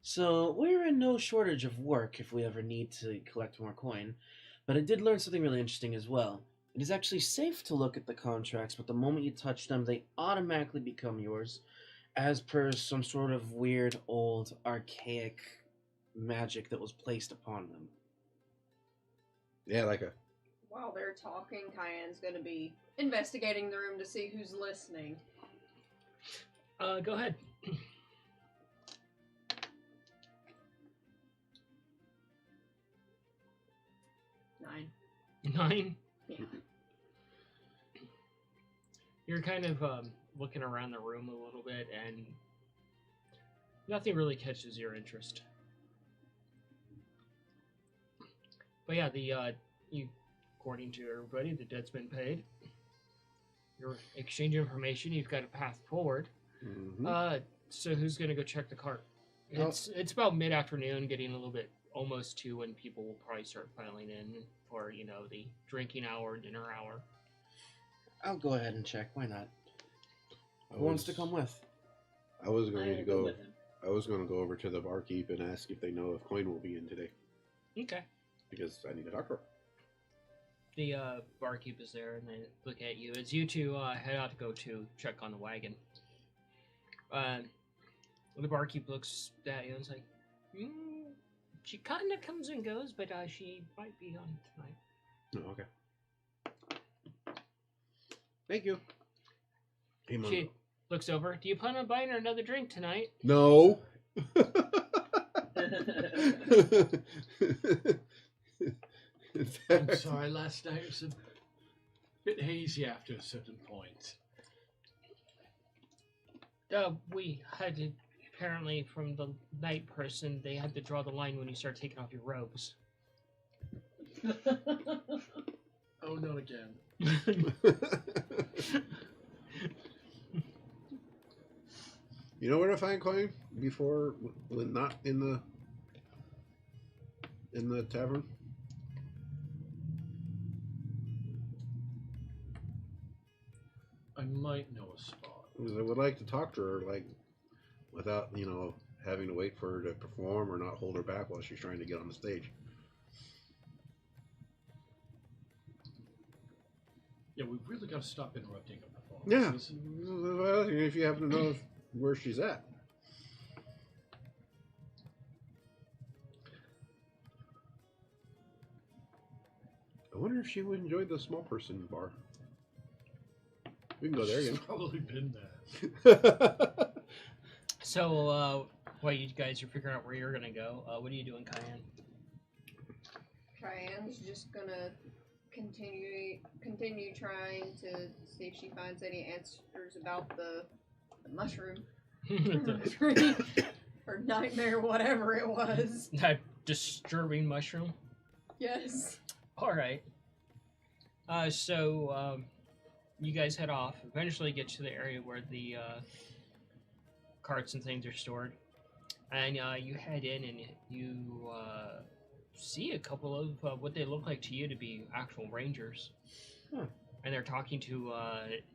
so we're in no shortage of work if we ever need to collect more coin. But I did learn something really interesting as well. It is actually safe to look at the contracts, but the moment you touch them, they automatically become yours, as per some sort of weird, old, archaic magic that was placed upon them. Yeah, like a. While they're talking, Cayenne's gonna be investigating the room to see who's listening. Go ahead. 9. 9. Yeah. You're kind of looking around the room a little bit, and nothing really catches your interest. But yeah, you, according to everybody, the debt's been paid. You're exchanging information. You've got a path forward. Mhm. So who's gonna go check the cart? Oh. It's about mid-afternoon, getting a little bit almost to when people will probably start filing in for the drinking hour, dinner hour. I'll go ahead and check. Why not? I Who wants to was- come with? I was I going will to go go. with him. I was going to go over to the barkeep and ask if they know if coin will be in today Okay. because I need to talk to her. The barkeep is there, and they look at you as you two head out to go to check on the wagon. The barkeep looks at you and is like, she kind of comes and goes, but she might be on tonight. Oh, okay. Thank you. Hey, Mongo. She looks over. Do you plan on buying her another drink tonight? No. I'm sorry, last night was a bit hazy after a certain point. We had to, apparently, from the night person, they had to draw the line when you start taking off your robes. Oh, not again. You know where to find coin before, when not in the tavern? might know a spot. Because I would like to talk to her, like, without, having to wait for her to perform or not hold her back while she's trying to get on the stage. Yeah, we've really got to stop interrupting a performance. Yeah. This- If you happen to know where she's at. I wonder if she would enjoy the small person bar. We can go there She's again. probably been there. So, while you guys are figuring out where you're gonna go, what are you doing, Cayenne? Cheyenne's just gonna continue trying to see if she finds any answers about the mushroom or nightmare, whatever it was. That disturbing mushroom. Yes. All right. So you guys head off. Eventually, get to the area where the carts and things are stored, and you head in, and you see a couple of what they look like to you to be actual rangers. Huh. And they're talking to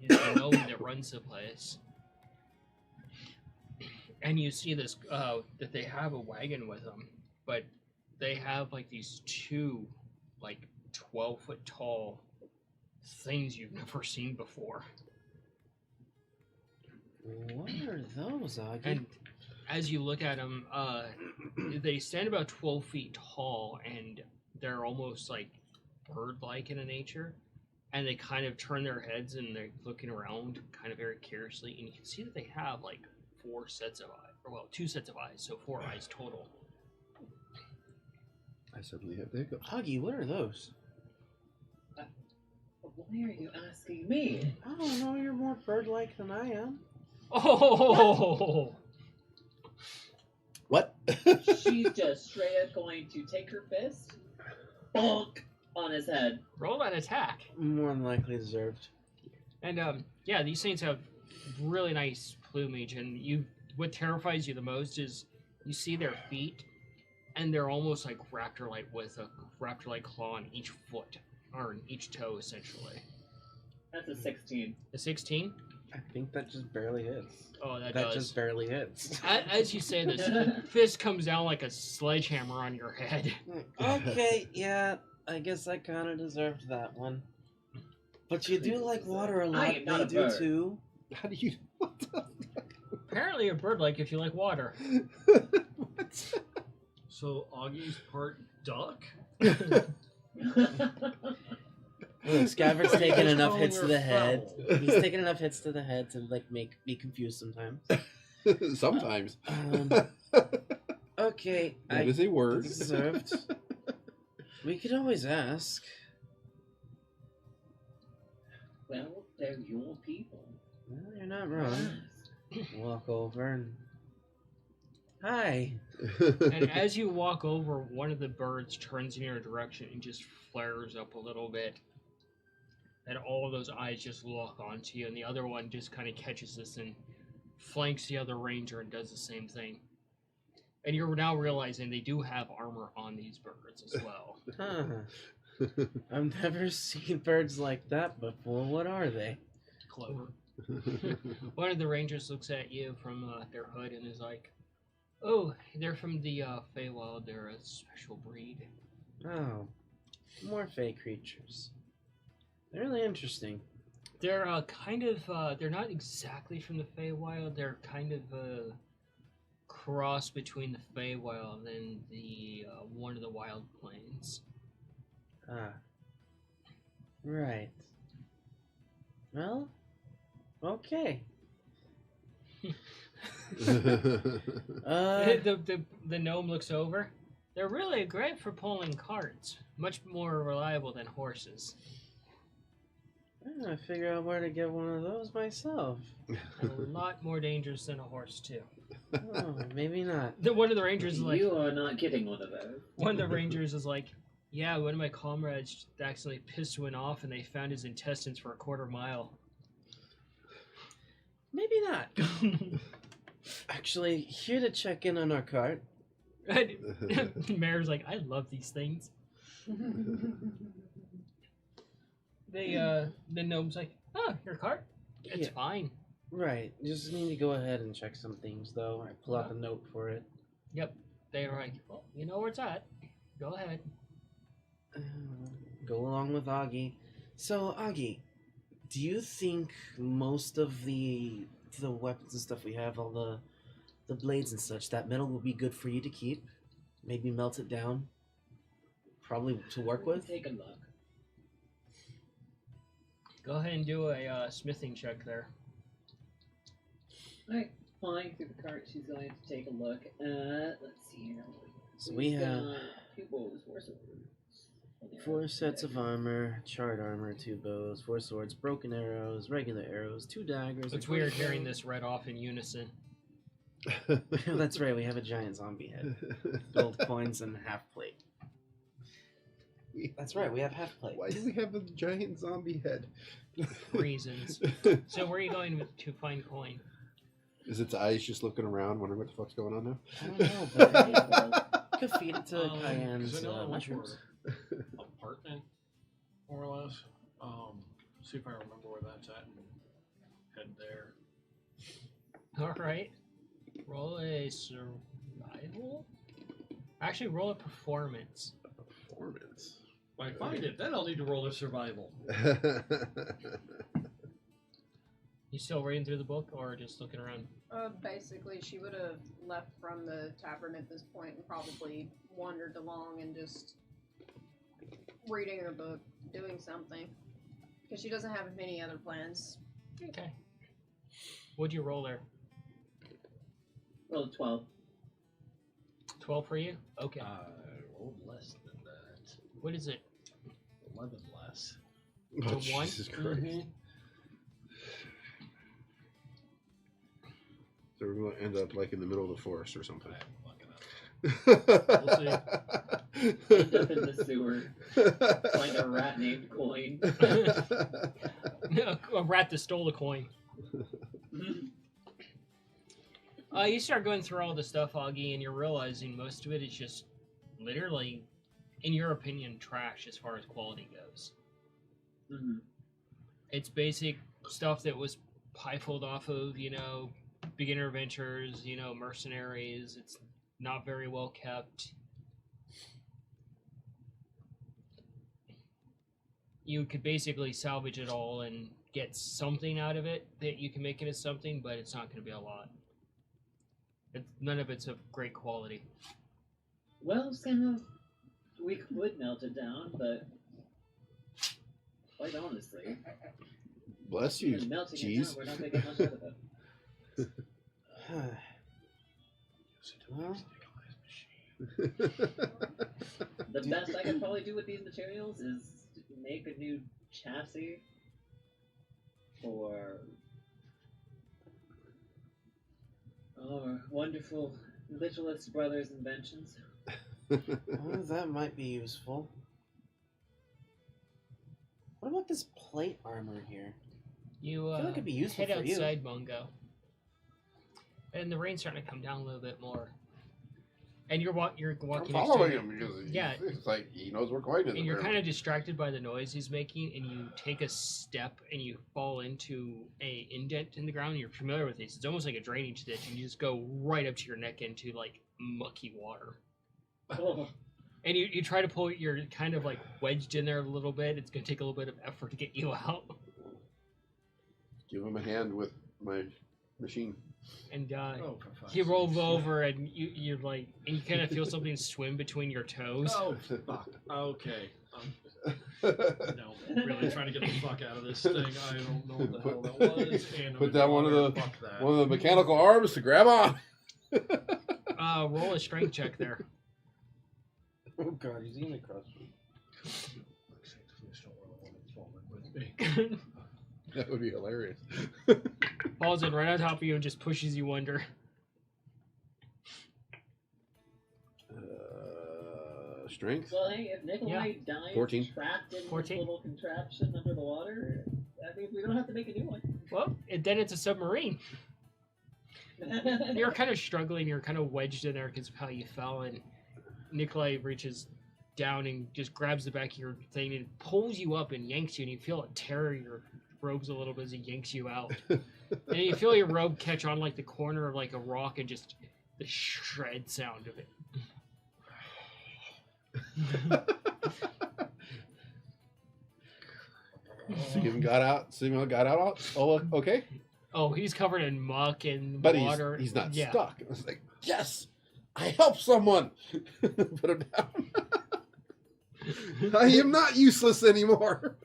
the gnome that runs the place. And you see this that they have a wagon with them, but they have like these two, like 12-foot tall things you've never seen before. What are those, Augie? And as you look at them, they stand about 12 feet tall, and they're almost like bird-like in a nature. And they kind of turn their heads and they're looking around, kind of very curiously. And you can see that they have like 4 sets of eyes, or well, 2 sets of eyes, so 4 eyes total. I suddenly have the hiccups. Augie, what are those? Why are you asking me? I don't know. You're more bird-like than I am. Oh! What? She's just straight up going to take her fist, bonk, on his head. Roll an attack. More than likely deserved. And yeah, these things have really nice plumage, and what terrifies you the most is you see their feet, and they're almost like raptor-like with a raptor-like claw on each foot, or on each toe, essentially. That's a 16. A 16? I think that just barely hits. Oh, that That does. just barely hits. As you say this, fist comes down like a sledgehammer on your head. Okay, yeah, I guess I kind of deserved that one. But you do like water a lot. I am not They a do bird. too. How do you... What the... Apparently a bird-like if you like water. What? So Augie's part duck? Look, Scabbard's taking Just enough calling hits her to the head. foul. He's taking enough hits to the head to like make me confused sometimes. Sometimes. Okay, That is a word. deserved. We could always ask. Well, they're your people. Well, you're not wrong. Walk over and hi. And as you walk over, one of the birds turns in your direction and just flares up a little bit. And all of those eyes just lock onto you, and the other one just kind of catches this and flanks the other ranger and does the same thing. And you're now realizing they do have armor on these birds as well. Huh. I've never seen birds like that before. What are they? Clover. One of the rangers looks at you from their hood and is like, "Oh, they're from the Feywild. They're a special breed." Oh, more fey creatures. They're really interesting. They're kind of, they're not exactly from the Feywild. They're kind of a cross between the Feywild and the one of the Wild Plains. Ah. Right. Well, okay. The gnome looks over. They're really great for pulling carts. Much more reliable than horses. I'm gonna figure out where to get one of those myself. And a lot more dangerous than a horse, too. Oh, maybe not. One of the rangers is like, You are not getting one of those. one of the rangers is like, yeah, one of my comrades accidentally pissed one off and they found his intestines for a quarter mile. Maybe not. Actually, here to check in on our cart. And Mayor's like, I love these things. The gnome's like, oh, your cart? It's fine. Right. Just need to go ahead and check some things, though. I pull out the note for it. Yep. They're like, well, you know where it's at. Go ahead. Go along with Augie. So, Augie, do you think most of the weapons and stuff we have, all the blades and such, that metal will be good for you to keep? Maybe melt it down? Probably to work with? Take a look. Go ahead and do a smithing check there. Alright, flying through the cart, she's going to take a look at, let's see here. So we have two bows, 4 swords. 4 sets of armor, charred armor, 2 bows, 4 swords, broken arrows, regular arrows, 2 daggers. It's weird hearing this read off in unison. That's right, we have a giant zombie head. Gold coins and half plate. That's right, we have half plate. Why do we have a giant zombie head? Reasons. So where are you going to find coin? Is its eyes just looking around, wondering what the fuck's going on now? I don't know, but hey, could feed it to Cayenne's Is another one mushrooms. for apartment, more or less. See if I remember where that's at and head there. Alright. Roll a survival? Actually, roll a performance. Performance. When I find it, then I'll need to roll a survival. You still reading through the book or just looking around? Basically, she would have left from the tavern at this point and probably wandered along and just reading her book, doing something. Because she doesn't have many other plans. Okay. What'd you roll there? Roll 12. 12 for you? Okay. I rolled less than that. What is it? 11 less. Oh, To 1? Jesus Christ. So we're going to end up like in the middle of the forest or something. We'll see. End up in the sewer. Find a rat named Coin. A rat that stole the coin. You start going through all the stuff, Augie, and you're realizing most of it is just literally, in your opinion, trash as far as quality goes. Mm-hmm. It's basic stuff that was pie-fold off of, beginner adventures, mercenaries. It's not very well kept. You could basically salvage it all and get something out of it that you can make it as something, but it's not going to be a lot. None of it's of great quality. Well, it's kind of, we could melt it down, but quite honestly, Bless you, even melting it jeez. down, we're not going to get much out of it. Well, The best I can probably do with these materials is make a new chassis for our wonderful Literalist Brothers inventions. well, that might be useful. What about this plate armor here? You I feel like it'd be useful head for you. outside, Mungo. And the rain's starting to come down a little bit more. And you're walking I'm next to following him. him because Yeah. it's like he knows where coin is. And you're kind apparently. of distracted by the noise he's making, and you take a step and you fall into a indent in the ground. And you're familiar with this. It's almost like a drainage ditch, and you just go right up to your neck into like mucky water. Oh, And you try to pull, you're kind of like wedged in there a little bit. It's going to take a little bit of effort to get you out. Give him a hand with my machine. And Oh, for fuck's he rolls sakes. over, and you're like, and you kind of feel something swim between your toes. Oh, fuck. Okay. No, really trying to get the fuck out of this thing. I don't know what the hell that was. And Put down one of the fuck that. one of the mechanical arms to grab on. Roll a strength check there. Oh god, he's eating a crust. Fuck's sakes, please don't roll one that's falling with me. That would be hilarious. Falls in right on top of you and just pushes you under. Strength. well, hey, if Nikolai dies 14. trapped in 14. this little contraption under the water, that means we don't have to make a new one. Well, then it's a submarine. You're kind of struggling. You're kind of wedged in there because of how you fell, and Nikolai reaches down and just grabs the back of your thing and pulls you up and yanks you, and you feel it tear your robes a little bit as he yanks you out. And you feel your robe catch on like the corner of like a rock and just the shred sound of it. Steven got out. Steven got out. Oh, okay. Oh, he's covered in muck and But water. he's not Yeah. stuck. I was like, yes, I helped someone. Put him down. I am not useless anymore.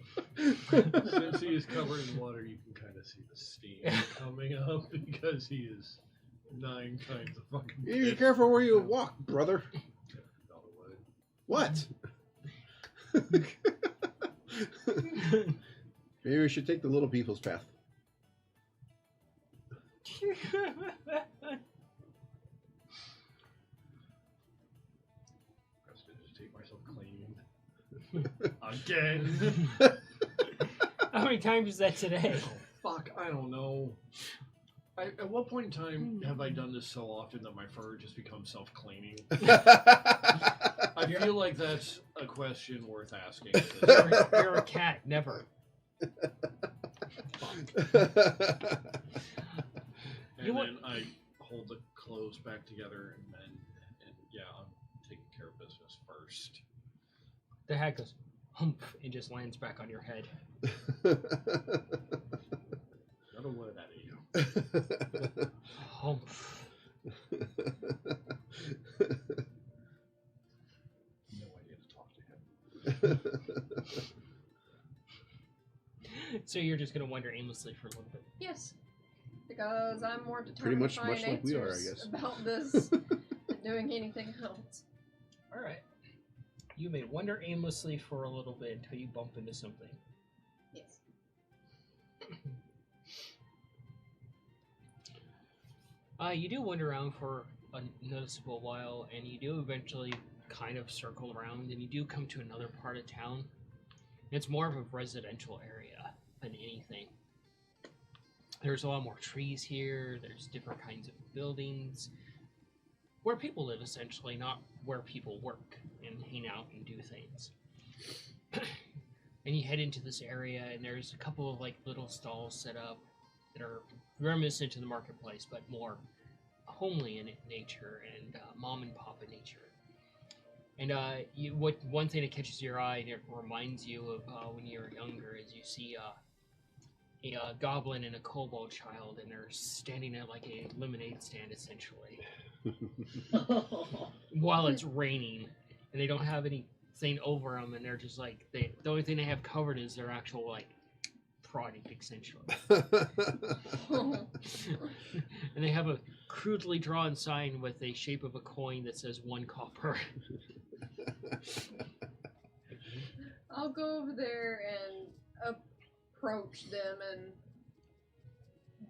Since he is covered in water, you can kind of see the steam coming up because he is 9 times the fucking. You be careful where you walk, brother. No, it would. What? Maybe we should take the little people's path. I was gonna just take myself clean again. How many times is that today? Fuck, I don't know. At what point in time have I done this so often that my fur just becomes self-cleaning? I feel like that's a question worth asking. You're a cat, never. And then I hold the clothes back together and yeah, I'm taking care of business first. The hat goes hump and just lands back on your head. Not a word out of you. Hump. No idea to talk to him. So you're just gonna wander aimlessly for a little bit. Yes, because I'm more determined Pretty much to find like we are, I answers guess. about this than doing anything else. All right. You may wander aimlessly for a little bit until you bump into something. Yes. You do wander around for a noticeable while, and you do eventually kind of circle around, and you do come to another part of town. It's more of a residential area than anything. There's a lot more trees here. There's different kinds of buildings. Where people live, essentially, not where people work and hang out and do things. And you head into this area, and there's a couple of like little stalls set up that are reminiscent to the marketplace, but more homely in nature and mom and pop in nature. And one thing that catches your eye and it reminds you of when you were younger is you see a goblin and a kobold child, and they're standing at like a lemonade stand essentially while it's raining, and they don't have anything over them, and they're just like the only thing they have covered is their actual like product essentially. And they have a crudely drawn sign with a shape of a coin that says 1 copper. I'll go over there and approach them and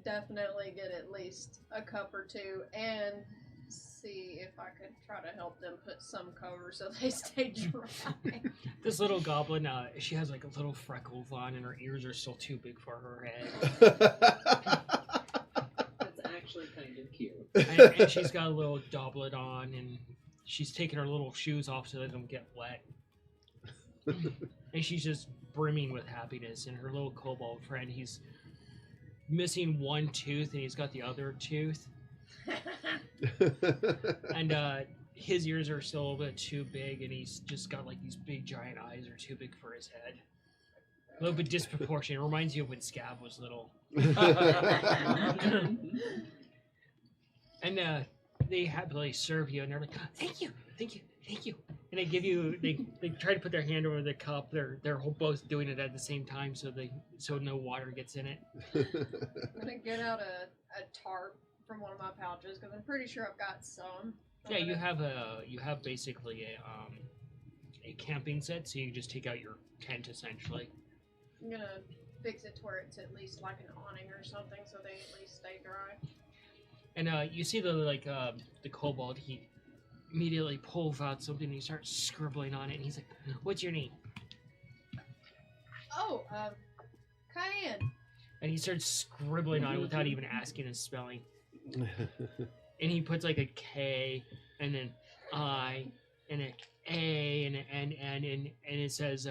definitely get at least a cup or two and see if I could try to help them put some cover so they stay dry. This little goblin, she has like a little freckles on, and her ears are still too big for her head. That's actually kind of cute. And she's got a little doublet on, and she's taking her little shoes off so they don't get wet. And she's just brimming with happiness. And her little kobold friend, he's missing one tooth, and he's got the other tooth. And his ears are still a little bit too big, and he's just got like these big giant eyes are too big for his head. A little bit disproportionate. It reminds you of when Scab was little. And they happily serve you, and they're like, "Thank you, thank you, thank you." And they give you, they try to put their hand over the cup. They're both doing it at the same time, so no water gets in it. I'm gonna get out a tarp from one of my pouches because I'm pretty sure I've got some. Yeah, you have basically a camping set, so you just take out your tent essentially. I'm gonna fix it to where it's at least like an awning or something, so they at least stay dry. And you see the kobold, he immediately pulls out something and he starts scribbling on it, and he's like, "What's your name?" Oh, Cayenne. And he starts scribbling on it without even asking his spelling. And he puts like a K and an I and an A and an N and it says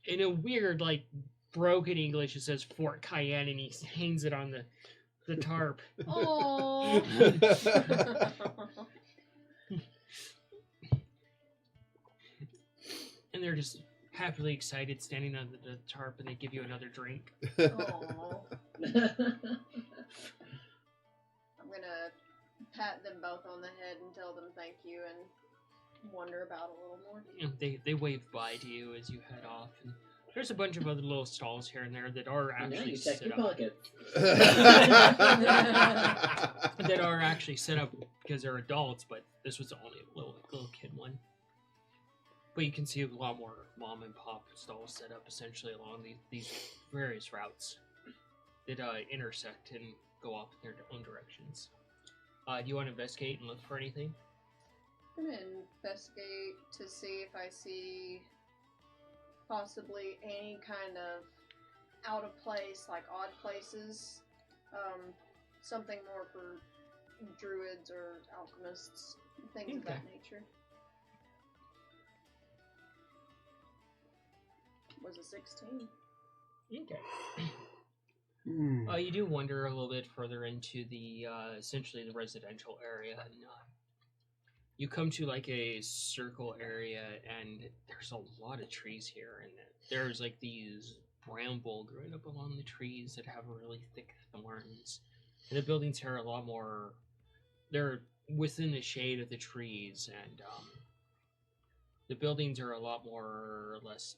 in a weird like broken English. It says Fort Cayenne, and he hangs it on the tarp. Oh. And they're just happily excited, standing on the tarp, and they give you another drink. Oh. I'm gonna pat them both on the head and tell them thank you and wonder about a little more. You know, they wave bye to you as you head off. And there's a bunch of other little stalls here and there that are Now actually you check set your up. pockets. That are actually set up because they're adults, but this was only a little kid one. But you can see a lot more mom and pop stalls set up essentially along these various routes that intersect and go off in their own directions. Do you want to investigate and look for anything? I'm gonna investigate to see if I see possibly any kind of out of place, like odd places. Something more for druids or alchemists, things of that Okay. nature. Was a 16. Okay. Hmm. You do wander a little bit further into the essentially the residential area, and you come to like a circle area, and there's a lot of trees here, and there's like these bramble growing up along the trees that have really thick thorns. And the buildings here are a lot more. They're within the shade of the trees, and the buildings are a lot more or less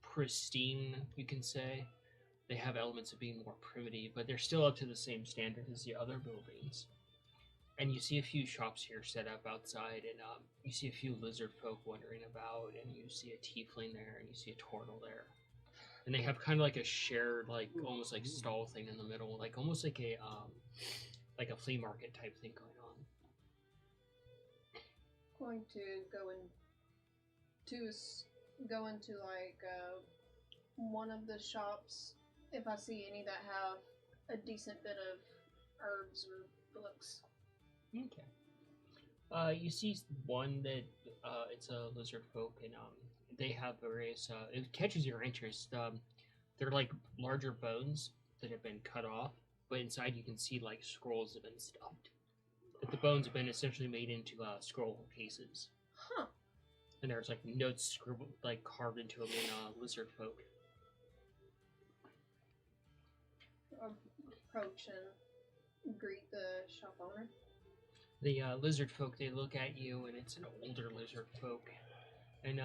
pristine, you can say. They have elements of being more primitive, but they're still up to the same standard as the other buildings. And you see a few shops here set up outside, and you see a few lizard folk wandering about, and you see a tiefling there, and you see a turtle there. And they have kind of like a shared, like almost like stall thing in the middle, like almost like a flea market type thing going on. Going to go into like one of the shops if I see any that have a decent bit of herbs or books. Okay. You see one that it's a lizard folk, and they have various. It catches your interest. They're like larger bones that have been cut off, but inside you can see like scrolls have been stuffed. But the bones have been essentially made into scroll cases, Huh. and there's like notes scribbled, like carved into them in lizard folk. Approach and greet the shop owner. The lizard folk, they look at you, and it's an older lizard folk, and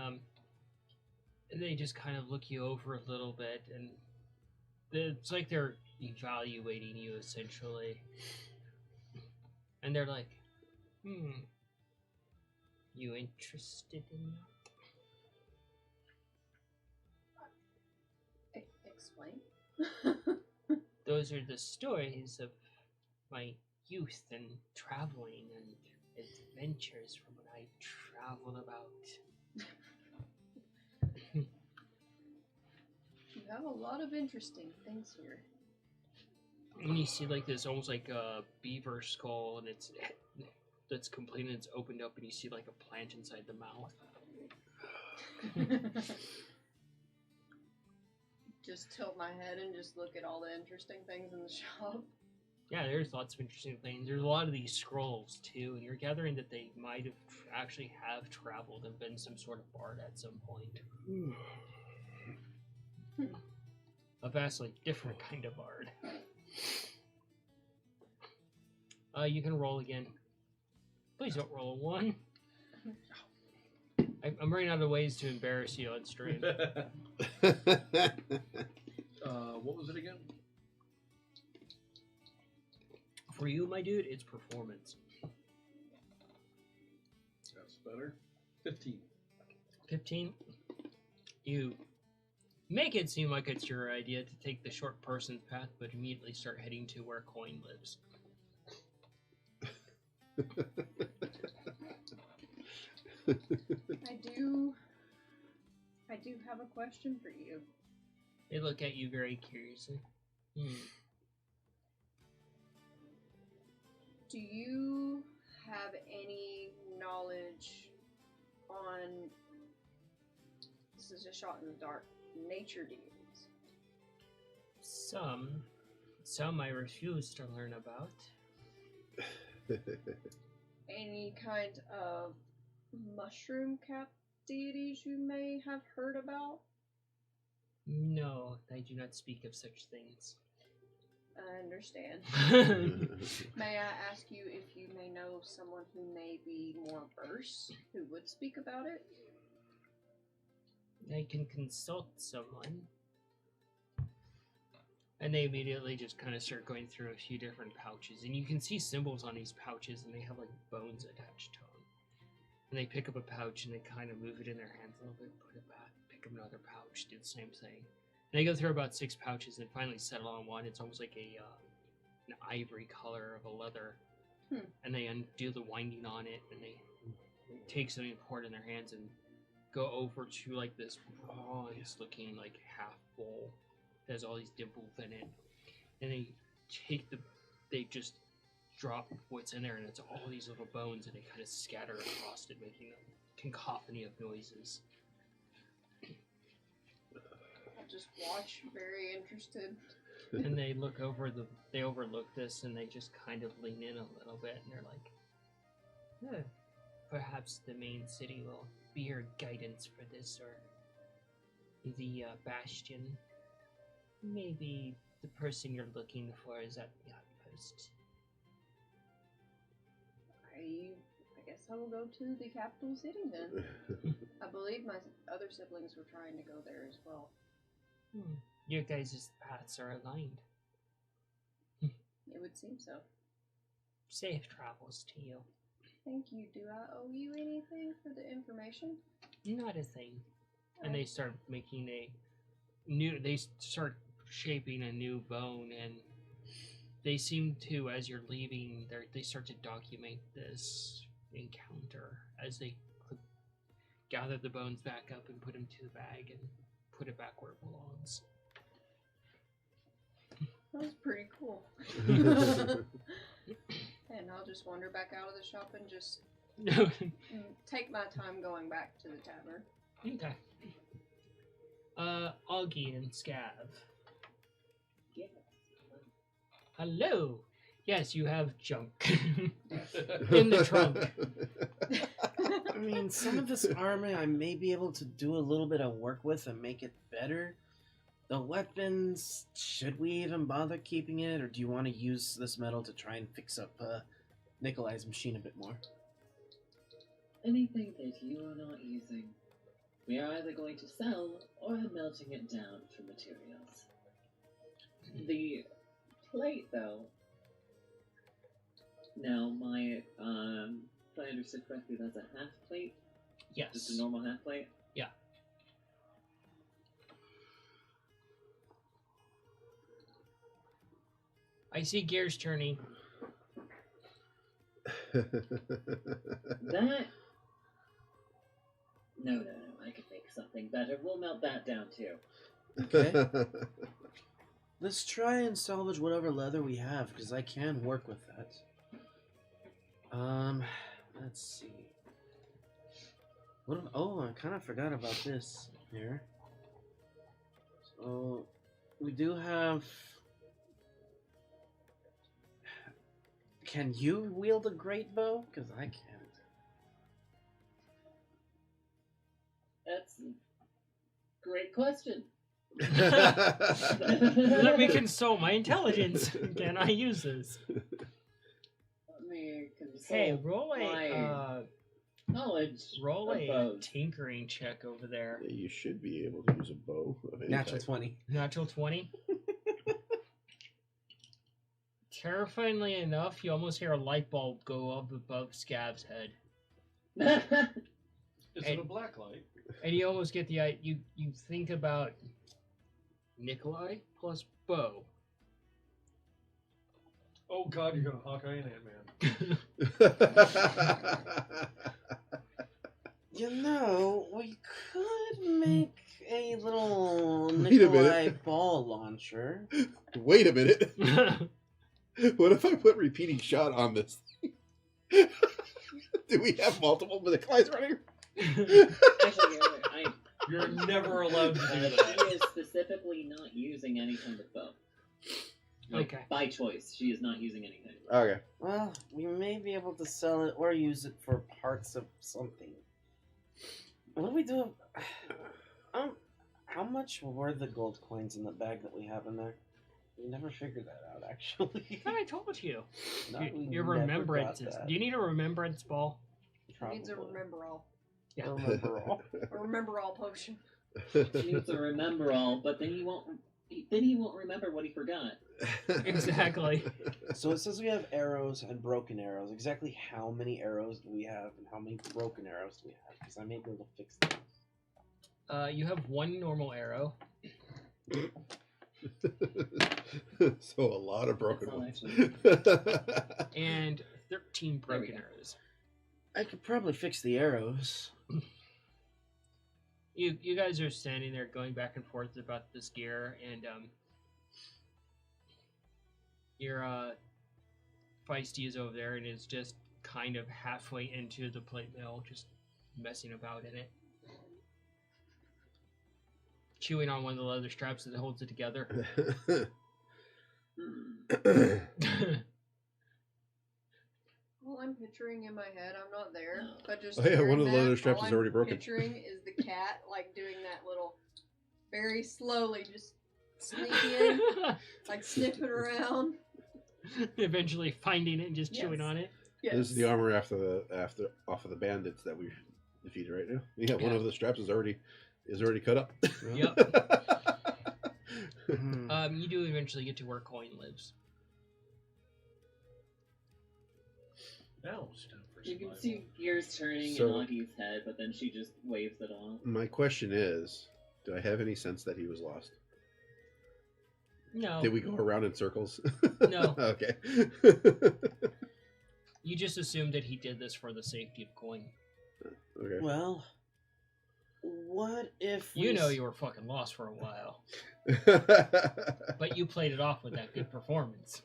they just kind of look you over a little bit, and it's like they're evaluating you essentially, and they're like, you interested in that? Explain. Those are the stories of my youth and traveling and adventures from what I traveled about. You have a lot of interesting things here. And you see like this almost like a beaver skull, and that's complete, and it's opened up, and you see like a plant inside the mouth. Just tilt my head and just look at all the interesting things in the shop. Yeah, there's lots of interesting things. There's a lot of these scrolls too, and you're gathering that they might have actually have traveled and been some sort of bard at some point. A vastly different kind of bard. You can roll again. Please don't roll a 1. I'm running out of ways to embarrass you on stream. What was it again? For you, my dude, it's performance. That's better. 15. 15. You make it seem like it's your idea to take the short person's path, but immediately start heading to where Coin lives. I do have a question for you. They look at you very curiously. Do you have any knowledge on, this is a shot in the dark, nature deities? Some I refuse to learn about. Any kind of mushroom cap deities you may have heard about? No, I do not speak of such things. I understand. May I ask you if you may know of someone who may be more versed, who would speak about it? I can consult someone. And they immediately just kind of start going through a few different pouches. And you can see symbols on these pouches, and they have like bones attached to them. And they pick up a pouch, and they kind of move it in their hands a little bit, put it back, pick up another pouch, do the same thing. They go through about 6 pouches and finally settle on one. It's almost like an ivory color of a leather. And they undo the winding on it, and they take something and pour it in their hands and go over to like this bronze looking like half bowl that has all these dimples in it. And they just drop what's in there, and it's all these little bones, and they kind of scatter across it, making a cacophony of noises. I'll just watch, very interested. And they overlook this, and they just kind of lean in a little bit, and they're like, perhaps the main city will be your guidance for this, or the Bastion. Maybe the person you're looking for is at the outpost. I guess I will go to the capital city then. I believe my other siblings were trying to go there as well. Your guys' paths are aligned. It would seem so. Safe travels to you. Thank you. Do I owe you anything for the information? Not a thing. And they start making they start shaping a new bone, and they seem to, as you're leaving, they start to document this encounter as they gather the bones back up and put them to the bag and put it back where it belongs. That was pretty cool. And I'll just wander back out of the shop and just take my time going back to the tavern. Okay. Augie and Scav. Yes. Hello. Yes, you have junk in the trunk. I mean, some of this armor I may be able to do a little bit of work with and make it better. The weapons, should we even bother keeping it, or do you want to use this metal to try and fix up Nikolai's machine a bit more? Anything that you are not using, we are either going to sell or are melting it down for materials. The plate, though. Now, if I understood correctly, that's a half plate? Yes. Just a normal half plate? Yeah. I see gears turning. That? No, I could make something better. We'll melt that down too. Okay. Let's try and salvage whatever leather we have, because I can work with that. Let's see. I kind of forgot about this here. So, we do have... Can you wield a great bow? Because I can't. That's a great question. Let me consult my intelligence. Can I use this? Let me consult Hey, roll my a knowledge roll of a bows. tinkering check over there. Yeah, you should be able to use a bow of any Natural type. 20. Natural 20. Terrifyingly enough, you almost hear a light bulb go up above Scav's head, Is it a black light? and you almost get the you think about Nikolai plus bow. Oh God, you're gonna Hawkeye and Ant-Man. You know, we could make a little Wait a Nikolai minute. ball launcher. Wait a minute. What if I put repeating shot on this? Do we have multiple Nikolai's running? Actually, You're never allowed to do he that. is specifically not using any kind of bow. Like, Okay. by choice. She is not using anything. Okay. Well, we may be able to sell it or use it for parts of something. What do we do? How much were the gold coins in the bag that we have in there? We never figured that out, actually. I told you. No, Your- we Your never got remembrances. that. Do you need a remembrance ball? He needs a Probably. remember all. Yeah. Remember all. A remember all potion. He needs to remember all, but then he won't. Then he won't remember what he forgot. Exactly. So it says we have arrows and broken arrows. Exactly how many arrows do we have and how many broken arrows do we have? Because I may be able to fix those. You have one normal arrow. So a lot of broken That's all, ones. And 13 broken go. arrows. I could probably fix the arrows. You guys are standing there going back and forth about this gear, and your Feisty is over there and is just kind of halfway into the plate mill, just messing about in it. Chewing on one of the leather straps that holds it together. All I'm picturing in my head, I'm not there, but just Oh, yeah, one hearing of the that, leather straps all is I'm already broken. Picturing is the cat like doing that little, very slowly, just sneaking, like sniffing around. Eventually finding it and just chewing Yes. on it. Yes. This is the armor off of the bandits that we've defeated right now. Yeah, one Yeah. of the straps is already cut up. Yep. You do eventually get to where coin lives. Now it's time for You can survival. see gears turning So- in Augie's head, but then she just waves it off. My question is, do I have any sense that he was lost? No. Did we go around in circles? No. Okay. You just assumed that he did this for the safety of coin. Okay. Well, what if You we know s- you were fucking lost for a while, but you played it off with that good performance.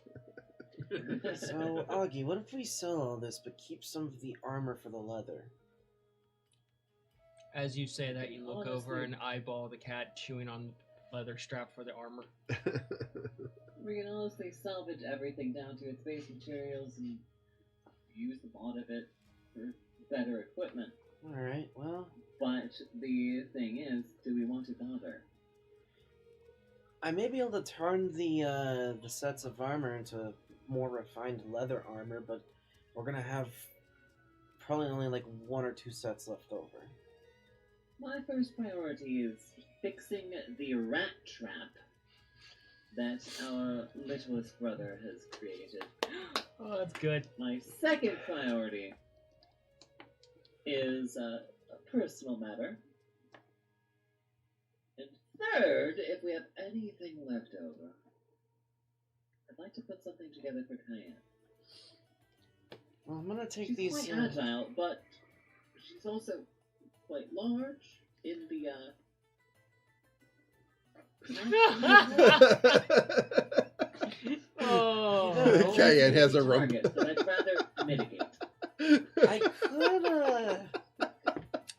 So, Augie, what if we sell all this but keep some of the armor for the leather? As you say that, you look over Honestly- and eyeball the cat chewing on the leather strap for the armor. We can honestly salvage everything down to its base materials and use a lot of it for better equipment. Alright, well, But the thing is, do we want to bother? I may be able to turn the sets of armor into more refined leather armor, but we're gonna have probably only like 1 or 2 sets left over. My first priority is fixing the rat trap that our littlest brother has created. Oh, that's good. My second priority is a personal matter. And third, if we have anything left over, I'd like to put something together for Cayenne. Well, I'm gonna take She's these. quite agile, but she's also quite large in the Oh. Cayenne has a target that I'd rather mitigate. I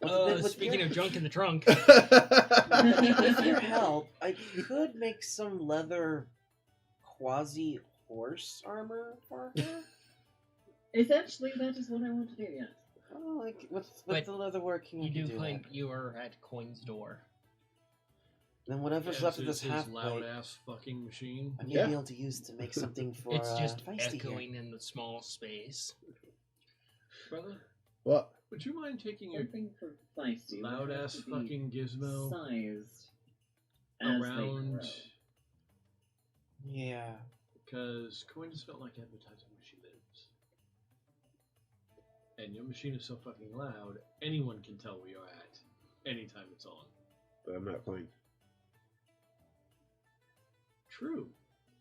could. Speaking of junk in the trunk, With your help, I could make some leather quasi horse armor for her. Essentially, that is what I want to do, yes. Oh, like with But the leather working, you I can do claim that. you are at Coin's door. Then whatever's Yeah, left of this this half loud plate, ass fucking machine. I may Yeah. be able to use to make something for. It's just Feisty here. echoing in the small space. Brother, What? would you mind taking your Something for feisty. would loud have ass to be fucking gizmo sized as they around? grow. Yeah. Because Coin just felt like advertising where she lives. And your machine is so fucking loud, anyone can tell where you're at anytime it's on. But I'm not playing. True.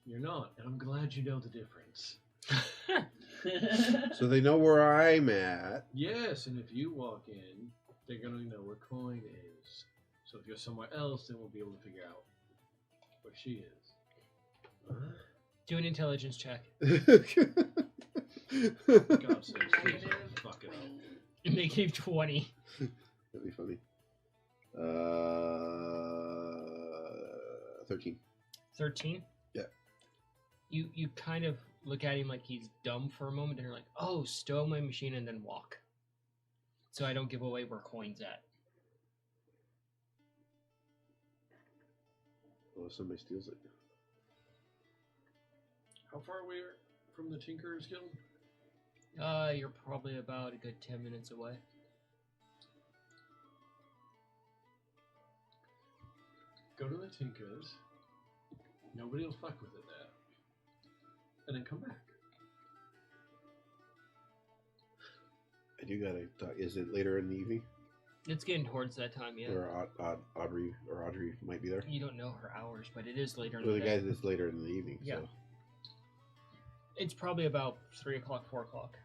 You're not, and I'm glad you know the difference. So they know where I'm at. Yes, and if you walk in, they're gonna know where Coin is. So if you're somewhere else, then we'll be able to figure out where she is. Do an intelligence check. For God's sake, please don't fuck it up. Negative 20. That'd be funny. 13. 13? Yeah. You kind of look at him like he's dumb for a moment, and you're like, "Oh, stow my machine and then walk, so I don't give away where coin's at." Oh, somebody steals it. How far away are from the Tinker's Guild? You're probably about a good 10 minutes away. Go to the Tinker's. Nobody will fuck with it there. And then come back. I do gotta talk. Is it later in the evening? It's getting towards that time, yeah. Or Audrey might be there? You don't know her hours, but it is later in Well, the the day. guy is later in the evening. Yeah. So. It's probably about 3 o'clock, 4 o'clock.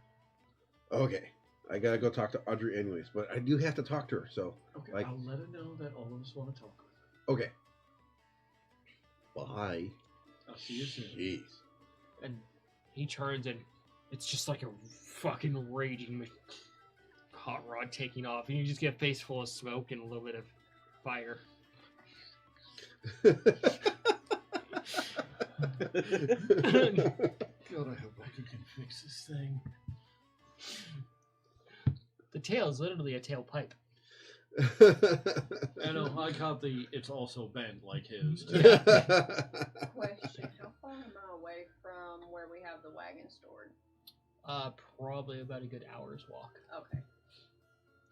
Okay. I gotta go talk to Audrey anyways, but I do have to talk to her, so. Okay, Like- I'll let her know that all of us want to talk with her. Okay. Bye. I'll see you soon. Jeez. And he turns, and it's just like a fucking raging hot rod taking off, and you just get a face full of smoke and a little bit of fire. God, I hope I can fix this thing. The tail is literally a tailpipe. I know, I caught the it's also bent like his. Question: how far am I away from where we have the wagon stored? Probably about a good hour's walk. Okay.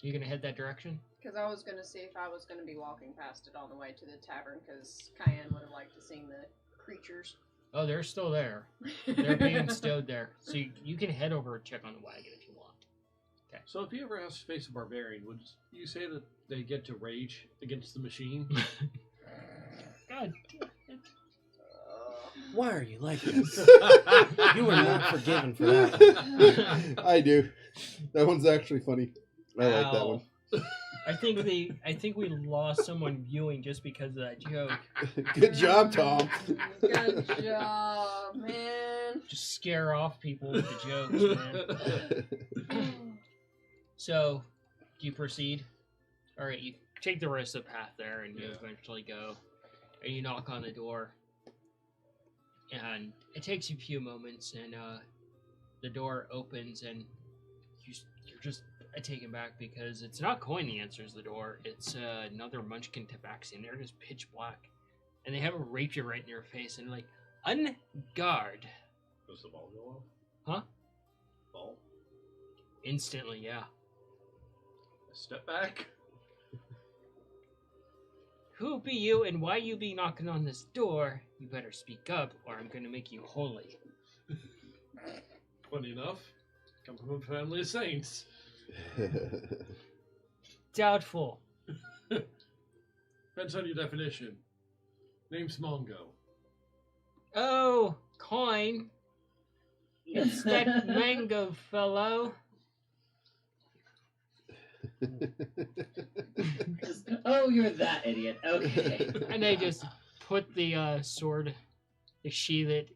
You gonna head that direction? Because I was going to see if I was going to be walking past it on the way to the tavern, because Cayenne would have liked to see the creatures. Oh, they're still there. They're being stowed there. So you can head over and check on the wagon if you want. So if you ever asked to face a barbarian, would you say that they get to rage against the machine? God damn it. Why are you like this? You are not forgiven for that. I do. That one's actually funny. I like that Ow. one. I think we lost someone viewing just because of that joke. Good job, Tom. Good job, man. Just scare off people with the jokes, man. So, do you proceed? Alright, you take the rest of the path there and you Yeah. eventually go. And you knock on the door. And it takes you a few moments, and the door opens, and you're just taken back because it's not Coin that answers the door. It's another Munchkin Tabaxi, and they're just pitch black. And they have a rapier right in your face, and like, on guard. Does the ball go off? Huh? Ball? Instantly, yeah. Step back. Who be you, and why you be knocking on this door? You better speak up, or I'm gonna make you holy. Funny enough, come from a family of saints. Doubtful. Depends on your definition. Name's Mongo. Oh, Coin. It's that mango fellow. Oh, you're that idiot. Okay. And they just put the sword, they sheath it,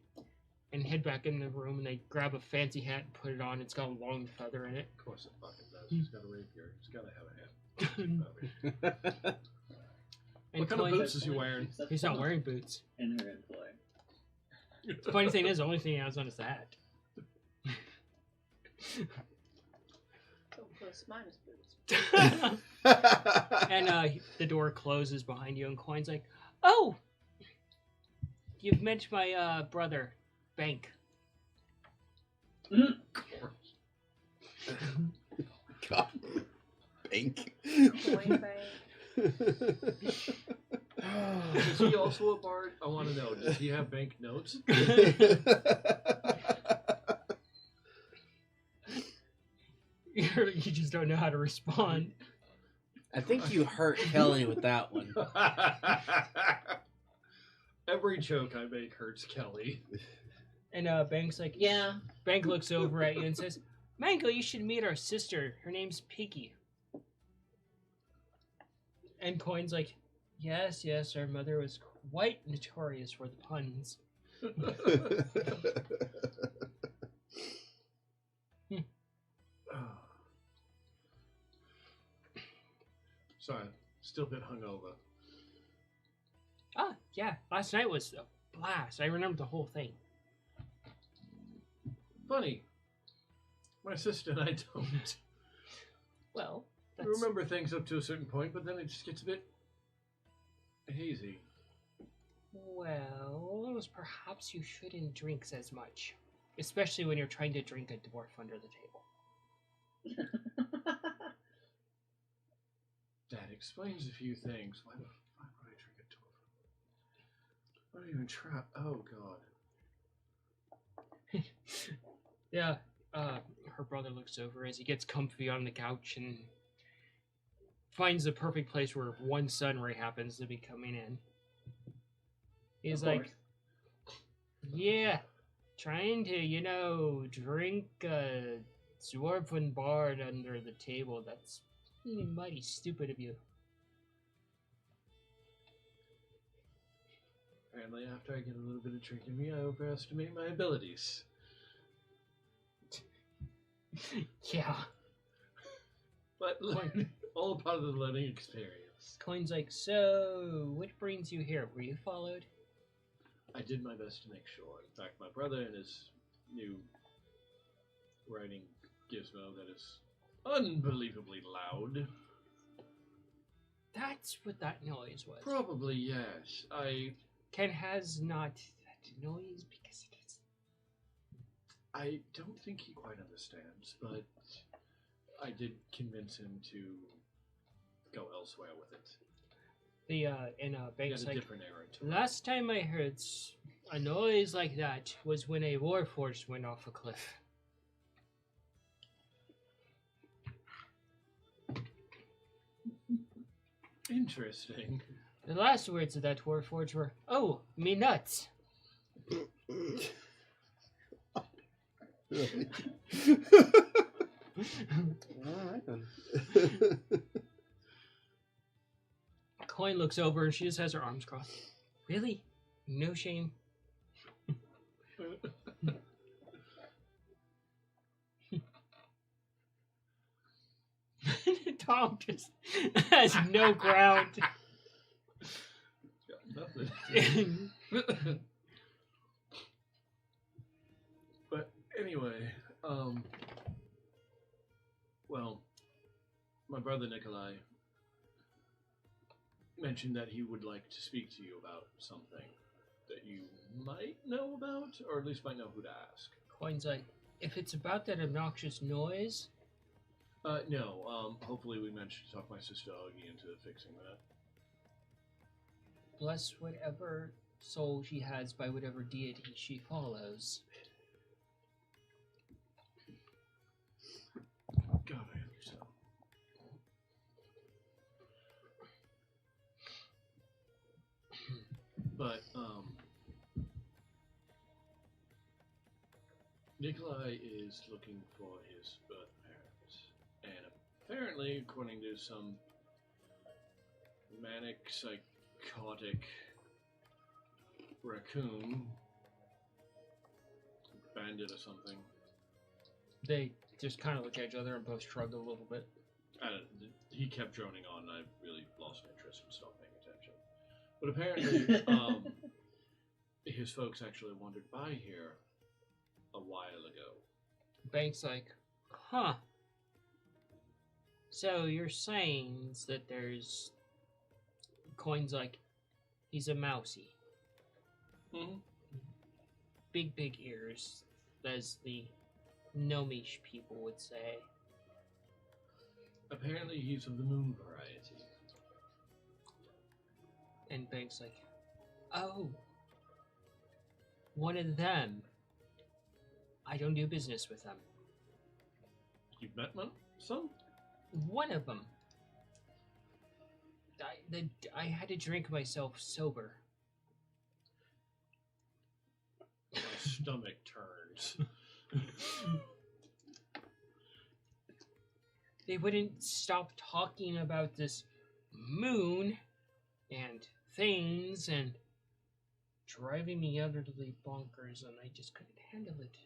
and head back in the room, and they grab a fancy hat and put it on. It's got a long feather in it. Of course it fucking does. He's got a rapier. He's got to have a hat. And What kind of Coin- boots is he wearing? He's not wearing boots. In her employ. The funny thing is, the only thing he has on is the hat. So plus minus boots. And the door closes behind you, and Coin's like, "Oh, you've met my brother, Bank." Of course. God. Bank. Coin bank. Is he also a bard? I want to know. Does he have bank notes? You just don't know how to respond. I think you hurt Kelly with that one. Every joke I make hurts Kelly. And Bank's like, Yeah. Bank looks over at you and says, "Mango, you should meet our sister. Her name's Piggy." And Coin's like, "Yes, yes, our mother was quite notorious for the puns." Sorry, still a bit hungover. Ah, yeah, last night was a blast. I remember the whole thing. Funny. My sister and I don't. Well, I that's... remember things up to a certain point, but then it just gets a bit hazy. Well, perhaps you shouldn't drink as much. Especially when you're trying to drink a dwarf under the table. That explains a few things. Why would I drink a dwarf? Why do I even try? Oh, God. Yeah, her brother looks over as he gets comfy on the couch and finds the perfect place where one sun ray happens to be coming in. He's Of like, course. yeah, trying to, drink a dwarven bard under the table. That's mighty stupid of you. Apparently, after I get a little bit of drink in me, I overestimate my abilities. Yeah. But all part of the learning experience. Coin's like, so, what brings you here? Were you followed? I did my best to make sure. In fact, my brother and his new writing gizmo that is unbelievably loud. That's what that noise was. Probably, yes. Ken has not that noise because it is. I don't think he quite understands, but I did convince him to go elsewhere with it. Bank's He had a like, different errand to it. last time I heard a noise like that was when a warforged went off a cliff. Interesting. The last words of that warforged were, "Oh, me nuts." Alright then. Coin looks over and she just has her arms crossed. Really? No shame. Tom just has no ground. Got nothing. But anyway, well, my brother Nikolai mentioned that he would like to speak to you about something that you might know about, or at least might know who to ask. Coin's like, if it's about that obnoxious noise, No, hopefully we managed to talk my sister Augie into fixing that. bless whatever soul she has by whatever deity she follows. God, I hope so. But, Nikolai is looking for his birth parents. And apparently, according to some manic, psychotic raccoon, bandit or something. They just kind of look at each other and both shrug a little bit. He kept droning on, and I really lost interest and stopped paying attention. But apparently, his folks actually wandered by here a while ago. Bank's like, huh. So you're saying that there's... Coin's like, he's a mousy. Mm-hmm. Big ears, as the gnomish people would say. Apparently, he's of the moon variety. And Bank's like, oh, one of them. I don't do business with them. You've met some? One of them. I had to drink myself sober. My stomach turns. They wouldn't stop talking about this moon and things and driving me utterly bonkers, and I just couldn't handle it.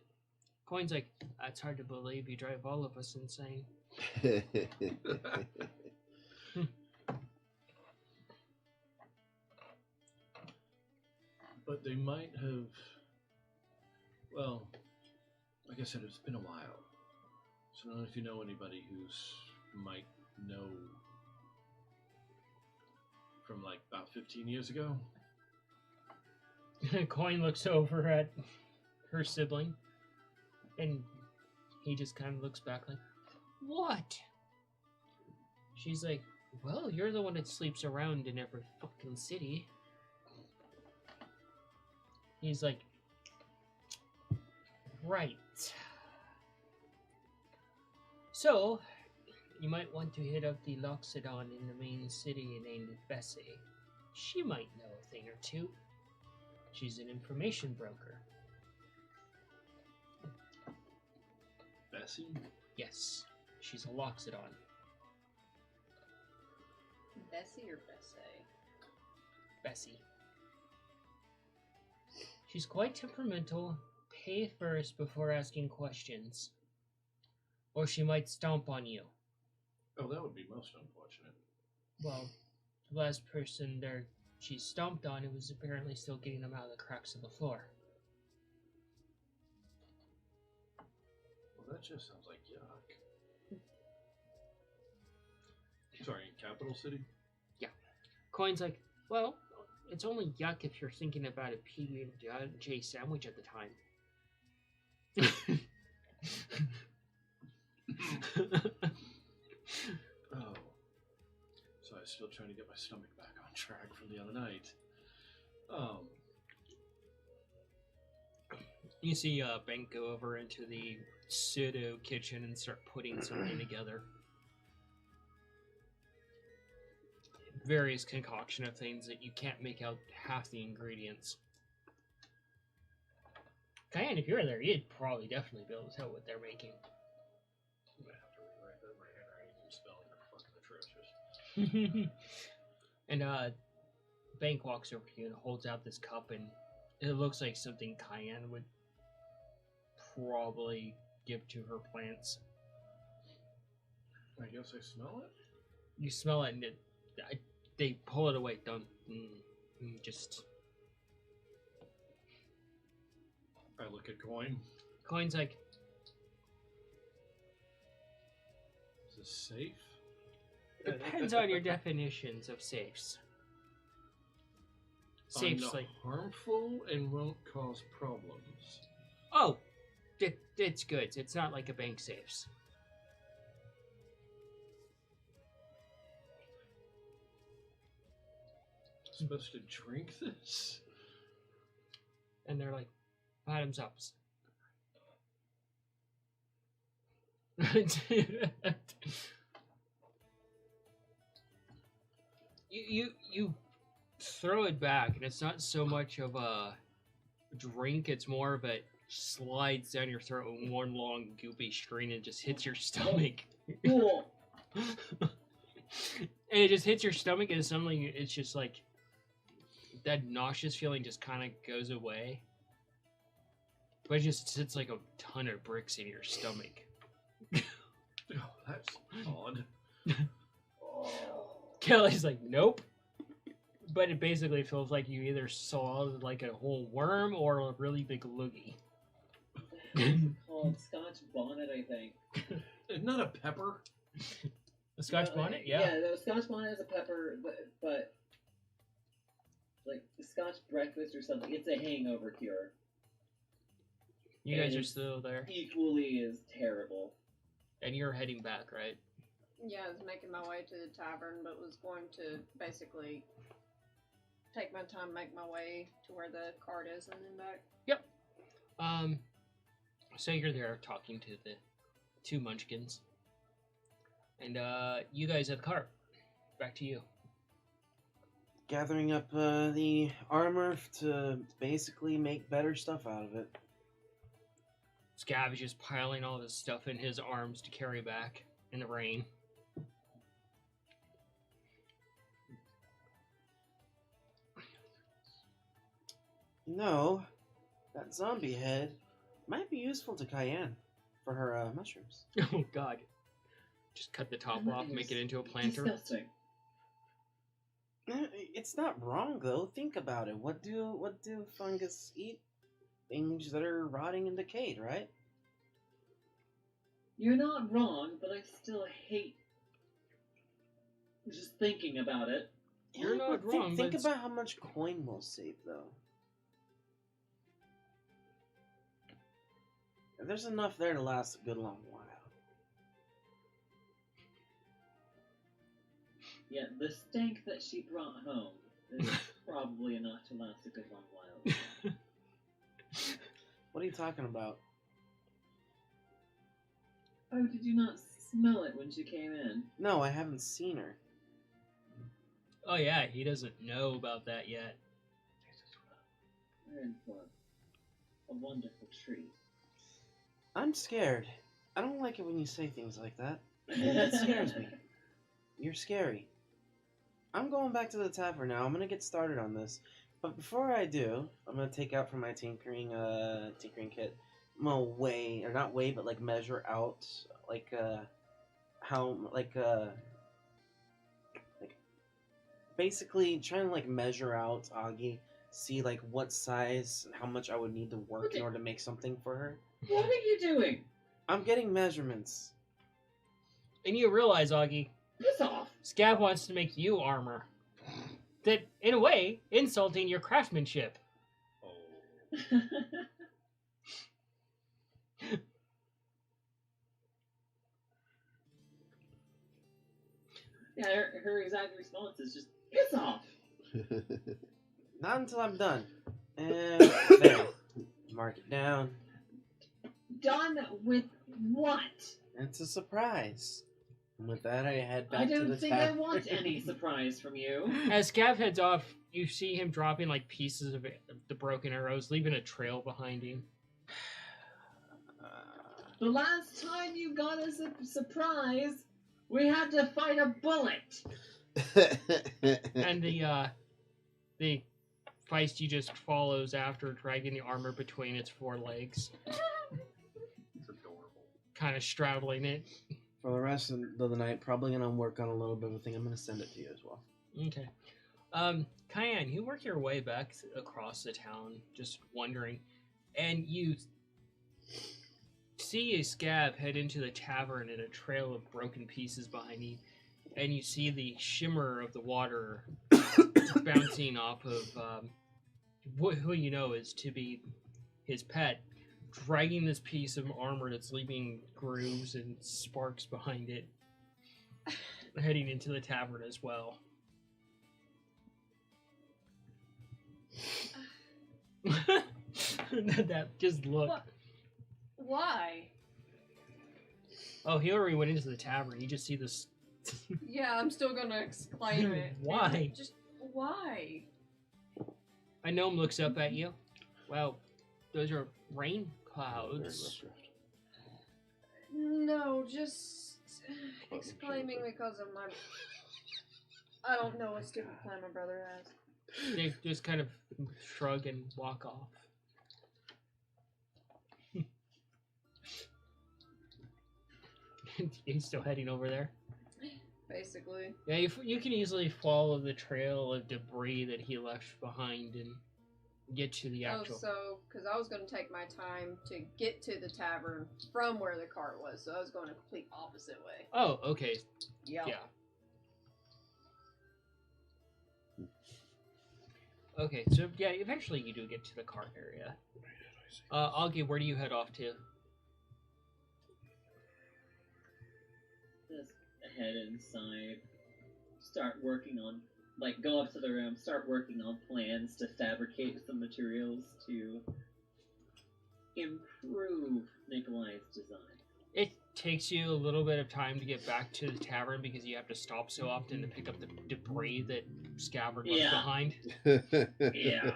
Coin's like, that's hard to believe. You drive all of us insane. But they might have... Well, like I said, it's been a while. So I don't know if you know anybody who's might know from like about 15 years ago. Coin looks over at her sibling, and he just kind of looks back like, "What?" She's like, "Well, you're the one that sleeps around in every fucking city." He's like, "Right. So, you might want to hit up the Loxodon in the main city named Bessie. She might know a thing or two. She's an information broker." Bessie? Yes, she's a Loxodon. Bessie or Bessie? Bessie. She's quite temperamental. Pay first before asking questions. Or she might stomp on you. Oh, that would be most unfortunate. Well, the last person there she stomped on, it was apparently still getting them out of the cracks of the floor. Well, that just sounds like yuck. Sorry, Capital City? Coin's like, well, it's only yuck if you're thinking about a PB&J sandwich at the time. Oh. So I was still trying to get my stomach back on track from the other night. You see Bank go over into the pseudo kitchen and start putting something together. Various concoction of things that you can't make out half the ingredients. Cayenne, if you were there, you'd probably definitely be able to tell what they're making. I'm gonna have to rewrite that. My handwriting and spelling are fucking atrocious. And Bank walks over to you and holds out this cup, and it looks like something Cayenne would probably give to her plants. I guess I smell it? You smell it, and they pull it away. Don't just. I look at Coin. Coin's like, Is this safe? depends on your definitions of safes. Safes like, harmful and won't cause problems. oh, it's good. It's not like a bank safes. Supposed to drink this? And they're like, bottoms ups. you throw it back, and it's not so much of a drink, it's more of a slides down your throat in one long goopy string and just hits your stomach. Cool. And it just hits your stomach, and suddenly it's just like that nauseous feeling just kind of goes away, but it just sits like a ton of bricks in your stomach. Oh, that's odd. Oh. Kelly's like, nope. But it basically feels like you either saw like a whole worm or a really big loogie. Called Scotch bonnet, I think. Not a pepper. The Scotch bonnet? Yeah. Yeah, the Scotch bonnet is a pepper, but like Scotch breakfast or something. It's a hangover cure. You guys And are it's still there. Equally as terrible. And you're heading back, right? Yeah, I was making my way to the tavern, but was going to basically take my time, make my way to where the cart is, and then back. So you're there talking to the two munchkins. And you guys at the cart. Back to you. Gathering up the armor to basically make better stuff out of it. Scav is just piling all this stuff in his arms to carry back in the rain. No, that zombie head might be useful to Cayenne for her mushrooms. Oh god. Just cut the top off, make it into a planter. Disgusting. It's not wrong though. Think about it. What do fungus eat? Things that are rotting and decayed, right? You're not wrong, but I still hate just thinking about it. You're Yeah, not but wrong, Think but about how much coin we'll save, though. There's enough there to last a good long while. Yeah, the stank that she brought home is probably enough to last a good long while. What are you talking about? Oh, did you not smell it when she came in? No, I haven't seen her. oh yeah, he doesn't know about that yet. We're in for a wonderful treat. I'm scared. I don't like it when you say things like that. It scares me. You're scary. I'm going back to the tavern now. I'm gonna get started on this. But before I do, I'm gonna take out from my tinkering kit. I'm gonna weigh, or not weigh, but like measure out, like basically trying to like measure out Augie, see like what size and how much I would need to work in order to make something for her. What are you doing? I'm getting measurements. And you realize, Augie, Piss off! Scab wants to make you armor. That, in a way, insulting your craftsmanship. Oh. Yeah, her exact response is just, piss off! Not until I'm done. And there. Mark it down. Done with what? It's a surprise. And with that, I head back I to the don't think I tavern. want any surprise from you. As Scab heads off, you see him dropping like pieces of the broken arrows, leaving a trail behind him. The last time you got us a surprise, we had to fight a bullet. And the feisty just follows after, dragging the armor between its four legs, It's adorable. kind of straddling it. For the rest of the night, probably gonna work on a little bit of a thing. I'm gonna send it to you as well. Okay. Cayenne, you work your way back across the town, just wondering, and you see a Scab head into the tavern in a trail of broken pieces behind you, and you see the shimmer of the water bouncing off of who you know is to be his pet, dragging this piece of armor that's leaving grooves and sparks behind it, heading into the tavern as well. That just look. What? Why? Oh, he already went into the tavern. You just see this. Yeah, I'm still gonna exclaim it. Why? Just why? A gnome looks up at you. Well, those are rain clouds. No, just exclaiming because of my. I don't know what stupid plan my brother has. They just kind of shrug and walk off. He's still heading over there. Basically. Yeah, you can easily follow the trail of debris that he left behind and get to the actual. Oh, so because I was going to take my time to get to the tavern from where the cart was, so I was going a complete opposite way. Oh, okay. Yep. Yeah. Okay, so yeah, eventually you do get to the cart area. Augie, where do you head off to? Just head inside, start working on, like, go up to the room, start working on plans to fabricate some materials to improve Nikolai's design. It takes you a little bit of time to get back to the tavern because you have to stop so often to pick up the debris that Scabbard left behind. Yeah.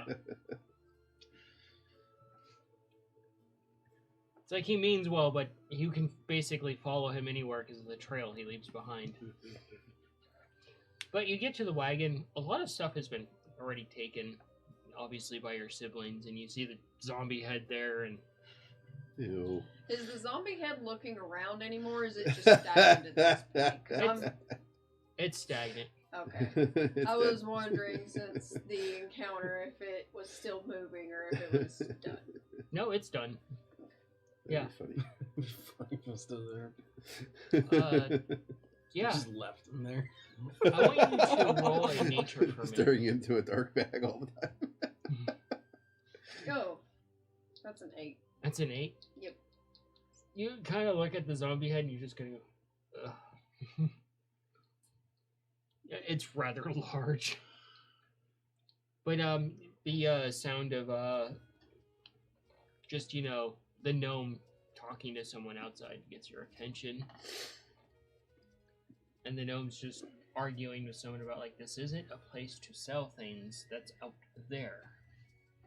It's like he means well, but you can basically follow him anywhere because of the trail he leaves behind. But you get to the wagon, a lot of stuff has been already taken, obviously, by your siblings, and you see the zombie head there, and... Ew. Is the zombie head looking around anymore, or is it just stagnant at this point? 'Cause It's stagnant. okay. I was wondering, since the encounter, if it was still moving or if it was done. No, it's done. Very Yeah. funny. Funny if I was still there. Yeah. Just left him there. I want you to roll a nature for me. Staring into a dark bag all the time. Go. That's an 8. That's an 8? Yep. You kind of look at the zombie head and you're just going to go, ugh. It's rather large. But the sound of just, the gnome talking to someone outside gets your attention. And the gnome's just arguing with someone about, like, this isn't a place to sell things that's out there.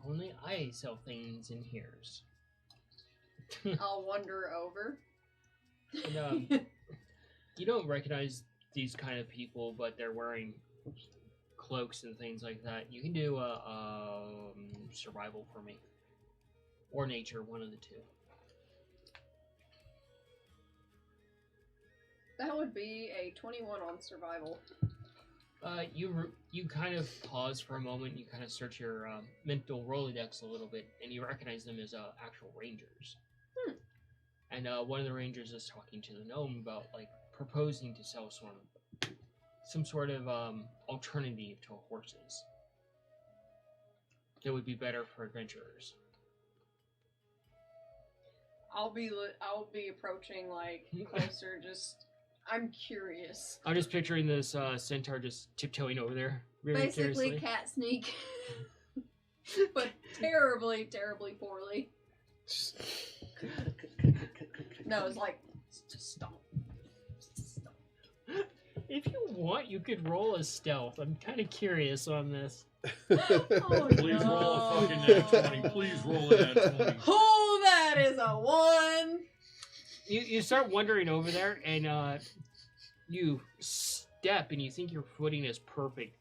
Only I sell things in here's. I'll wander over. And, you don't recognize these kind of people, but they're wearing cloaks and things like that. You can do survival for me. Or nature, one of the two. That would be a 21 on survival. You kind of pause for a moment. You kind of search your mental Rolodex a little bit, and you recognize them as actual rangers. And one of the rangers is talking to the gnome about like proposing to sell some sort of alternative to horses that would be better for adventurers. I'll be approaching like closer. Just I'm curious. I'm just picturing this centaur just tiptoeing over there, very Basically, curiously. cat sneak, but terribly, terribly poorly. No, it's like just stop. Stop. If you want, you could roll a stealth. I'm kind of curious on this. Oh, Please no. roll a fucking nat 20. Please roll a nat 20. Oh, that is a 1. You start wandering over there, and you step, and you think your footing is perfect,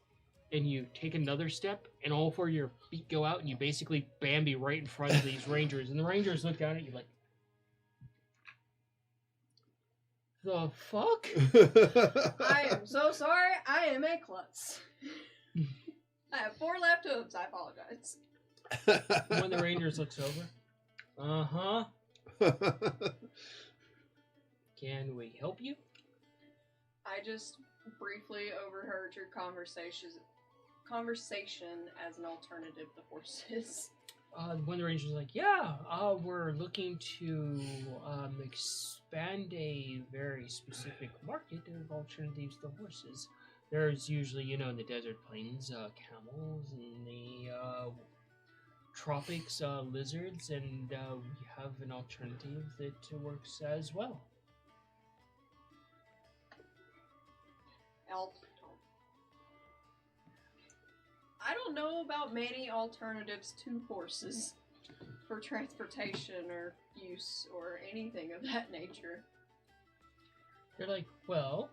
and you take another step, and all four of your feet go out, and you basically Bambi right in front of these rangers, and the rangers look down at you like, the fuck? I am so sorry. I am a klutz. I have 4 left hooves. I apologize. When the rangers looks over, uh-huh. Can we help you? I just briefly overheard your conversation as an alternative to horses. One of the rangers is like, yeah, we're looking to expand a very specific market of alternatives to horses. There's usually, in the desert plains, camels, and the tropics, lizards, and we have an alternative that works as well. I don't know about many alternatives to horses for transportation or use or anything of that nature. They're like, well,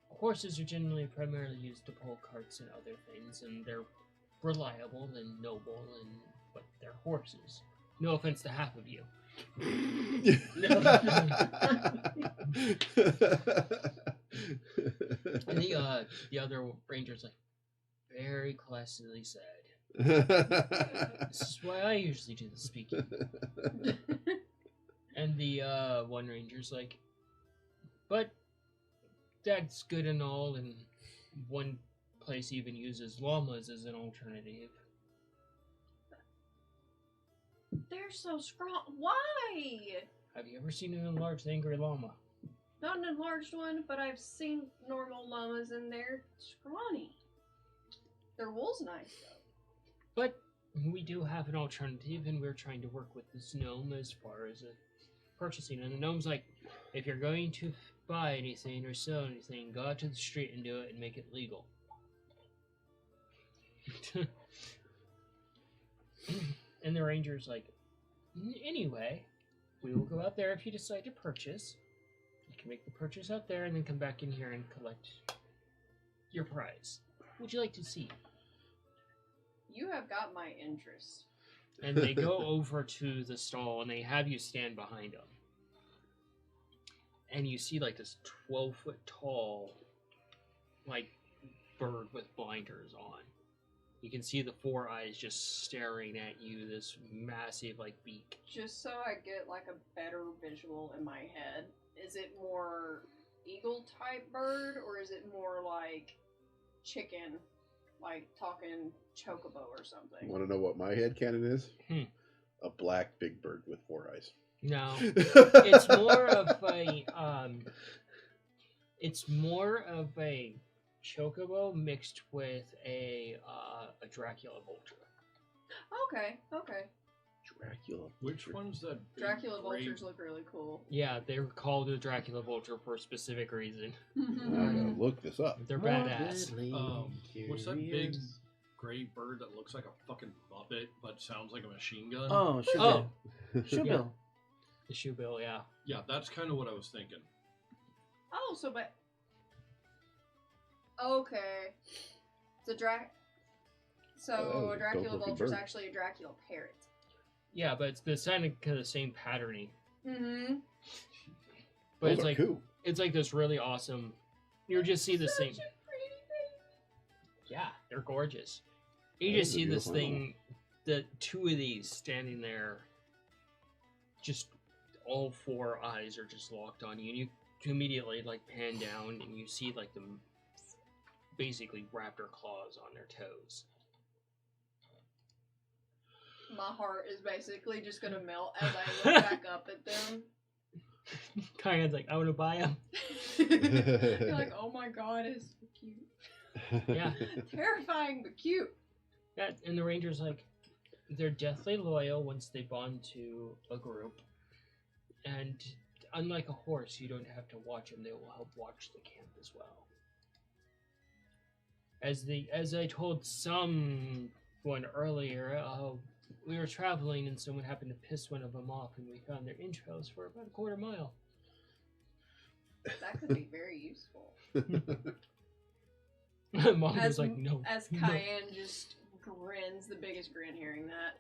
horses are generally primarily used to pull carts and other things, and they're reliable and noble, but they're horses. No offense to half of you. And the other ranger's like, very classically said. This is why I usually do the speaking. And the one ranger's like, but that's good and all, and one place even uses llamas as an alternative. They're so strong. Why? Have you ever seen an enlarged angry llama? Not an enlarged one, but I've seen normal llamas and they're scrawny. Their wool's nice though. But we do have an alternative, and we're trying to work with this gnome as far as purchasing. And the gnome's like, if you're going to buy anything or sell anything, go out to the street and do it and make it legal. And the ranger's like, anyway, we will go out there if you decide to purchase. You can make the purchase out there and then come back in here and collect your prize. What would you like to see? You have got my interest. And they go over to the stall and they have you stand behind them. And you see like this 12-foot tall, like, bird with blinders on. You can see the four eyes just staring at you, this massive, like, beak. Just so I get like a better visual in my head, is it more eagle type bird or is it more like chicken, like talking chocobo or something? Want to know what my head canon is? Hmm. A black big bird with 4 eyes. No. It's more of a chocobo mixed with a Dracula vulture. Okay, okay. Dracula. Which one's that? big Dracula gray- vultures look really cool. Yeah, they were called a Dracula vulture for a specific reason. I gotta look this up. They're badass. What's that big gray bird that looks like a fucking muppet but sounds like a machine gun? Oh, shoe Oh, bill. Shoe Yeah. bill. the shoe bill, yeah. Yeah, that's kind of what I was thinking. Oh, so but okay, so So Oh, a Dracula dope-looking vulture is bird. actually a Dracula parrot. Yeah, but it's the kind of the same patterning. Mm-hmm. But Those it's are like cool. it's like this really awesome. You just see the same. Such a pretty baby. Yeah, they're gorgeous. You That just is a see this beautiful thing, the two of these standing there, just all four eyes are just locked on you, and you immediately like pan down and you see like them basically raptor claws on their toes. My heart is basically just gonna melt as I look back up at them. Kind of like I want to buy them. You're like, oh my god, it's so cute. Yeah. Terrifying but cute. Yeah, and the rangers like they're deathly loyal once they bond to a group, and unlike a horse, you don't have to watch them; they will help watch the camp as well. As I told someone earlier, we were traveling and someone happened to piss one of them off, and we found their entrails for about a quarter mile. That could be very useful. Mom As- was like, "No." As no." Cayenne just grins, the biggest grin hearing that.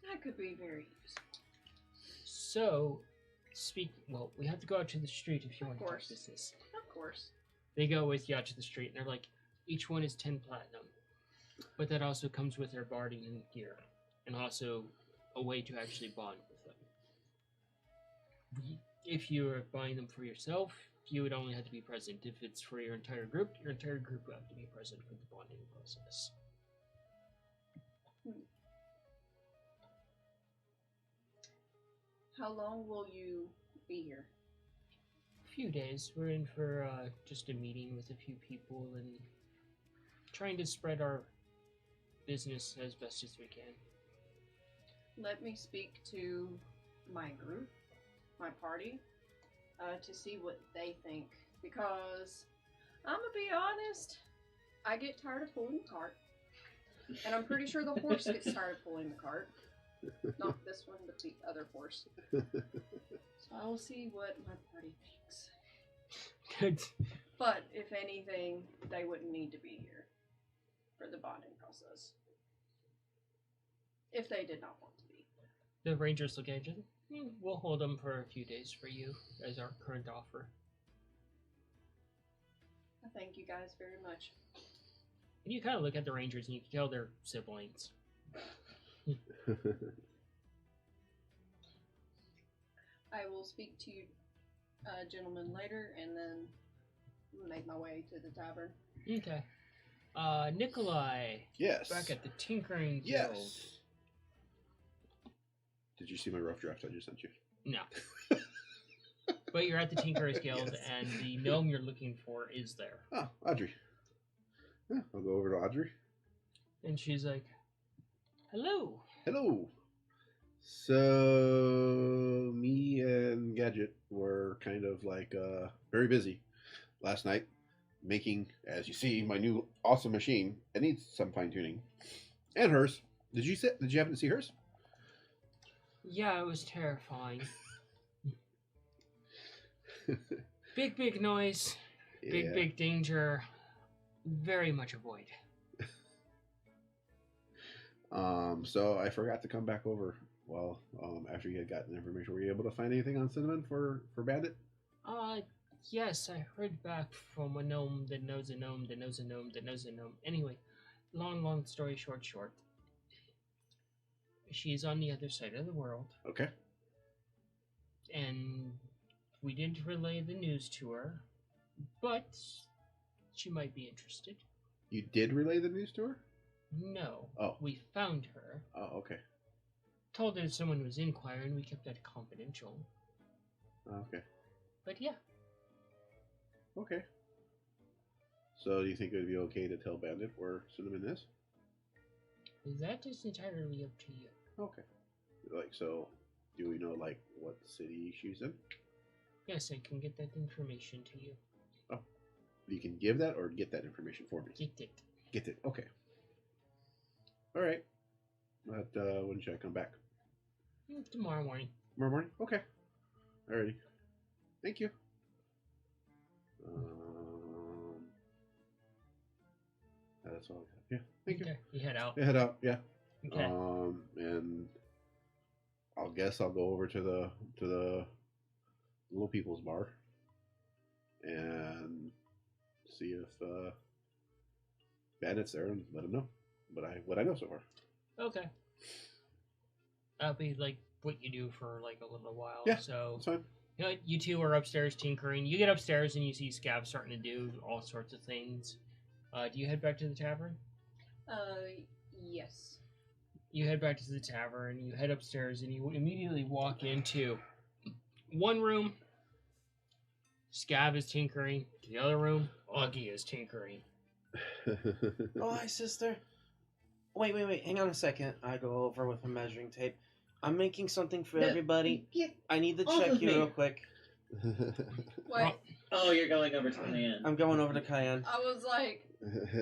That could be very useful. So, well, we have to go out to the street if you Of want to talk course. business. Of course. They go with you out to the street, and they're like, each one is 10 platinum. But that also comes with their barding and gear, and also a way to actually bond with them. If you are buying them for yourself, you would only have to be present. If it's for your entire group will have to be present for the bonding process. How long will you be here? A few days. We're in for just a meeting with a few people and trying to spread our business as best as we can. Let me speak to my group, my party, to see what they think. Because I'm gonna be honest, I get tired of pulling the cart, and I'm pretty sure the horse gets tired of pulling the cart. Not this one, but the other horse. So I will see what my party thinks. Good. But if anything, they wouldn't need to be here for the bonding process. If they did not want to be. The Rangers look at you. We'll hold them for a few days for you as our current offer. I thank you guys very much. And you kind of look at the Rangers and you can tell they're siblings. I will speak to you gentlemen later and then make my way to the tavern. Okay. Nikolai, Yes. back at the Tinkering Guild. Yes. Did you see my rough draft I just sent you? No. But you're at the Tinkerers Guild, Yes. and the gnome you're looking for is there. Oh, Audrey. Yeah, I'll go over to Audrey. And she's like, hello. Hello. So me and Gadget were kind of like very busy last night making, as you see, my new awesome machine. It needs some fine tuning. And hers. Did you happen to see hers? Yeah, it was terrifying. Big noise. Yeah. Big danger. Very much avoid. So I forgot to come back over. Well, after you had gotten the information, were you able to find anything on Cinnamon for Bandit? Yes, I heard back from a gnome that knows a gnome that knows a gnome that knows a gnome. Anyway, long story short. She's on the other side of the world, Okay. and we didn't relay the news to her, but she might be interested. You did relay the news to her? No. Oh. We found her. Oh, okay. Told her someone was inquiring. We kept that confidential. Oh, okay. But yeah. Okay. So do you think it would be okay to tell Bandit or Cinnamon this? That is entirely up to you. Okay. Like, so do we know, like, what city she's in? Yes, I can get that information to you. Oh. You can give that or get that information for me? Get it. Get it. Okay. All right. But when should I come back? Tomorrow morning. Tomorrow morning? Okay. Alrighty. Thank you. That's all I have. Yeah. Thank you. Okay, you head out. Yeah, head out. Yeah. Okay. And I'll guess I'll go over to the Little People's Bar and see if Bandit's there and let him know what I know so far. Okay. That'll be like what you do for like a little while. Yeah, So that's fine. you two are upstairs tinkering. You get upstairs and you see Scav starting to do all sorts of things. Do you head back to the tavern? Yes. You head back to the tavern. You head upstairs and you immediately walk into one room. Scav is tinkering. The other room, Augie is tinkering. Oh, hi, sister. Wait. Hang on a second. I go over with a measuring tape. I'm making something for everybody. I need to off check of you me. real quick. Wait, Oh, you're going over to Cayenne. I'm going over to Cayenne. I was like,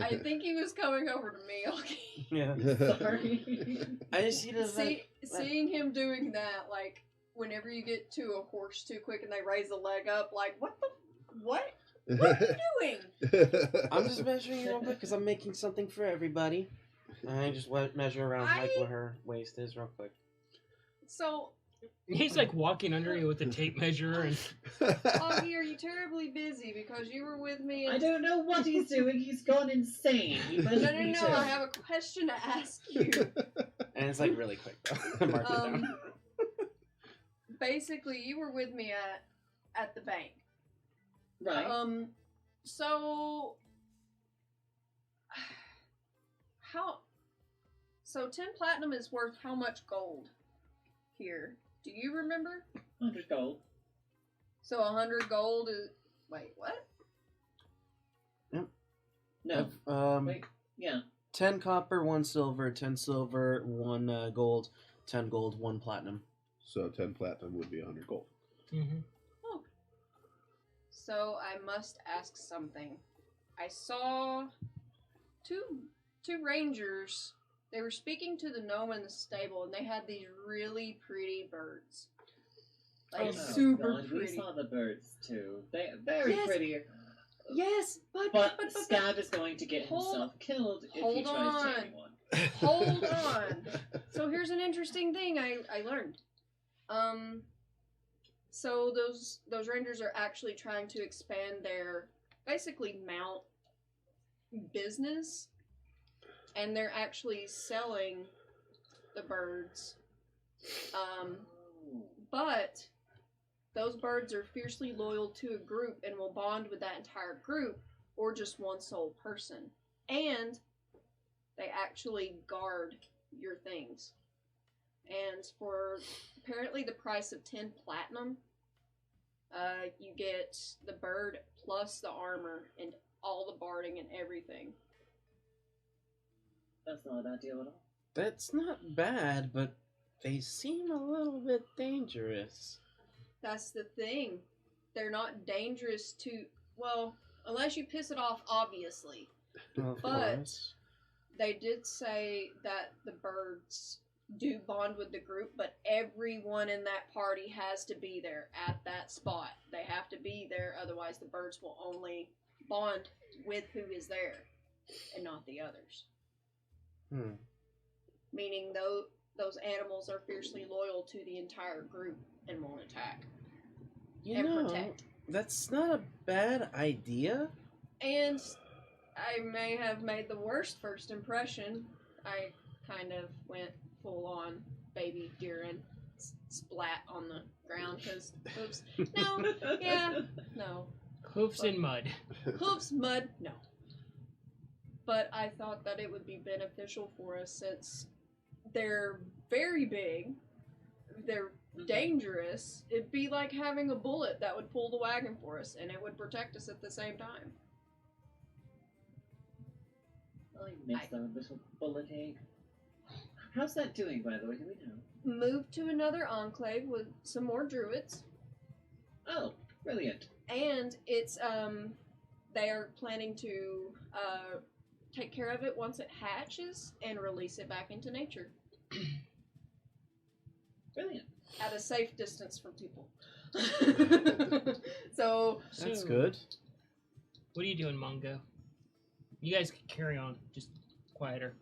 I think he was coming over to me. Okay. Yeah. Sorry. I just need to. Seeing him doing that, like, whenever you get to a horse too quick and they raise a leg up, like, what? What are you doing? I'm just measuring you real quick because I'm making something for everybody. And I just measure around like where her waist is real quick. So, He's like walking under you with a tape measure and Augie, are you terribly busy because you were with me? I don't know what he's doing. He's gone insane. He No, measured me too. I have a question to ask you. And it's like really quick though. Mark it down. Basically, you were with me at the bank. Right. So So 10 platinum is worth how much gold here? Do you remember? 100 gold. So 100 gold is... Wait, what? No. Wait. Yeah. 10 copper, 1 silver, 10 silver, 1 gold, 10 gold, 1 platinum. So 10 platinum would be 100 gold. Mm-hmm. Oh. So I must ask something. I saw two rangers. They were speaking to the gnome in the stable, and they had these really pretty birds. Like, super God, pretty. We saw the birds too. They're very Yes. pretty. Yes, but Scab is going to get himself killed if he hold tries to on. anyone. Hold on. So here's an interesting thing I learned. So those rangers are actually trying to expand their basically mount business, and they're actually selling the birds. But those birds are fiercely loyal to a group and will bond with that entire group or just one sole person. And they actually guard your things. And for apparently the price of 10 platinum, you get the bird plus the armor and all the barding and everything. That's not a bad deal at all. That's not bad, but they seem a little bit dangerous. That's the thing. They're not dangerous to... Well, unless you piss it off, obviously. Of But- course. They did say that the birds do bond with the group, but everyone in that party has to be there at that spot. They have to be there, otherwise the birds will only bond with who is there and not the others. Meaning those animals are fiercely loyal to the entire group and won't attack You and know, protect. that's not a bad idea. And I may have made the worst first impression. I kind of went full on baby deer and splat on the ground because hooves. No, yeah, no. Hoofs in mud. Hooves, mud, no. But I thought that it would be beneficial for us since they're very big, they're dangerous. It'd be like having a bullet that would pull the wagon for us, and it would protect us at the same time. Well, you missed a little bullet egg. How's that doing, by the way? Do we know? Moved to another enclave with some more druids, Oh, brilliant. and it's they are planning to take care of it once it hatches and release it back into nature Brilliant. at a safe distance from people. So That's So, good. What are you doing, Mongo? You guys can carry on, just quieter.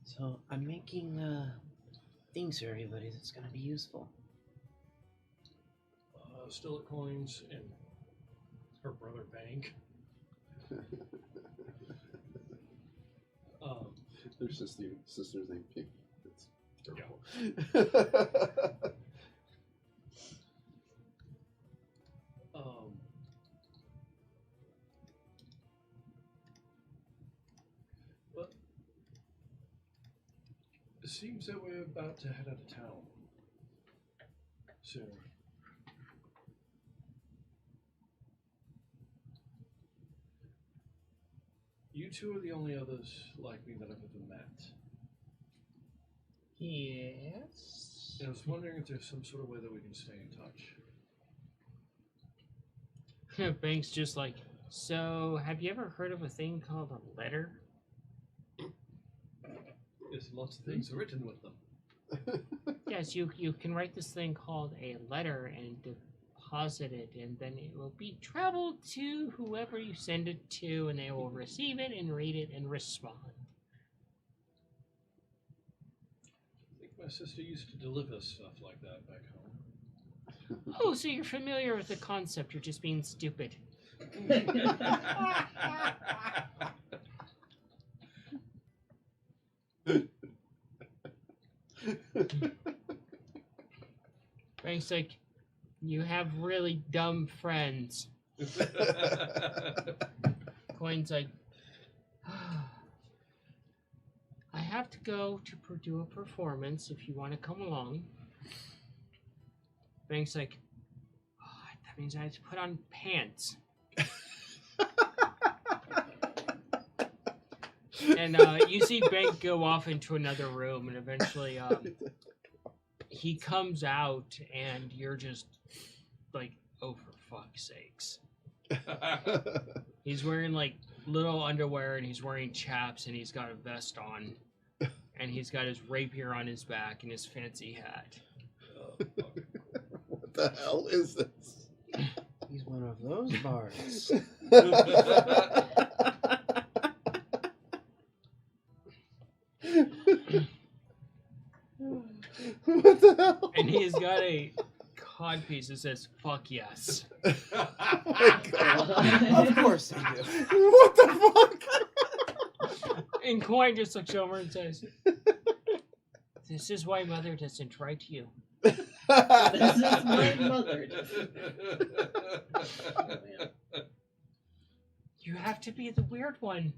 So I'm making things for everybody that's gonna be useful. Still at coins and her brother bank. Their sister's name Pink. It's terrible. Well, it seems that we're about to head out of town soon. You two are the only others like me that I've ever met. Yes. And I was wondering if there's some sort of way that we can stay in touch. Bank's just like, so have you ever heard of a thing called a letter? There's lots of things written with them. Yes, you can write this thing called a letter and deposit it, and then it will be traveled to whoever you send it to, and they will receive it and read it and respond. I think my sister used to deliver stuff like that back home. Oh, so you're familiar with the concept, you're just being stupid. Frank's like, you have really dumb friends. Coin's like, I have to go to do a performance if you want to come along. Frank's like, oh, that means I have to put on pants. And you see Bank go off into another room, and eventually he comes out, and you're just like, oh, for fuck's sakes. He's wearing like little underwear, and he's wearing chaps, and he's got a vest on, and he's got his rapier on his back and his fancy hat. What the hell is this? He's one of those bards. What the hell? And he's got a codpiece that says, fuck yes. Oh my God. Of course I do. What the fuck? And Coin just looks over and says, this is why Mother doesn't write you. This is my mother. You have to be the weird one.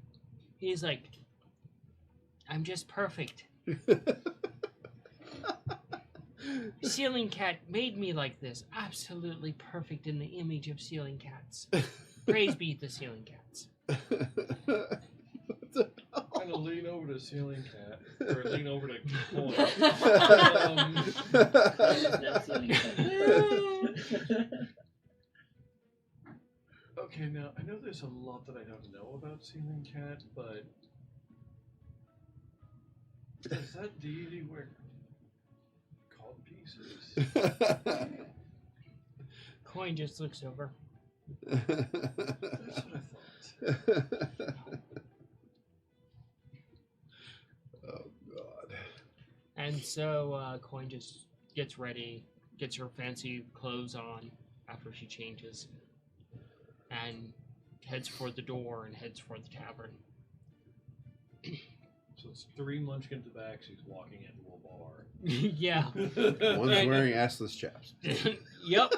He's like, I'm just perfect. Ceiling Cat made me like this. Absolutely perfect in the image of ceiling cats. Praise be the ceiling cats. Kind of lean over to Ceiling Cat, or lean over to Coin. Okay, now I know there's a lot that I don't know about Ceiling Cat, but does that deity wear cod pieces? Coin just looks over. That's what I thought. Oh God. And so Coin just gets ready, gets her fancy clothes on after she changes, and heads for the door and heads for the tavern. So it's 3 Munchkin Tabaxis walking into a bar. Yeah. One's wearing assless chaps. Yep.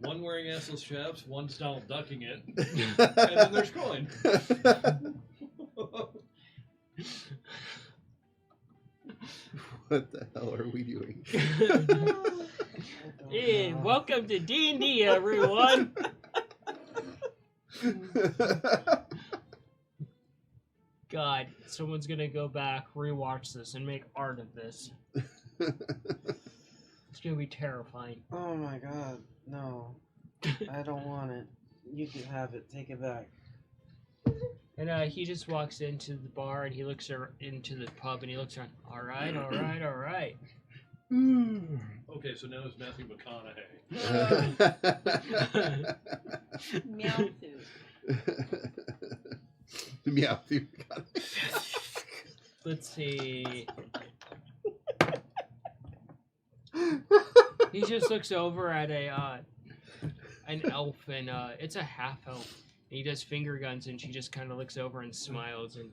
One wearing assless chaps, one's Donald ducking it, and then there's Coin. What the hell are we doing? Hey, welcome to D&D, everyone. God, someone's gonna go back, rewatch this, and make art of this. It's gonna be terrifying. Oh my god, no. I don't want it. You can have it. Take it back. And he just walks into the bar and he looks into the pub and he looks around. All right, all right, all right. Okay, so now it's Matthew McConaughey. Meow food. Meow. Let's see. He just looks over at an elf, and it's a half elf. And he does finger guns, and she just kind of looks over and smiles, and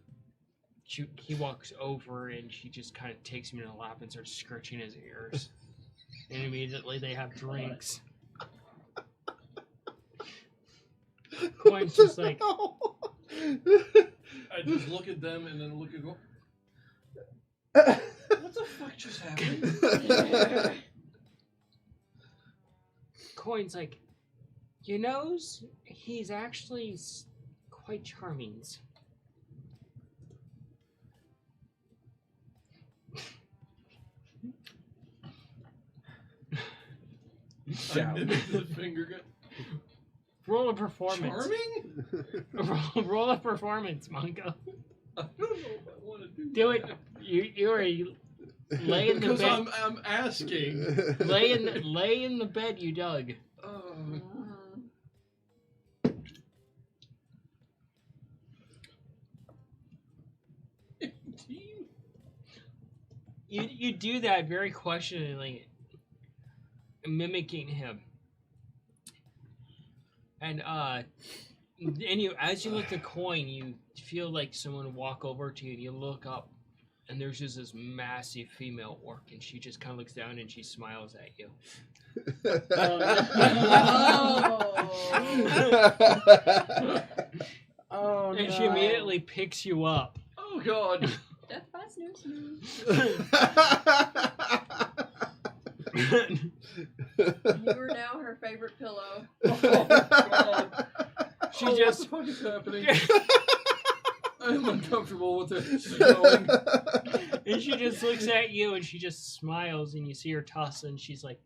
he walks over, and she just kind of takes him in a lap and starts scratching his ears. And immediately they have drinks. Coin's just like, I just look at them and then look at go. What the fuck just happened? Coin's like, you know, he's actually quite charming. I mimicked the finger gun. Roll a performance. Charming? Roll a performance, Mongo. I don't know if I want to Do it. that. You are lay in the Because bed. I'm asking. Lay in the bed you dug. You do that very questioningly, mimicking him, and you as you look at the coin, you feel like someone walk over to you, and you look up, and there's just this massive female orc, and she just kind of looks down and she smiles at you. Oh, And she immediately picks you up. Oh god. Death by snooze snooze. You are now her favorite pillow. Oh god. She What just the fuck is happening? I'm uncomfortable with it going. and she just looks at you and she just smiles and you see her toss and she's like,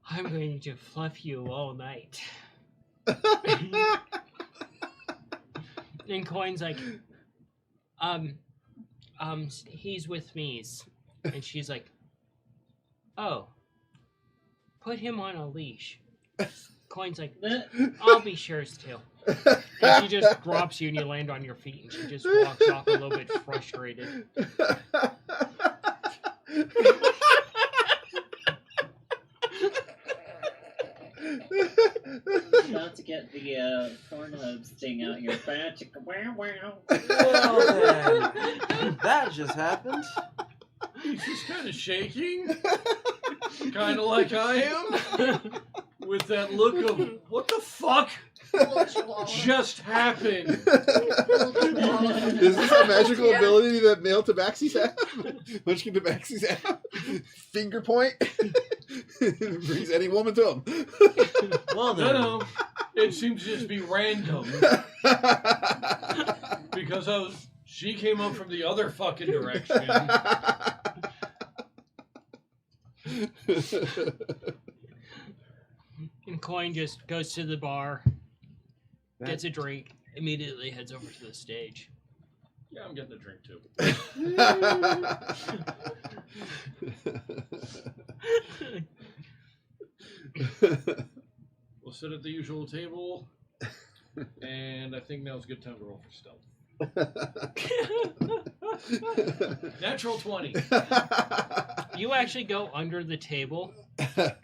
I'm going to fluff you all night. And Coin's like, he's with me. And she's like, oh, put him on a leash. Coin's like, I'll be sure to. And she just drops you and you land on your feet and she just walks off a little bit frustrated. About to get the Pornhub sting out your back. Wow, wow. Well then, that just happened. He's just kind of shaking. Kind of like I am. With that look of, what the fuck just happened? Is this a magical ability that male tabaxis have? Munchkin tabaxis have? Finger point? Brings any woman to him. Well then. No. It seems to just be random. Because she came up from the other fucking direction. And Coin just goes to the bar, gets a drink, immediately heads over to the stage. Yeah, I'm getting a drink too. We'll sit at the usual table, and I think now's a good time to roll for stealth. Natural 20. You actually go under the table,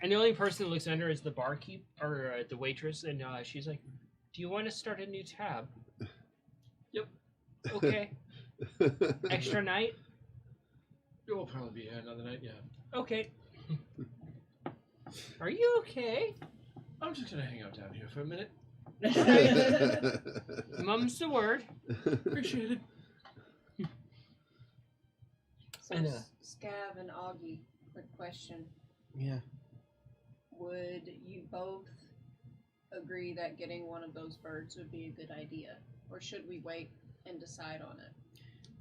and the only person that looks under is the barkeep or the waitress, and she's like, "Do you want to start a new tab?" Yep. Okay. Extra night. It will probably be another night. Yeah. Okay. Are you okay? I'm just gonna hang out down here for a minute. Mum's the word. Appreciate it. So, And, Scav and Augie, quick question. Yeah. Would you both agree that getting one of those birds would be a good idea? Or should we wait and decide on it?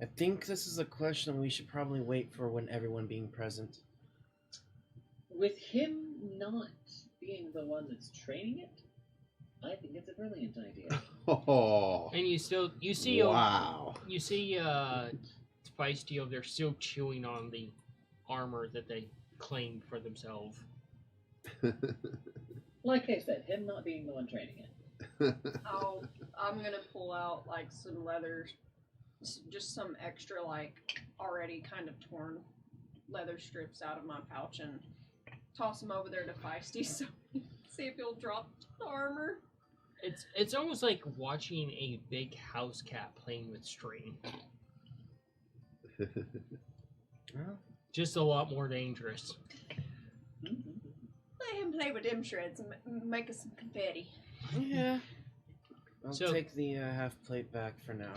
I think this is a question we should probably wait for when everyone being present. With him not being the one that's training it, I think it's a brilliant idea. Oh, And you see wow. you see Feisty over there still chewing on the armor that they claimed for themselves. Like I said, him not being the one training it. I'm gonna pull out like some leather, just some extra like already kind of torn leather strips out of my pouch and toss them over there to Feisty so see if he'll drop the armor. It's almost like watching a big house cat playing with string. Well, Just a lot more dangerous. Let him play with them shreds and make us some confetti. yeah. I'll So- take the half plate back for now.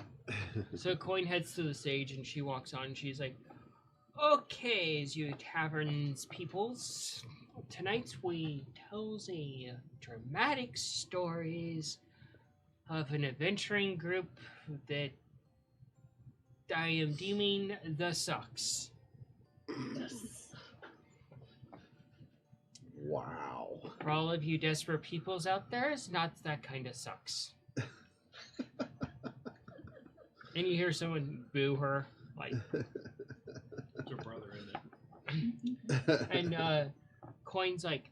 So Coin heads to the stage and she walks on and she's like, "Okay, you taverns peoples, tonight we tells a dramatic stories of an adventuring group that I am deeming the sucks." Wow. For all of you desperate peoples out there, it's not that kind of sucks. And you hear someone boo her, like, There's a brother in it. and Coin's like,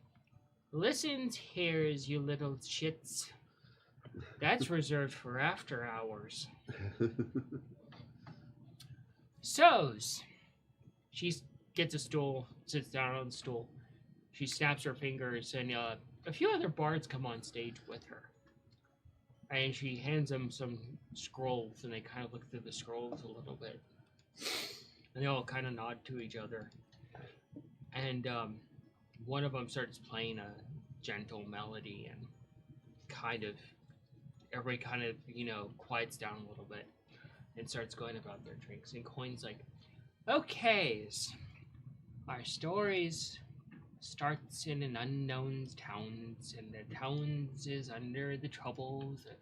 "Listen here, you little shits. That's reserved for after hours." So's, she gets a stool, sits down on the stool. She snaps her fingers, and a few other bards come on stage with her. And she hands them some scrolls, and they kind of look through the scrolls a little bit. And they all kind of nod to each other. And one of them starts playing a gentle melody, and everybody kind of, quiets down a little bit and starts going about their drinks. And Coin's like, "Okay, our stories starts in an unknown towns, and the towns is under the troubles of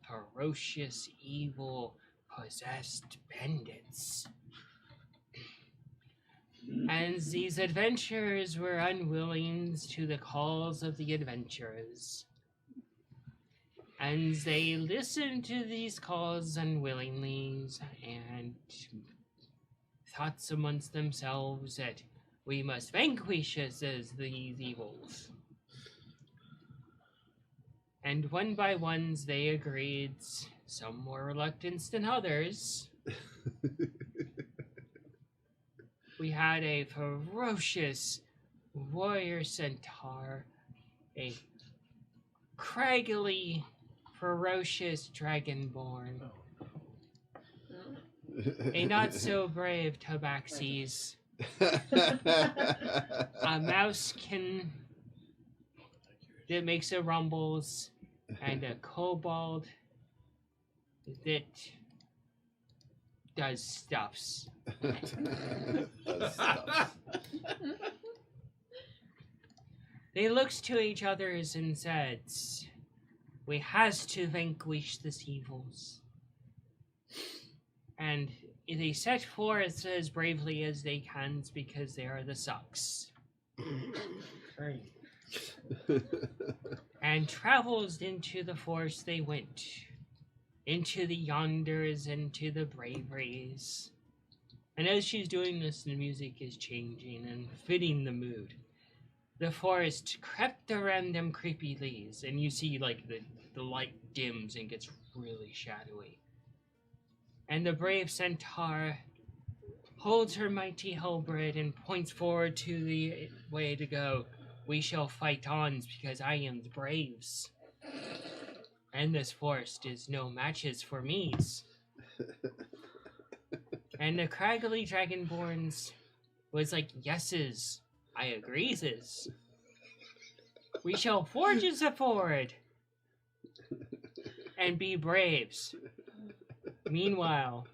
ferocious, evil, possessed bandits. And these adventurers were unwilling to the calls of the adventurers. And they listened to these calls unwillingly and thought amongst themselves that we must vanquish us as these evils. And one by ones they agreed, some more reluctant than others. We had a ferocious warrior centaur, a craggly, ferocious dragonborn, a not so brave tabaxis, a mousekin that makes a rumbles, and a kobold that does stuffs. They looked to each other and said, "We has to vanquish these evils." And they set forth as bravely as they can because they are the sucks. Great. And travels into the forest they went, into the yonders, into the braveries. And as she's doing this, the music is changing and fitting the mood. The forest crept around them creepy leaves, and you see like the light dims and gets really shadowy. And the brave centaur holds her mighty halberd and points forward to the way to go. We shall fight on because I am the braves. And this forest is no matches for me's. And the craggly dragonborns was like, yeses, I agreeses. We shall forge us forward and be braves. Meanwhile,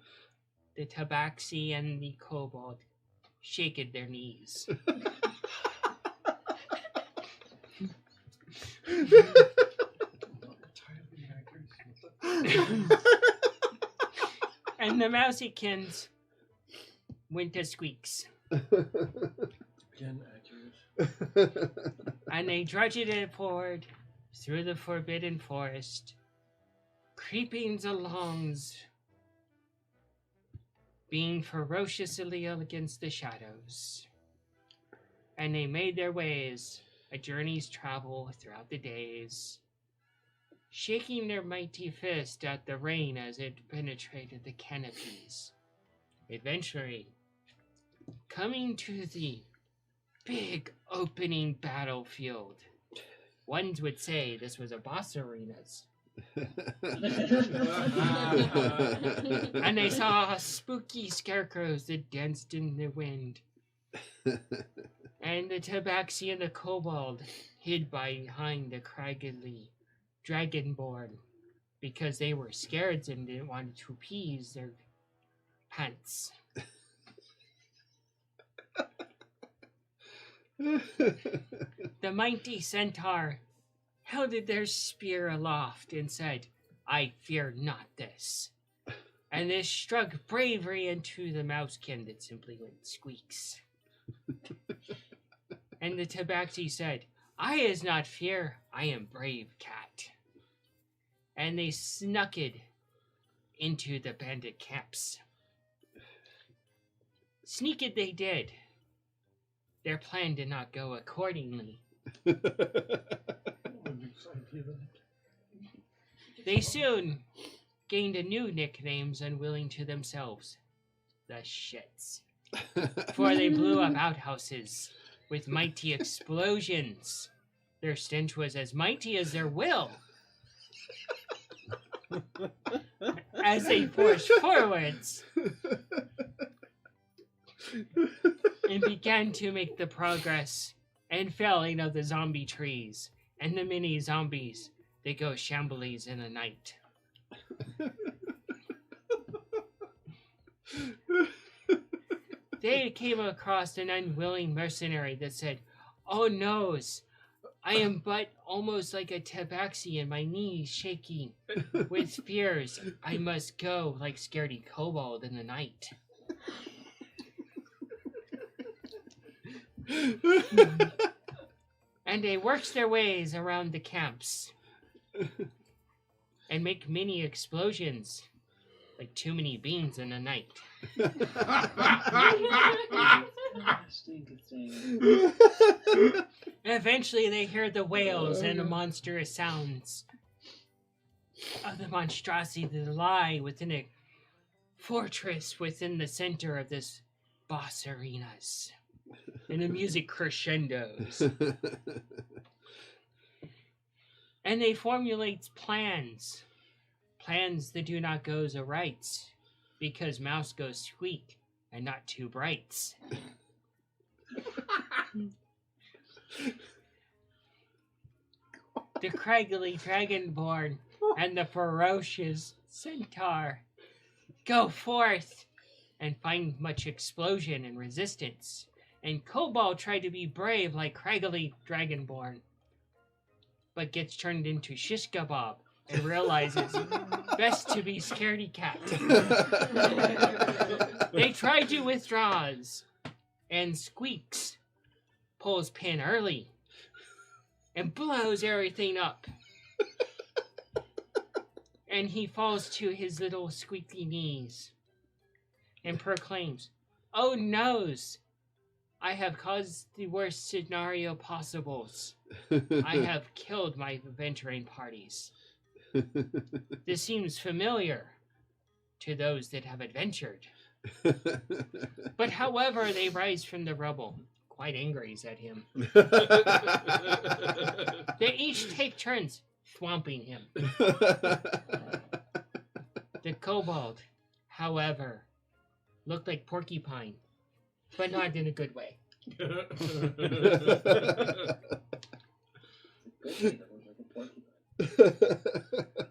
the tabaxi and the kobold shaked their knees. And the mousykins went to squeaks. Again, accurate. And they trudged it forward through the forbidden forest, creeping along, being ferociously against the shadows. And they made their ways, a journey's travel throughout the days, shaking their mighty fist at the rain as it penetrated the canopies. Eventually, coming to the big opening battlefield. Ones would say this was a boss arenas. And they saw spooky scarecrows that danced in the wind. And the tabaxi and the kobold hid behind the craggly dragonborn because they were scared and didn't want to appease their pants. The mighty centaur held their spear aloft and said, I fear not this. And this struck bravery into the mousekin that simply went squeaks. And the tabaxi said, I is not fear, I am brave cat. And they snuck it into the bandit camps. Sneak it they did. Their plan did not go accordingly. They soon gained a new nicknames unwilling to themselves, the Shits. For they blew up outhouses with mighty explosions. Their stench was as mighty as their will. As they forged forwards and began to make the progress and felling of the zombie trees and the mini zombies that go shamblies in the night. They came across an unwilling mercenary that said, Oh noes, I am but almost like a tabaxi and my knees shaking with fears. I must go like scaredy kobold in the night. And they worked their ways around the camps and make mini explosions like too many beans in the night. Eventually they heard the wails and the monstrous sounds of the monstrosity that lie within a fortress within the center of this boss arenas. And the music crescendos. And they formulate plans. Plans that do not go so right. Because mouse goes squeak and not too bright. The craggly dragonborn and the ferocious centaur go forth and find much explosion and resistance. And Kobold tried to be brave like craggly dragonborn, but gets turned into shish kebab and realizes best to be scaredy cat. They try to withdraws, and Squeaks pulls pin early and blows everything up. And he falls to his little squeaky knees and proclaims, Oh noes! I have caused the worst scenario possibles. I have killed my adventuring parties. This seems familiar. to those that have adventured. But however, they rise from the rubble, quite angry at him. They each take turns swamping him. The kobold, however, looked like Porcupine, but not in a good way.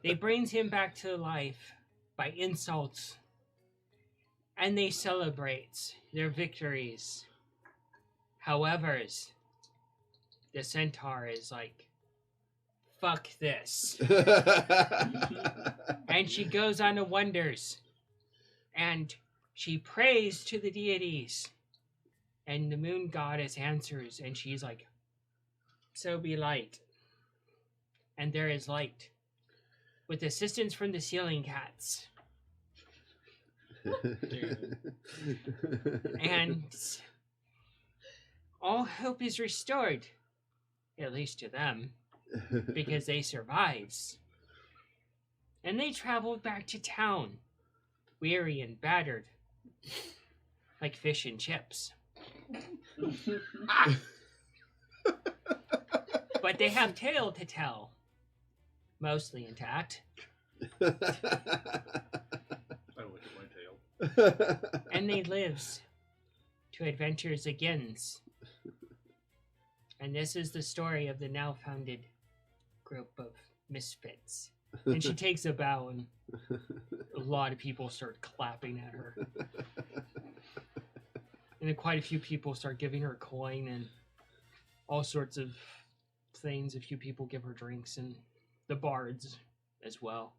They brings him back to life by insults, and they celebrate their victories. However, the centaur is like, fuck this. And she goes on to wonders, and she prays to the deities, and the moon goddess answers, and she's like, so be light. And there is light, with assistance from the ceiling cats. And all hope is restored, at least to them, because they survived. And they traveled back to town, weary and battered, like fish and chips. But they have tale to tell, mostly intact. I look at my tail. And they lives to adventures agains. And this is the story of the now founded group of misfits. And she takes a bow, and a lot of people start clapping at her. And then quite a few people start giving her a coin and all sorts of things. A few people give her drinks, and the bards as well.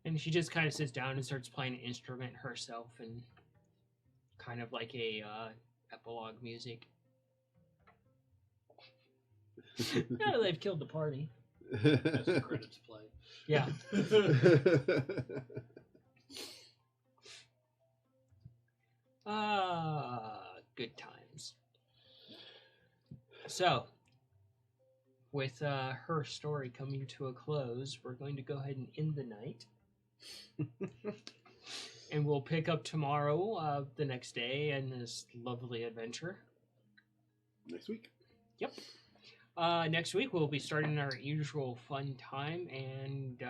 And she just kind of sits down and starts playing an instrument herself, and kind of like a epilogue music. Now they've killed the party. As the credits play. Yeah. Good times. So, with her story coming to a close, we're going to go ahead and end the night. And we'll pick up tomorrow, the next day, in this lovely adventure. Next week. Yep. Next week we'll be starting our usual fun time, and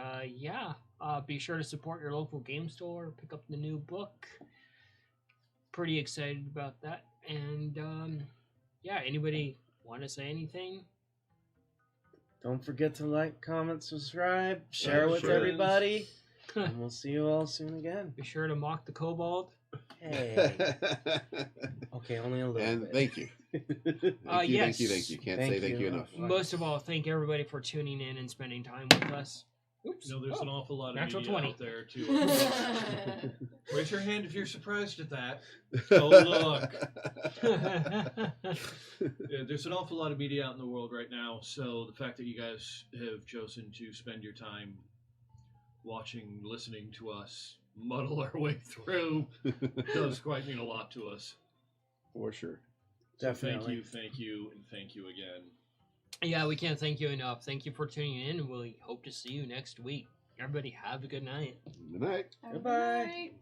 be sure to support your local game store, pick up the new book. Pretty excited about that. And anybody want to say anything? Don't forget to like, comment, subscribe, share with sure. everybody, and we'll see you all soon again. Be sure to mock the kobold. Hey. Okay, only a little And bit. thank you. Yes. Thank you. Can't Thank say thank you you. enough. Most of all, thank everybody for tuning in and spending time with us. Oops. You know, there's an awful lot of Natural media 20. out there, too. Raise your hand if you're surprised at that. Oh, look. Yeah, there's an awful lot of media out in the world right now, so the fact that you guys have chosen to spend your time watching, listening to us muddle our way through does quite mean a lot to us. For sure. So Definitely. thank you, and thank you again. Yeah, we can't thank you enough. Thank you for tuning in, and we hope to see you next week. Everybody have a good night. Good night. Have a good Goodbye. night.